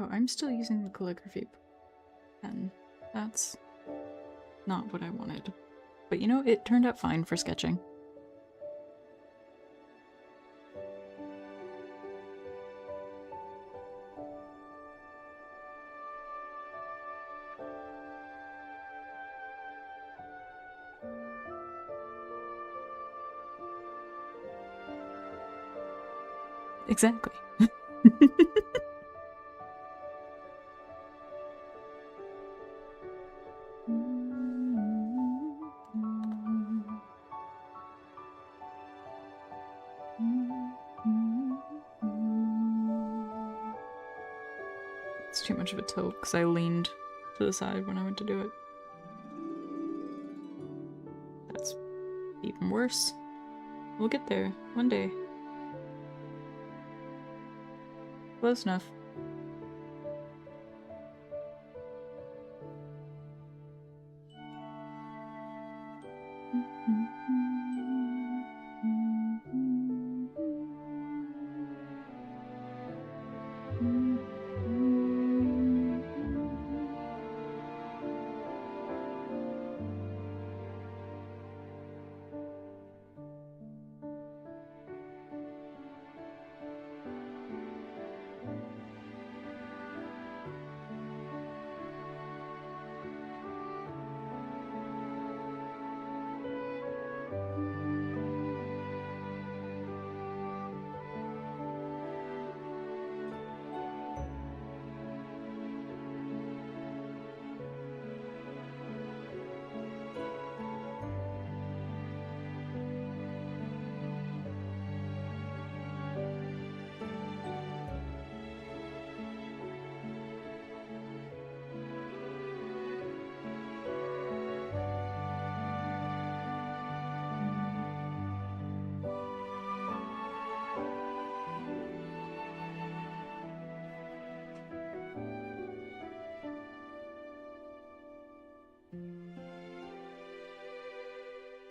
Oh, I'm still using the calligraphy pen. That's not what I wanted. But you know, it turned out fine for sketching. Exactly. It's too much of a tilt because I leaned to the side when I went to do it. That's even worse. We'll get there one day. Close enough.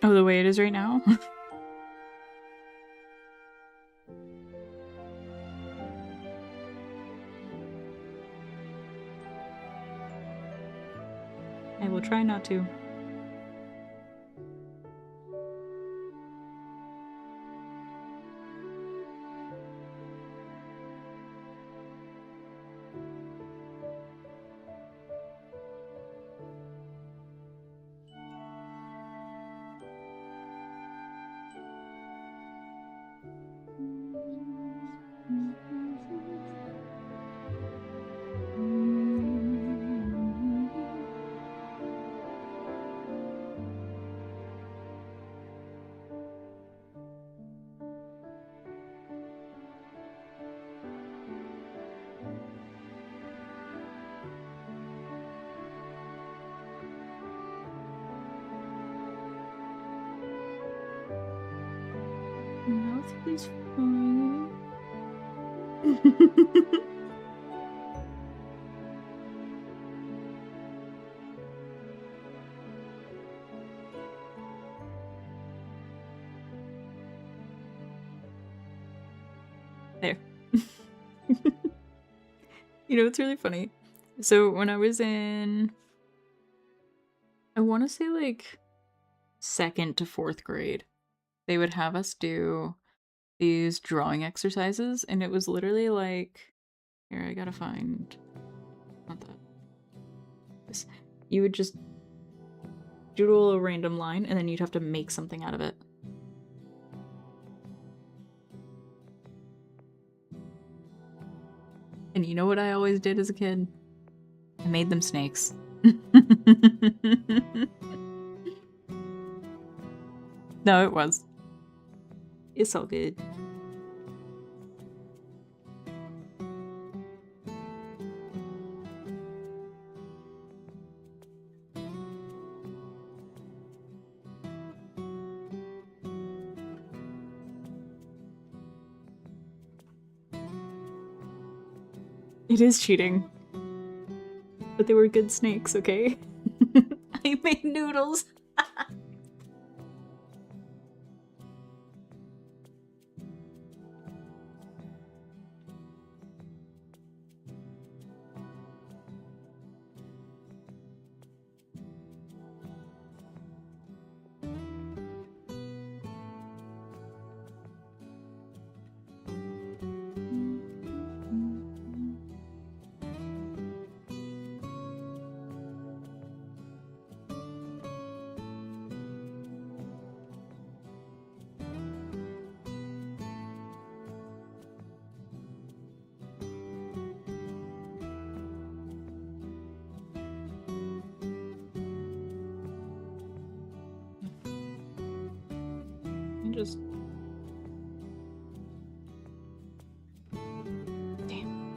Oh, the way it is right now? I will try not to. Mouth is fine. There. You know, it's really funny. So when I was in, I want to say like 2nd to 4th grade, they would have us do these drawing exercises, and it was literally like, here, I gotta find, not that, this. You would just doodle a random line, and then you'd have to make something out of it. And you know what I always did as a kid? I made them snakes. No, it was. It's all good. It is cheating. But they were good snakes, okay? I made noodles. Just... Damn.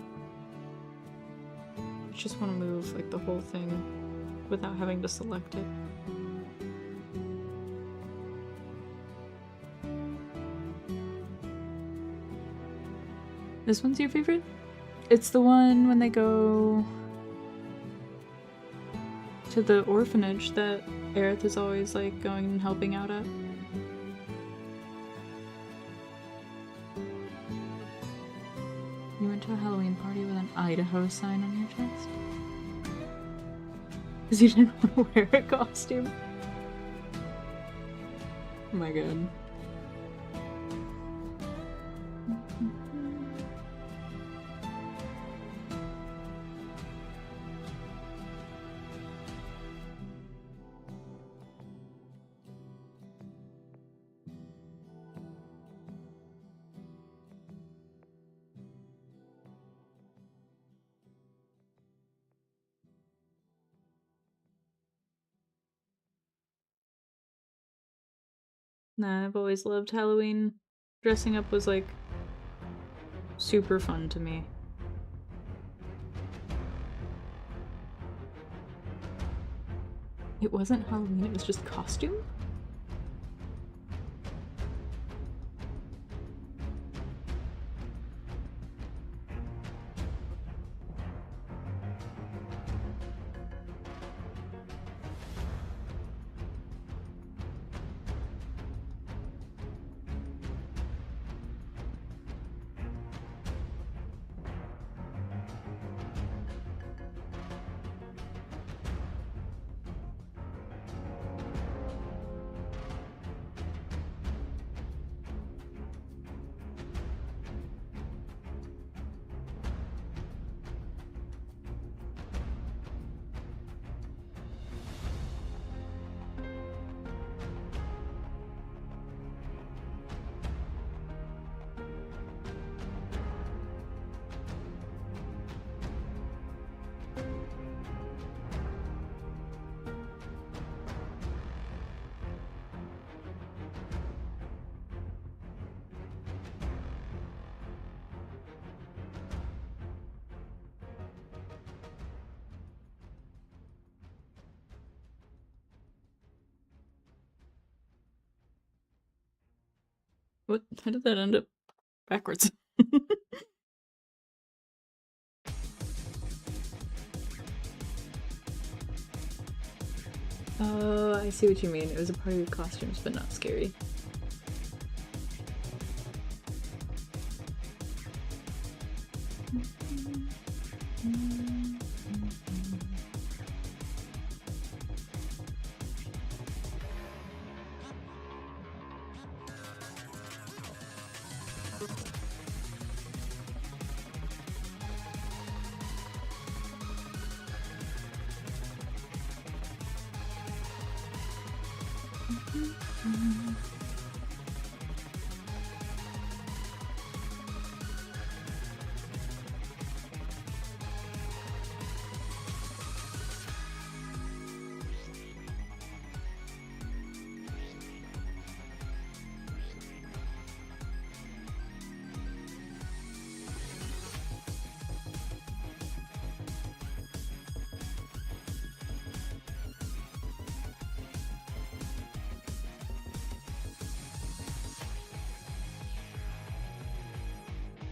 I just want to move like the whole thing without having to select it. This one's your favorite? It's the one when they go to the orphanage that Aerith is always like going and helping out at. You went to a Halloween party with an Idaho sign on your chest? Because you didn't want to wear a costume? Oh my god. Nah, I've always loved Halloween. Dressing up was like super fun to me. It wasn't Halloween, it was just costume? What? How did that end up backwards? Oh, I see what you mean. It was a party with costumes, but not scary.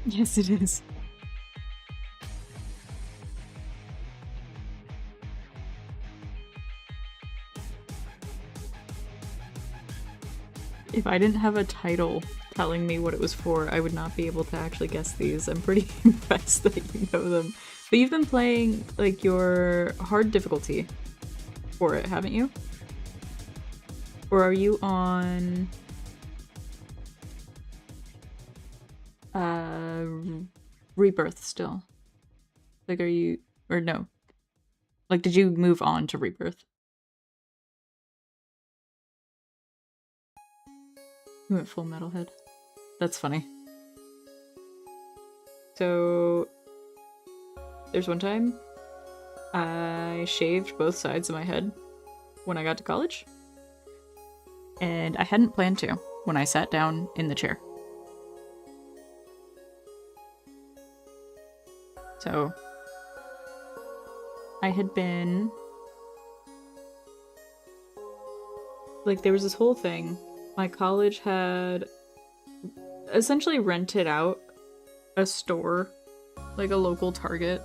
Yes, it is. If I didn't have a title telling me what it was for, I would not be able to actually guess these. I'm pretty impressed that you know them. But you've been playing, like, your hard difficulty for it, haven't you? Or are you on... Rebirth still? Like, are you... Or no. Like, did you move on to Rebirth? You went full metalhead. That's funny. So... There's one time I shaved both sides of my head when I got to college. And I hadn't planned to when I sat down in the chair. So... I had been... Like, there was this whole thing. My college had essentially rented out a store, like a local Target,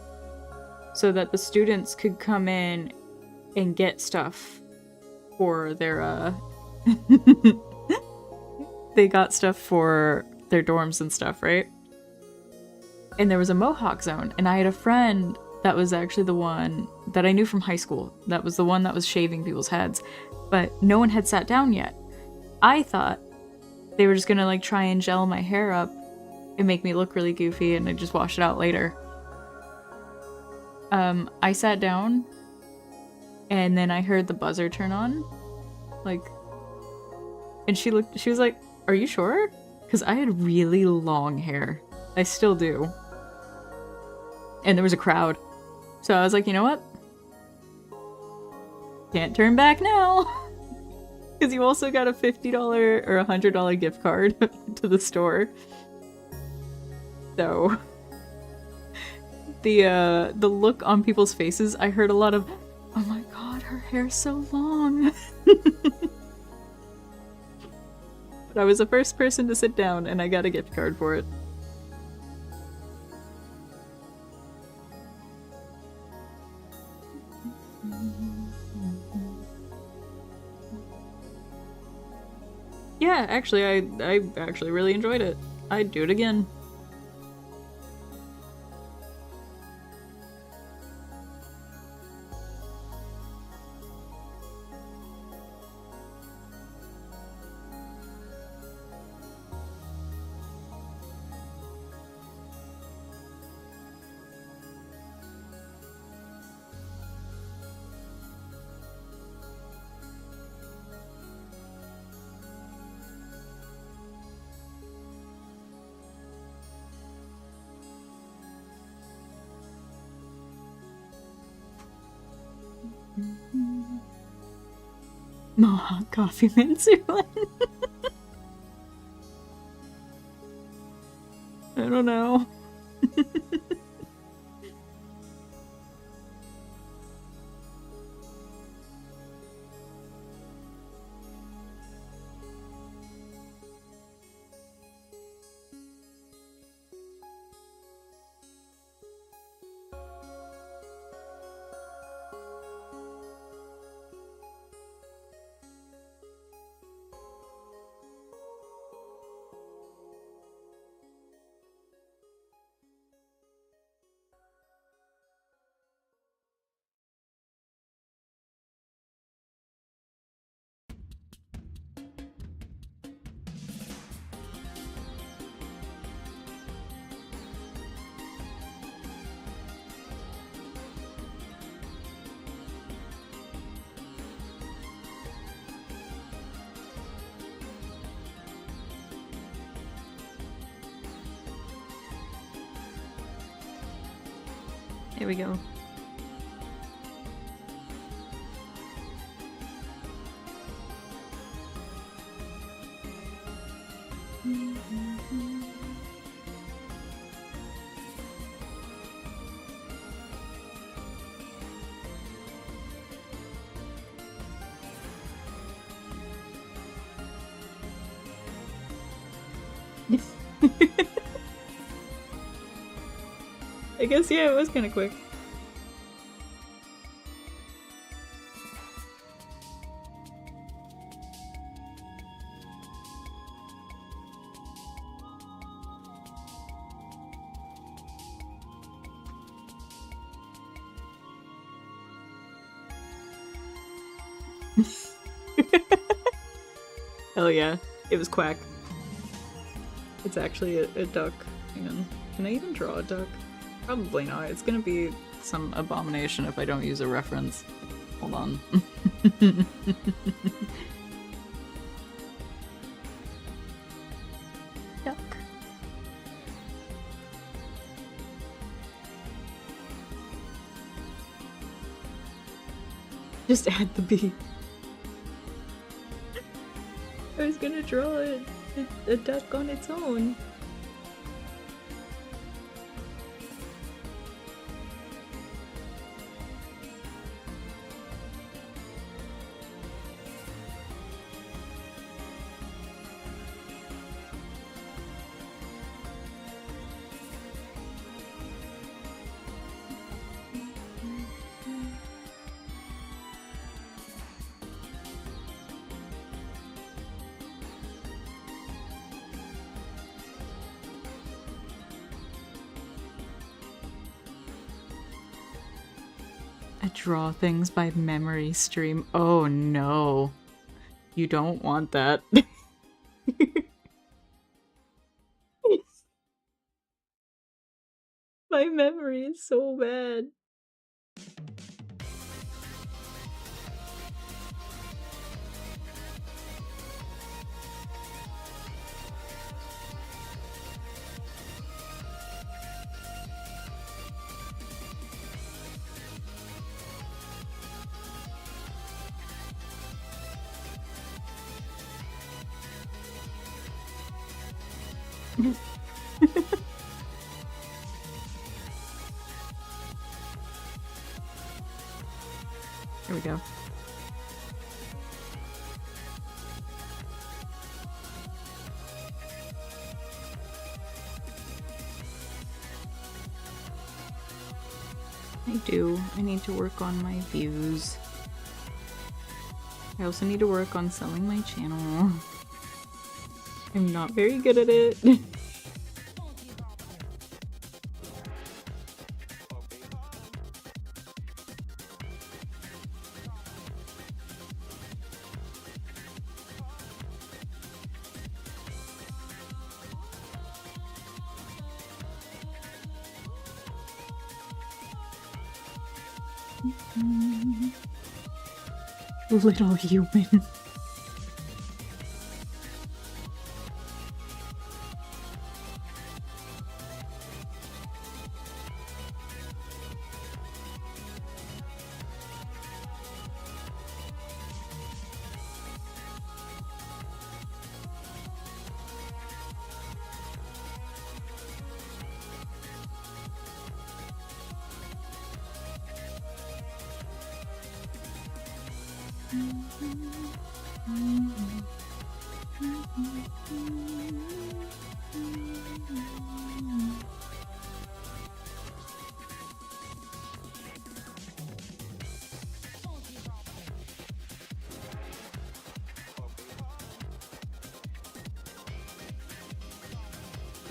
so that the students could come in and get stuff for their, they got stuff for their dorms and stuff, right? And there was a Mohawk zone, and I had a friend that was actually the one that I knew from high school. That was the one that was shaving people's heads, but no one had sat down yet. I thought they were just gonna, like, try and gel my hair up and make me look really goofy, and I'd just wash it out later. I sat down, and then I heard the buzzer turn on, like, and she was like, "Are you sure?" Because I had really long hair. I still do. And there was a crowd. So I was like, you know what? Can't turn back now. Because you also got a $50 or $100 gift card to the store. So the look on people's faces, I heard a lot of, "Oh my god, her hair's so long." But I was the first person to sit down, and I got a gift card for it. Yeah, actually, I actually really enjoyed it. I'd do it again. Mohawk coffee Mansulan. I don't know. Here we go. I guess, yeah, it was kind of quick. Hell yeah. It was quack. It's actually a duck. Hang on. Can I even draw a duck? Probably not. It's gonna be some abomination if I don't use a reference. Hold on. Duck. Just add the B. I was gonna draw a duck on its own. I draw things by memory stream. Oh no. You don't want that. My memory is so bad. Here we go. I do. I need to work on my views. I also need to work on selling my channel. I'm not very good at it. Little human.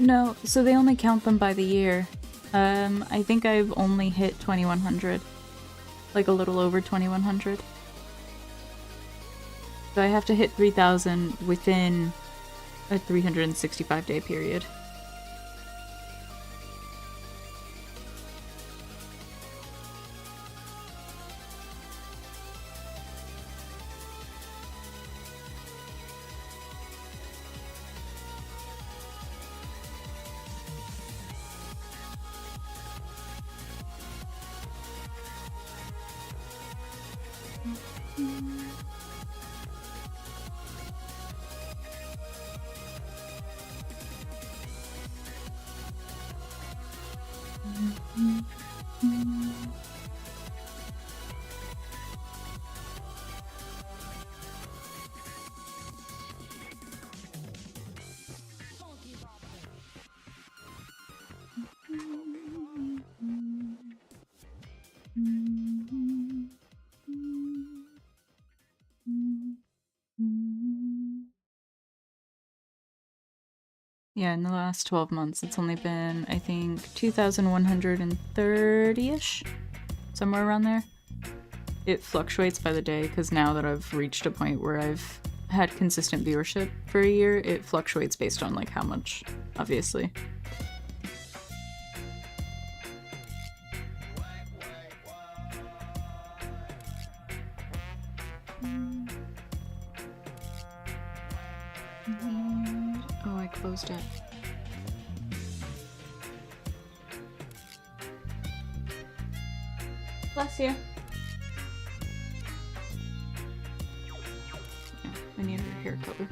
No, so they only count them by the year. I think I've only hit 2100. Like a little over 2100. So I have to hit 3000 within a 365-day period. Yeah, in the last 12 months, it's only been, I think, 2,130-ish? Somewhere around there. it fluctuates by the day, because now that I've reached a point where I've had consistent viewership for a year, it fluctuates based on like how much, obviously. Oh, I closed it. Bless you. Yeah, I need her hair color.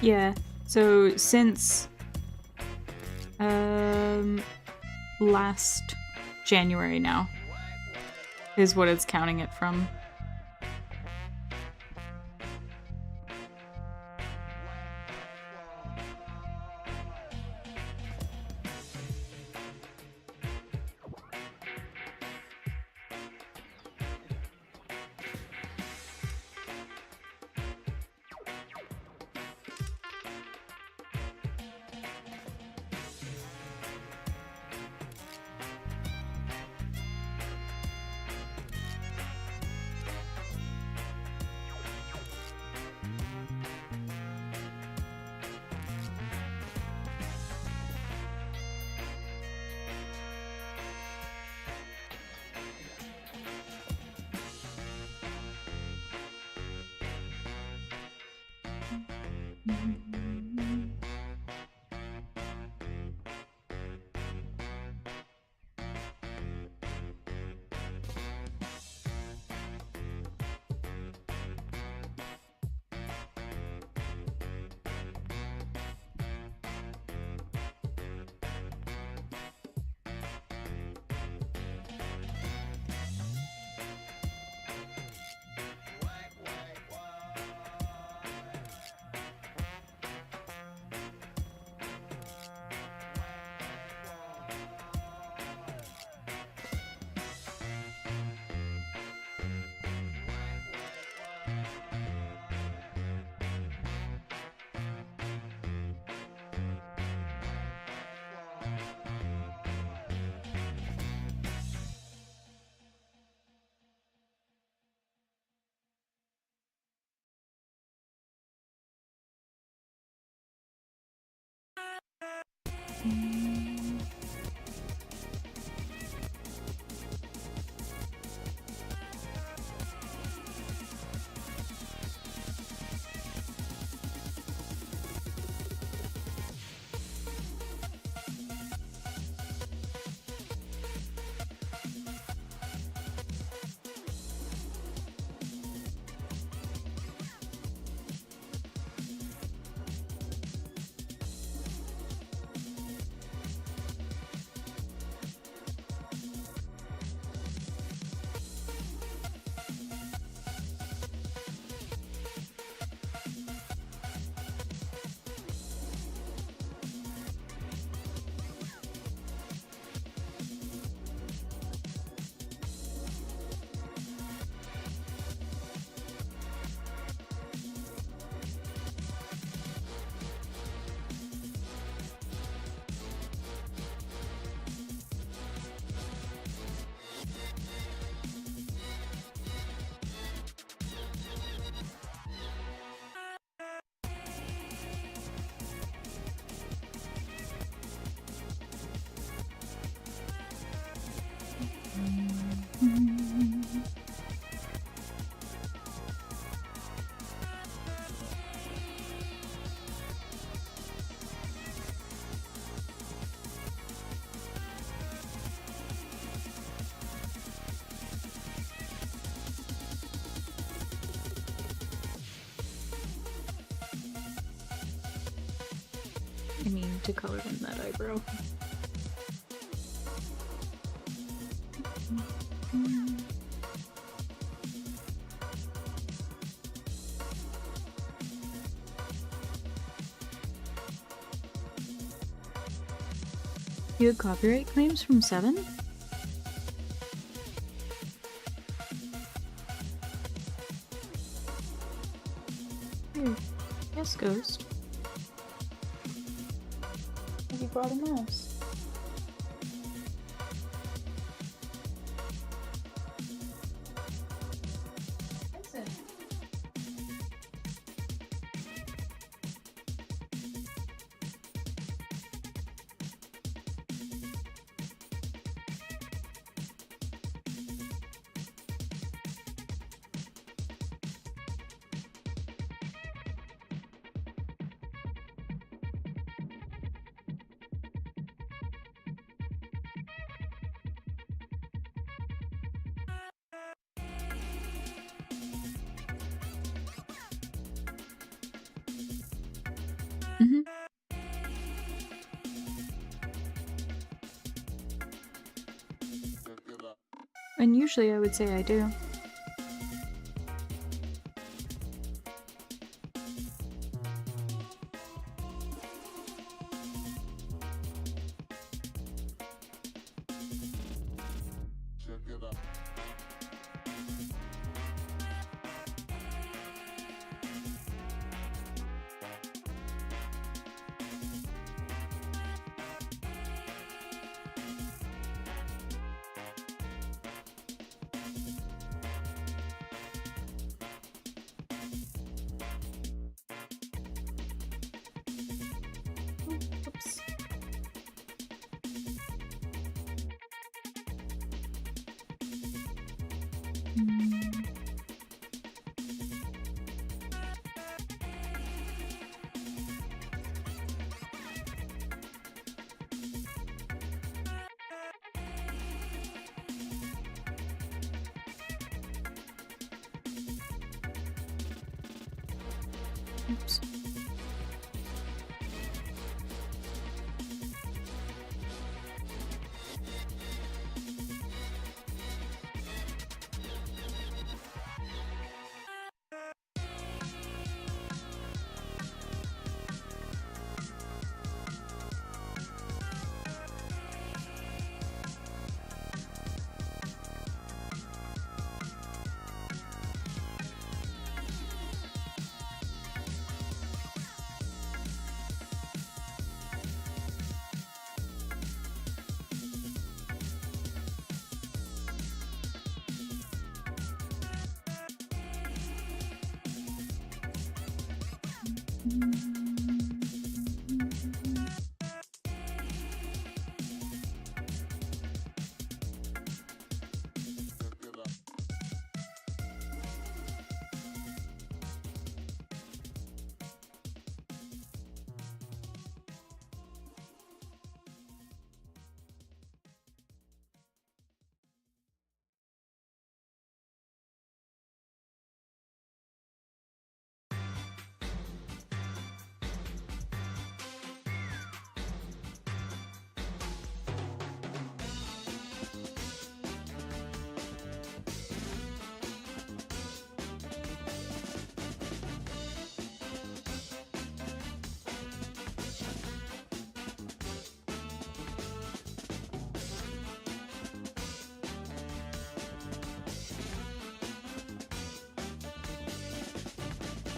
Yeah, so since last January now is what it's counting it from. I mean, to color in that eyebrow. You had copyright claims from 7? Weird. Yes, Ghost. Have you brought a mouse? Listen. Mm-hmm. And usually I would say I do. Oops. Oops.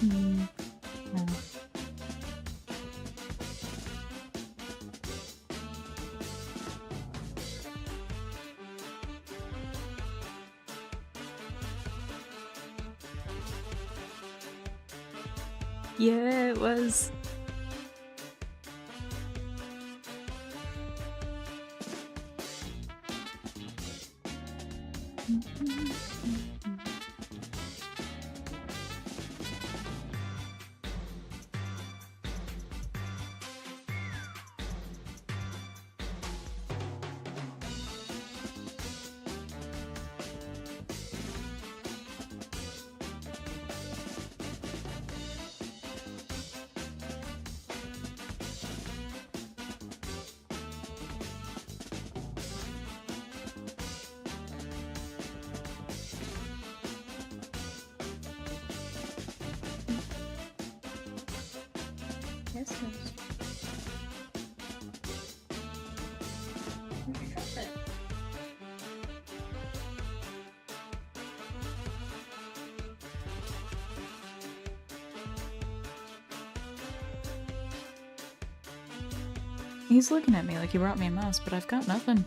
No. Yeah, it was. Yes, yes. He's looking at me like he brought me a mouse, but I've got nothing.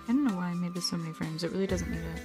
I don't know why I made this so many frames. It really doesn't need it.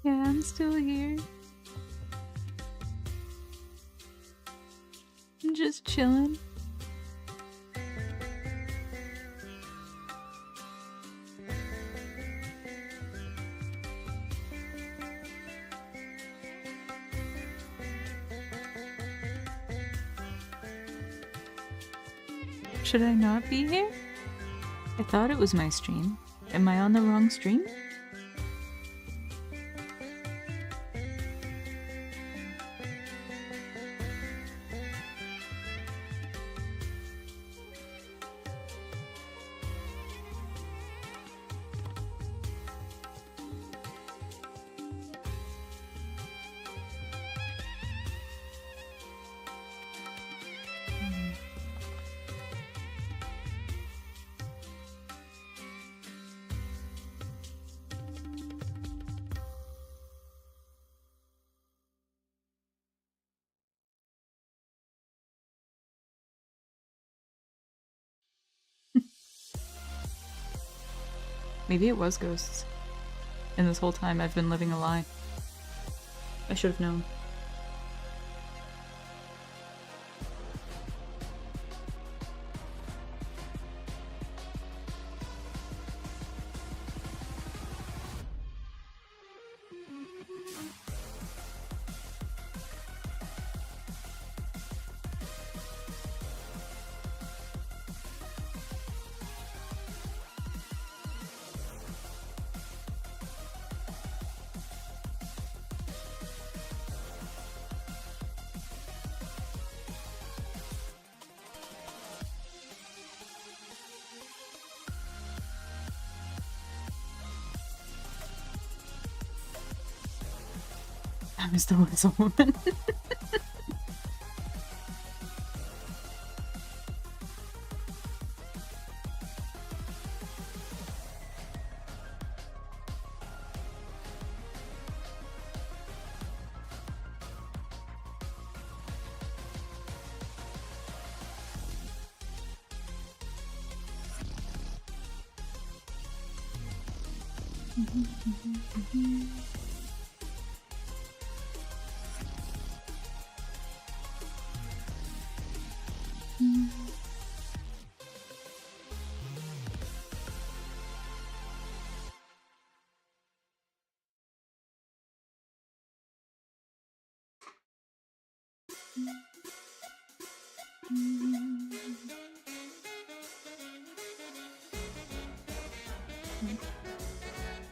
Yeah, I'm still here. I'm just chilling. Should I not be here? I thought it was my stream. Am I on the wrong stream? Maybe it was ghosts. And this whole time I've been living a lie. I should have known. I was the whistle woman.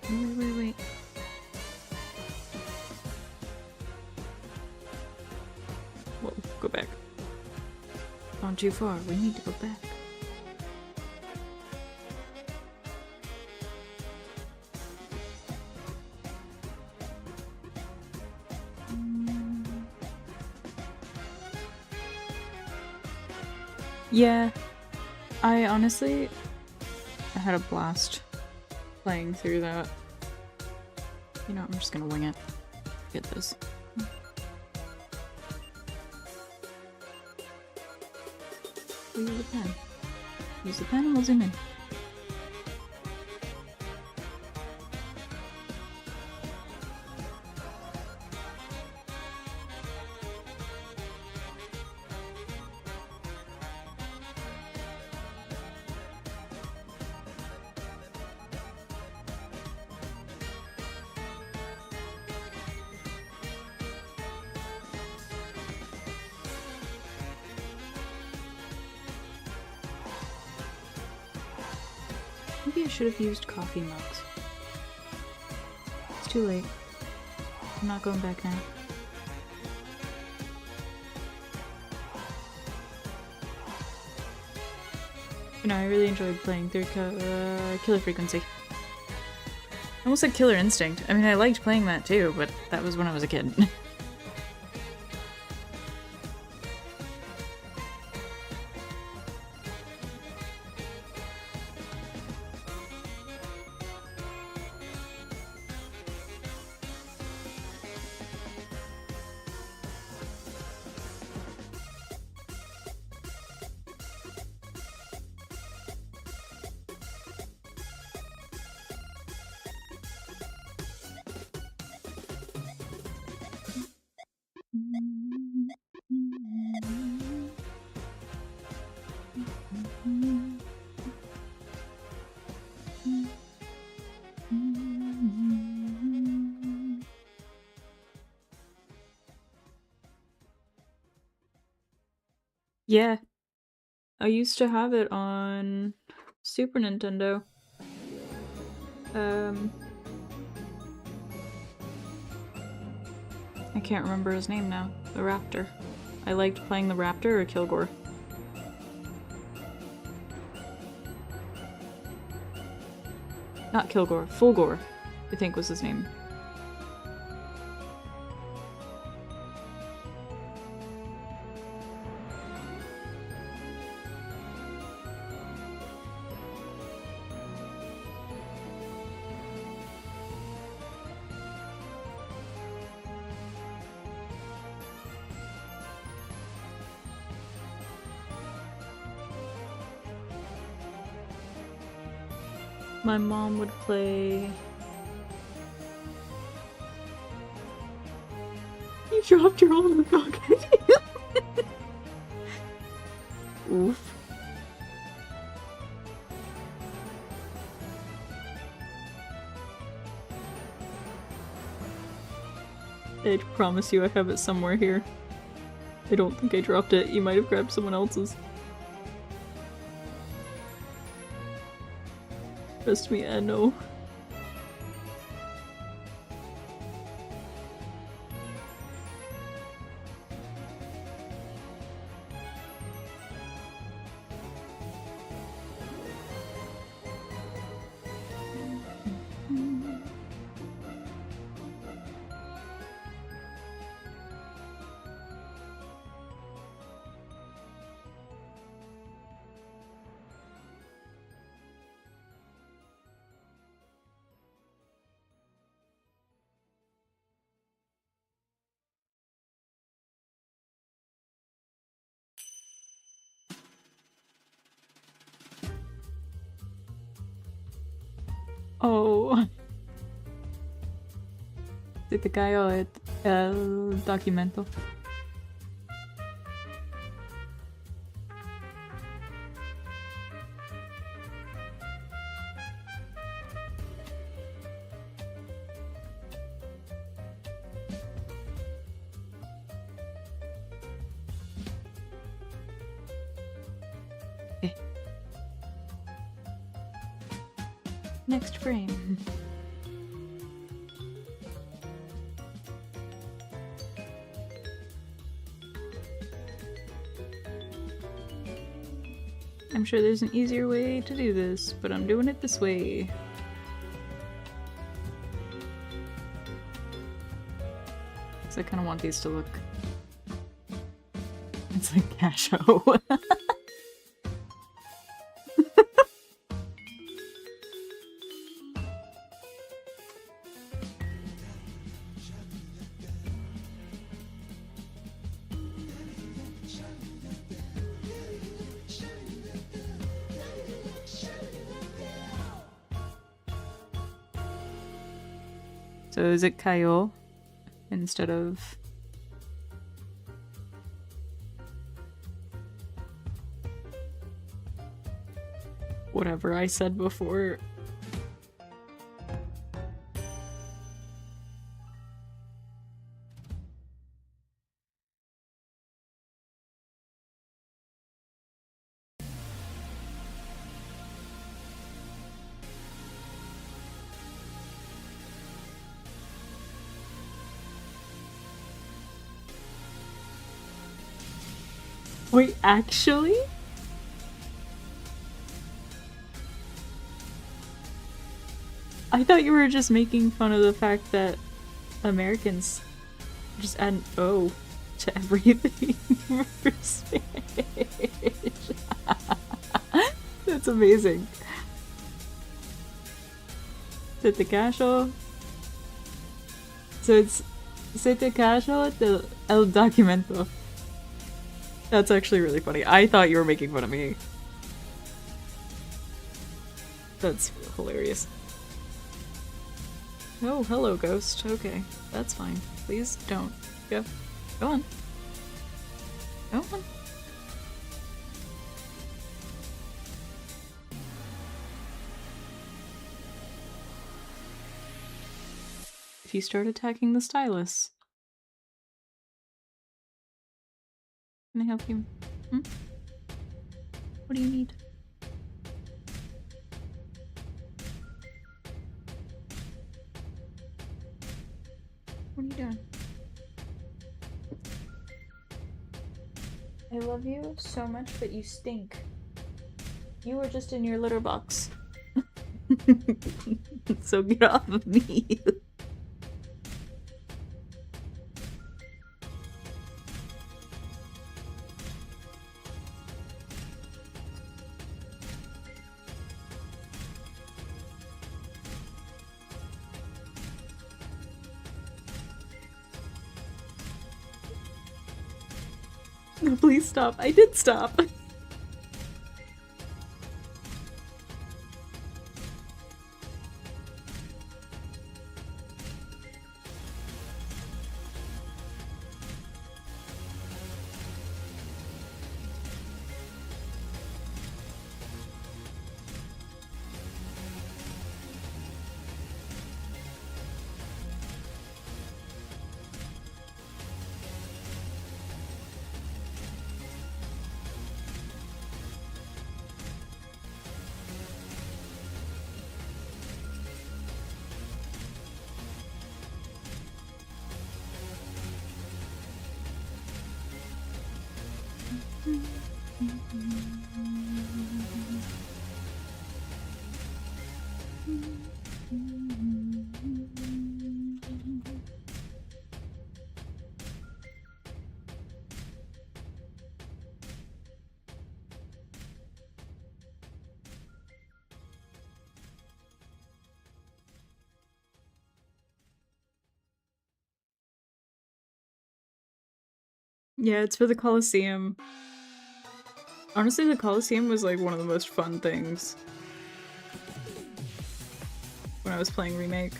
Wait. Whoa, go back. Gone too far. We need to go back. Yeah, I had a blast playing through that. You know, I'm just gonna wing it. Get this. We'll use the pen. Use the pen and we'll zoom in. Maybe I should have used coffee mugs. It's too late. I'm not going back now. You know, I really enjoyed playing through Killer Frequency. I almost said Killer Instinct. I mean, I liked playing that too, but that was when I was a kid. Yeah. I used to have it on Super Nintendo. I can't remember his name now. The Raptor. I liked playing the Raptor or Kilgore. Not Kilgore, Fulgore, I think was his name. My mom would play... You dropped your own pocket. Oof. I promise you I have it somewhere here. I don't think I dropped it. You might have grabbed someone else's. Trust me, I know. Oh. Se te cayó el documento. Okay. Next frame. I'm sure there's an easier way to do this, but I'm doing it this way. So I kind of want these to look... It's like Casho. So is it Kayo instead of... whatever I said before? Wait, actually? I thought you were just making fun of the fact that Americans just add an O to everything for Spanish. That's amazing. Se te cayó. So it's Se te cayó el documento. That's actually really funny. I thought you were making fun of me. That's hilarious. Oh, hello, ghost. Okay, that's fine. Please don't. Go. Go on. Go on. If you start attacking the stylus... Can I help you? Hmm? What do you need? What are you doing? I love you so much, but you stink. You were just in your litter box. So get off of me. No, please stop. I did stop. Yeah, it's for the Coliseum. Honestly, the Coliseum was like one of the most fun things. when I was playing Remake.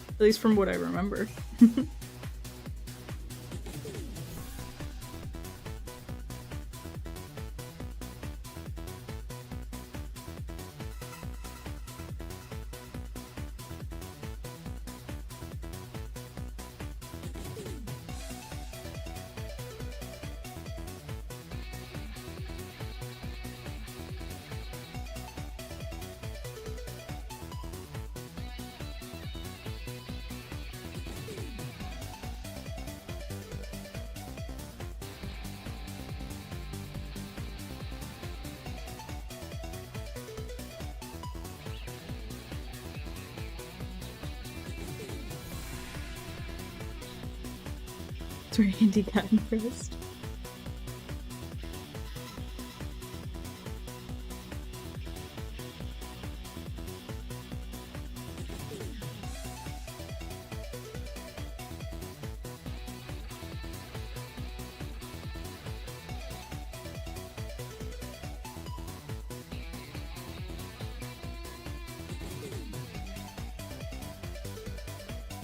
At least from what I remember. It's where Andy got impressed.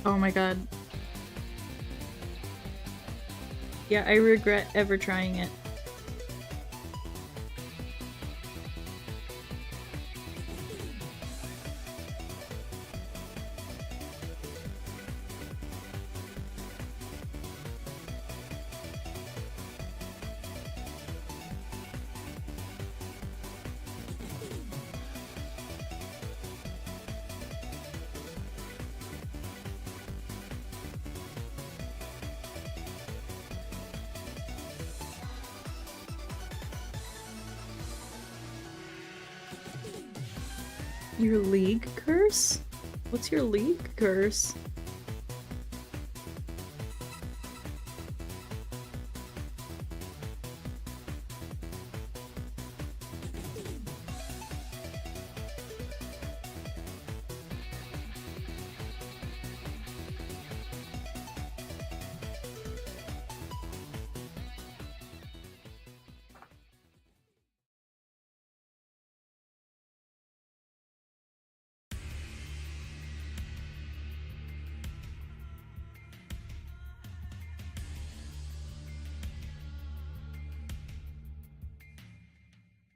Oh my god. Yeah, I regret ever trying it. Your league curse? What's your league curse?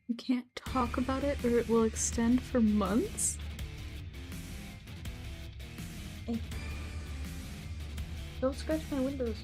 You can't talk about it or it will extend for months? Hey. Don't scratch my windows.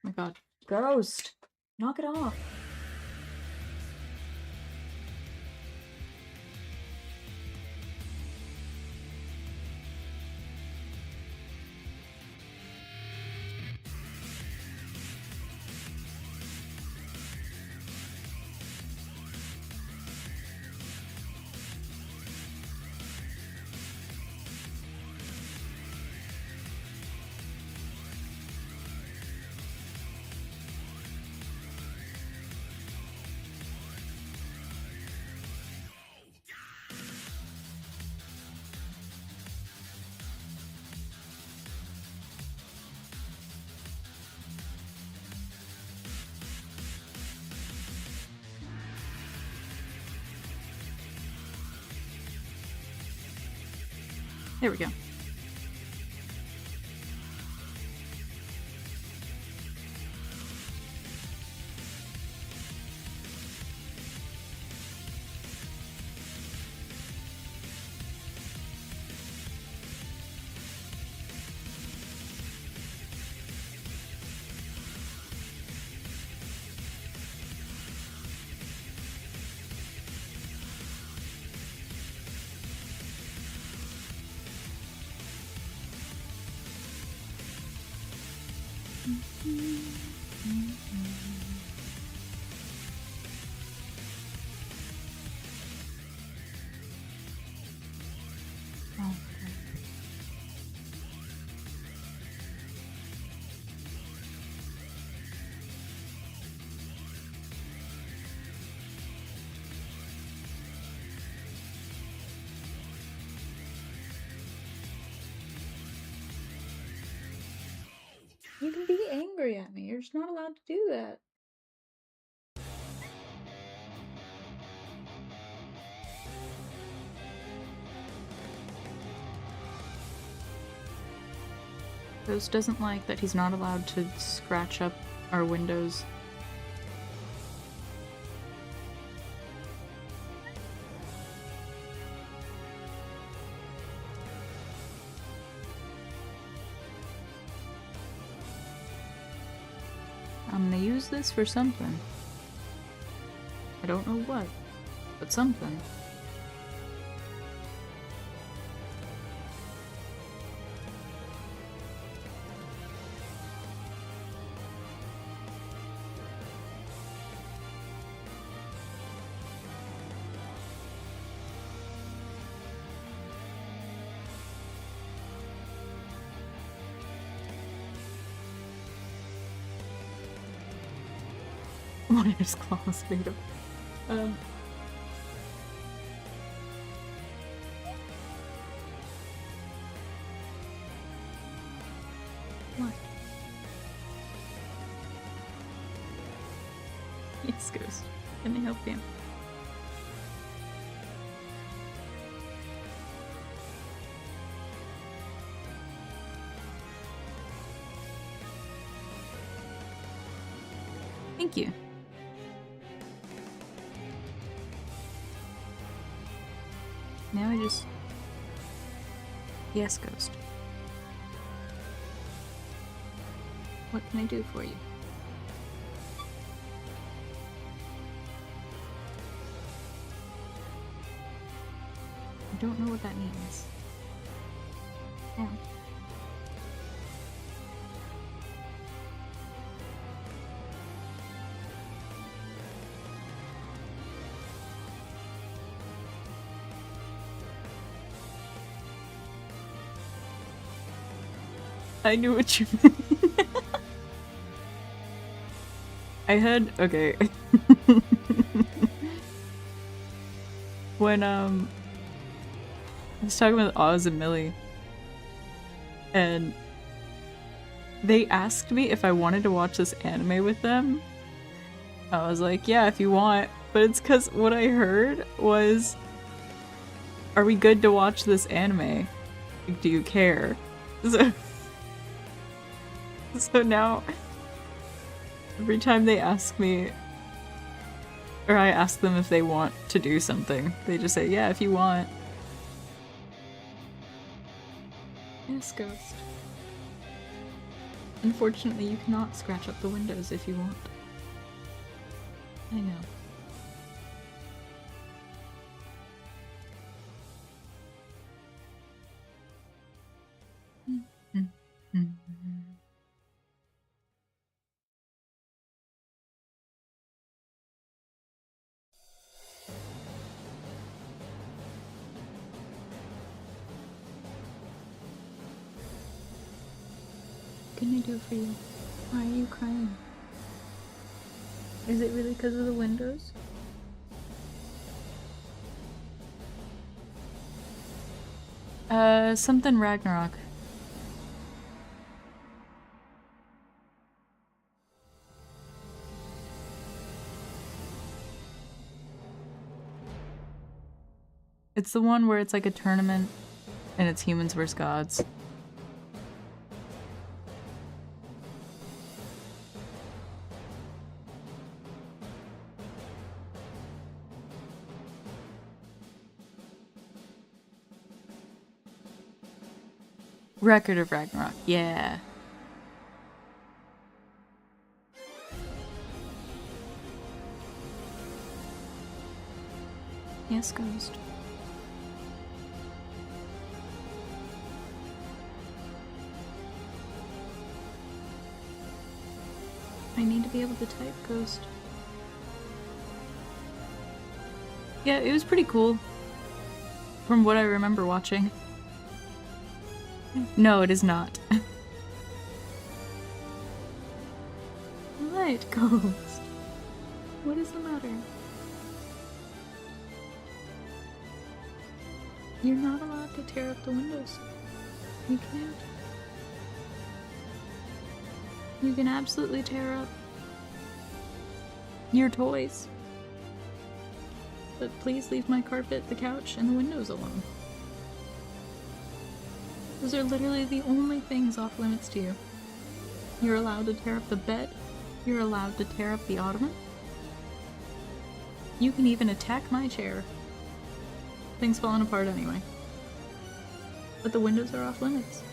Oh my god. Ghost! Knock it off. There we go. You can be angry at me. You're just not allowed to do that. Ghost doesn't like that he's not allowed to scratch up our windows. I'm gonna use this for something. I don't know what, but something. What are his claws made of? What? Yes, Ghost. Can I help you? Thank you. Now I just... Yes, Ghost. What can I do for you? I don't know what that means. Yeah. I knew what you meant. I had... Okay. When, I was talking with Oz and Millie, and they asked me if I wanted to watch this anime with them. I was like, yeah, if you want. But it's because what I heard was, are we good to watch this anime? Like, do you care? So now, every time they ask me, or I ask them if they want to do something, they just say, yeah, if you want. Yes, Ghost. Unfortunately, you cannot scratch up the windows if you want. I know. What can I do for you? Why are you crying? Is it really because of the windows? Something Ragnarok. It's the one where it's like a tournament and it's humans versus gods. Record of Ragnarok, yeah. Yes, Ghost. I need to be able to type Ghost. Yeah, it was pretty cool. From what I remember watching. No, it is not. What, Ghost? What is the matter? You're not allowed to tear up the windows. You can't. You can absolutely tear up your toys. But please leave my carpet, the couch, and the windows alone. Those are literally the only things off limits to you. You're allowed to tear up the bed. You're allowed to tear up the ottoman. You can even attack my chair. Things falling apart anyway. But the windows are off limits.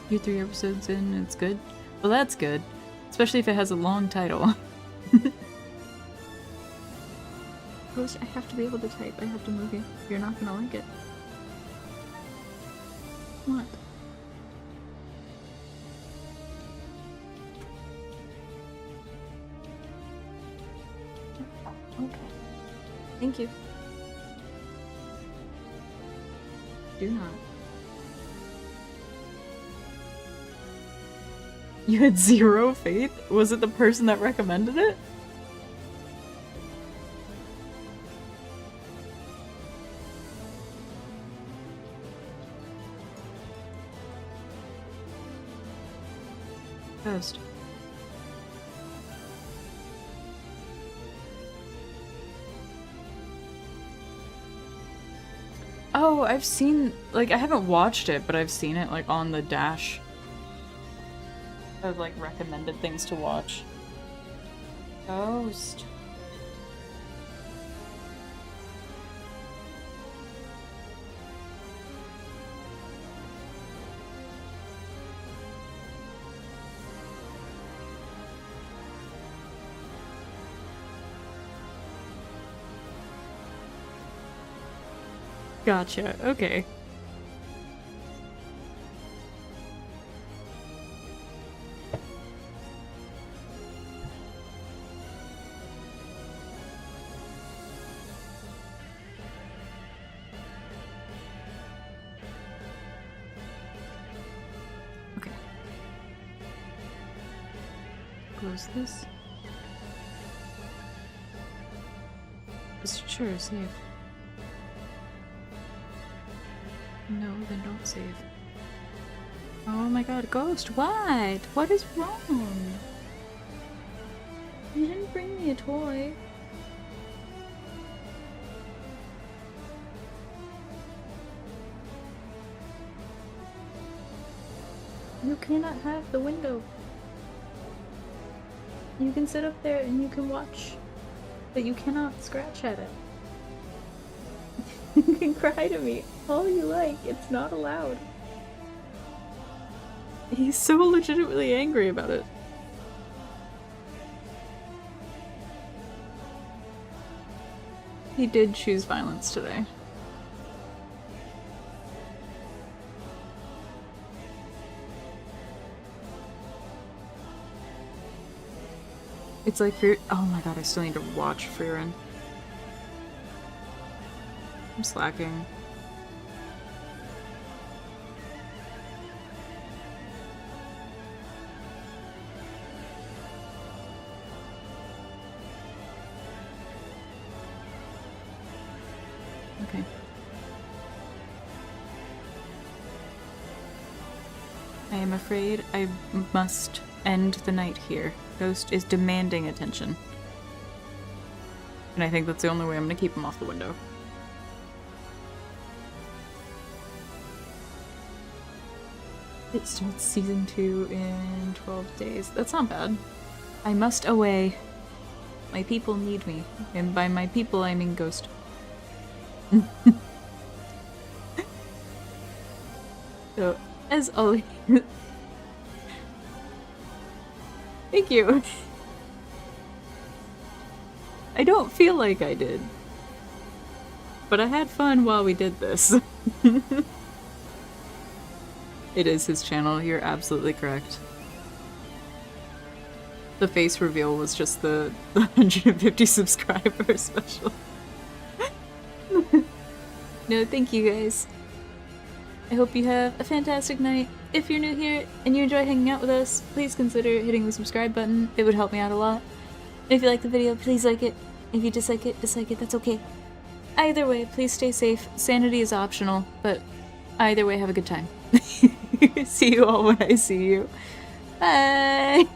You're 3 episodes in and it's good? Well, that's good. Especially if it has a long title. Ghost, I have to be able to type. I have to move you. You're not gonna like it. What? Okay. Thank you. Do not. You had 0 faith? Was it the person that recommended it? Ghost. Oh, I've seen, like, I haven't watched it, but I've seen it, like, on the dash of, like, recommended things to watch. Ghost. Gotcha, okay. Okay. Close this. Sure, save. No, then don't save. Oh my god, Ghost, what? What is wrong? You didn't bring me a toy. You cannot have the window. You can sit up there and you can watch, but you cannot scratch at it. You can cry to me all you like, it's not allowed. He's so legitimately angry about it. He did choose violence today. It's like Fear. Oh my god, I still need to watch Fearin'. I'm slacking. Okay. I am afraid I must end the night here. Ghost is demanding attention. And I think that's the only way I'm gonna keep him off the window. It starts season 2 in 12 days. That's not bad. I must away. My people need me. And by my people, I mean Ghost. So, as always... Thank you! I don't feel like I did. But I had fun while we did this. It is his channel, you're absolutely correct. The face reveal was just the 150 subscriber special. No, thank you guys. I hope you have a fantastic night. If you're new here and you enjoy hanging out with us, please consider hitting the subscribe button. It would help me out a lot. And if you like the video, please like it. If you dislike it, that's okay. Either way, please stay safe. Sanity is optional, but either way, have a good time. See you all when I see you. Bye!